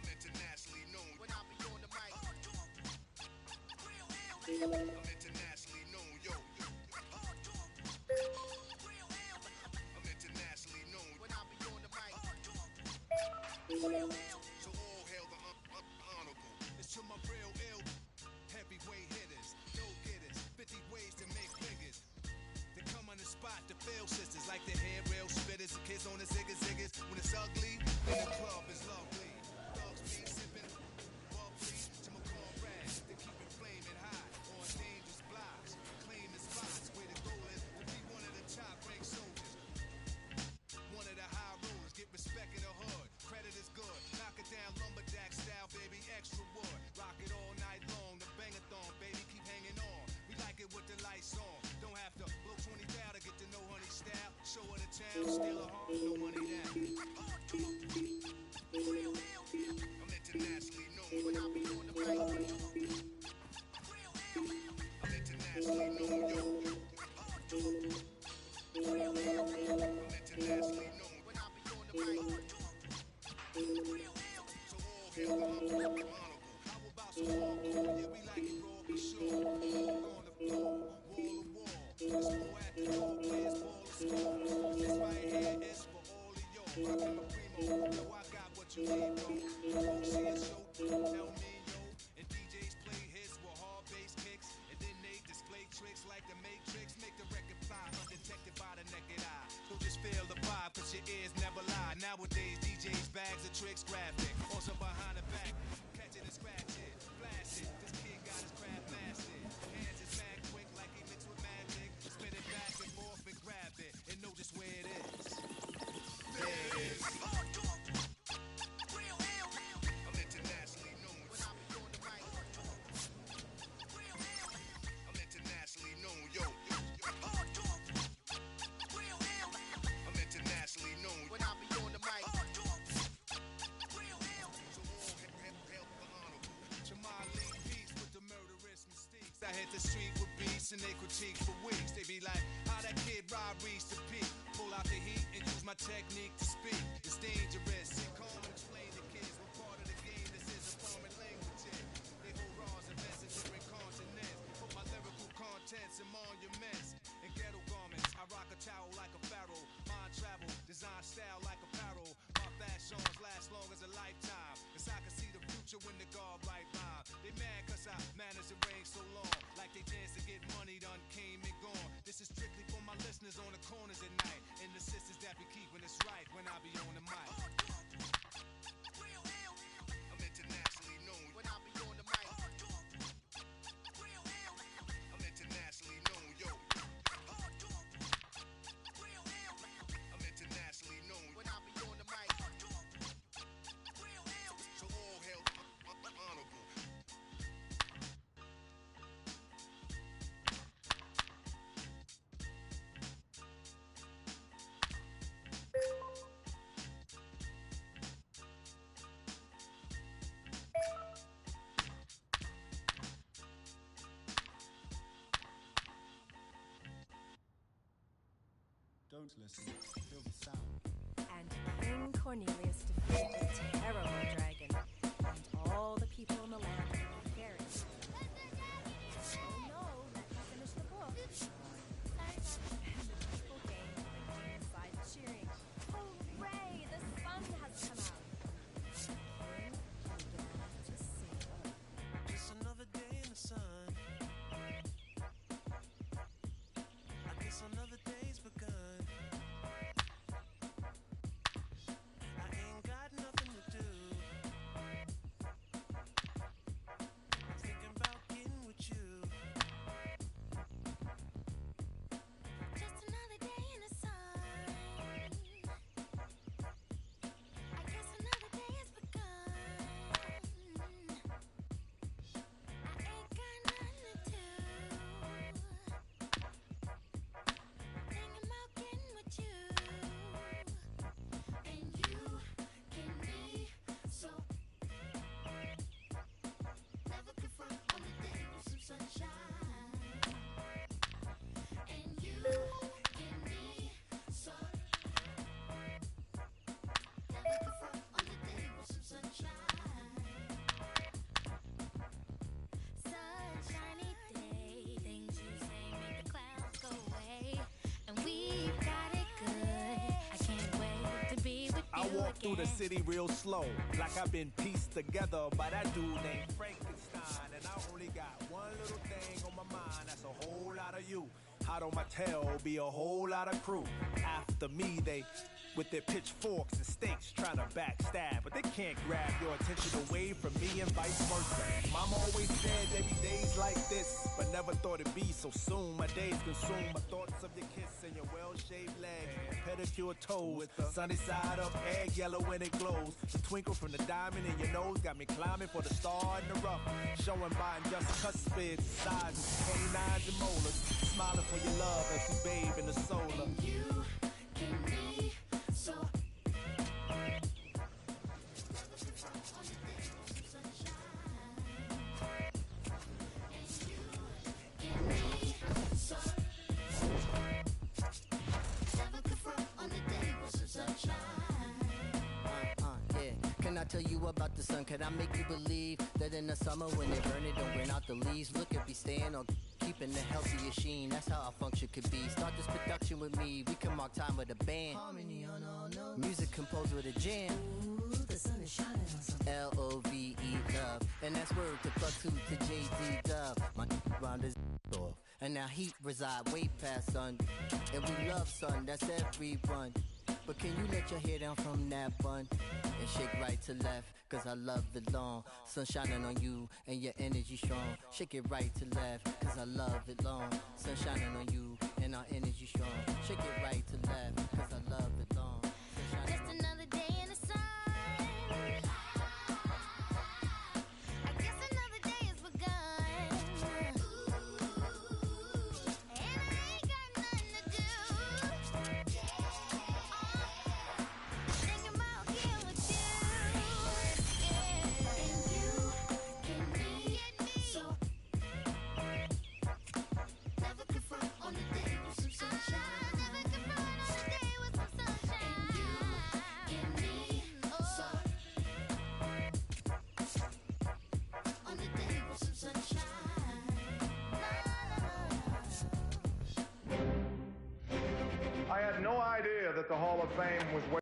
internationally known when I be on the mic. I'm internationally known, yo. I'm internationally known when I be on the mic. So all hail the honorable. It's to my real ill heavyweight hitters, no getters, 50 ways to make figures. They come on the spot to fail sisters like the hair rail spitters, kids on the ziggas. When it's ugly, then the club is lovely. Dogs be sipping bubbly to my comrades. They keep it flaming high on dangerous blocks, claiming spots where the goal is to be one of the top ranked soldiers. One of the high rollers, get respect in the hood. Credit is good, knock it down lumberjack style, baby, extra wood. Rock it all night long, the bang-a-thon, baby, keep hanging on. We like it with the lights on. Don't have to blow 20 down to get to know honey style. Show her the town, steal her heart, no money down. I'm internationally known when I be on the mic. I'm internationally known, yo. I'm internationally known when I be on the mic. So all hail the honorable. How about some hardcore? Yeah, we like it raw, be sure. On the floor, wall to wall. It's more at the door, players ball to score. This right here is for all of y'all. Rockin' my primo, yo, I got what you need, bro. Folks see a show, tell me, yo. And DJs play hits with hard bass kicks. And then they display tricks like the Matrix. Make the record fly undetected by the naked eye. So just feel the vibe, cause your ears never lie. Nowadays, DJs bags of tricks graphic. Also behind the back, catch it and scratch it, blast it. This kid got his craft mastered. Hands is mad quick like he mixed with magic. Spin it back and forth and grab it, and know just where it is. There it is. I'm internationally known when I be on the mic. I'm internationally known, yo. I'm internationally known when I be on the mic. I hit the street with beats and they critique for weeks. They be like, how that kid Rob reached the peak. Pull out the heat and use my technique to speak. It's dangerous. Sit calm and explain to kids what part of the game this is a foreign language in. They hold raws and message different continents. Put my lyrical contents in monuments and ghetto garments. I rock a towel like a pharaoh. Mind travel, design style like apparel. My fashions last long as a lifetime. Cause I can see the future when the guard right rhyme. They mad cause I managed to reign so long. Like they chance to get money done came and gone. This is strictly for my listeners on the corners at night. And the sisters that be keeping us right when I be on the mic. I'm internationally known when I be on the mic. I'm internationally known, yo. I'm internationally known when I be on the mic. So all hail the honorable. Don't listen, feel the sound. And King Cornelius defeated the terrible dragon, and all the people in the land were very happy. Oh no, let me finish the book. And the people came inside cheering, hooray, the sun has come out. King began to sing. Just another day in the sun. walk through the city real slow, like I've been pieced together by that dude named Frankenstein. And I only got one little thing on my mind, that's a whole lot of you. Hot on my tail be a whole lot of crew. After me, they with their pitchforks and stakes trying to backstab, but they can't grab your attention away from me and vice versa. Mama always said there be days like this, but never thought it'd be so soon. My days consume my thoughts of your kiss and your well-shaved legs, pedicure toes with the sunny side up, egg yellow when it glows. The twinkle from the diamond in your nose got me climbing for the star in the rough, showing by just cuspids, sizes, canines and molars, smiling for your love as you bathe in the solar. You can be so. Can I tell you about the sun? Can I make you believe that in the summer when they burn it, don't burn out the leaves? Look at me staying on keeping the healthiest sheen. That's how our function could be. Start this production with me. We can mark time with a band. Harmony on all notes. Music composed with a jam. Ooh, the sun is shining on something. LOVE love. And that's word to plug to JD Dub. My round is off. And now heat reside way past sun. And we love sun, that's everyone. But can you let your hair down from that bun and shake right to left? Cause I love the long sun shining on you and your energy strong. Shake it right to left, cause I love it long. Sun shining on you and our energy strong. Shake it right to left, cause I love it long. Just another day in the sun. I guess another day has begun. And I ain't got nothing to do. Thinking about here with you. And you can be so. Never confront on a day with some sunshine. Never confront on a day with some sunshine. And you can be so. On a day with some sunshine. I had no idea that the Hall of Fame was where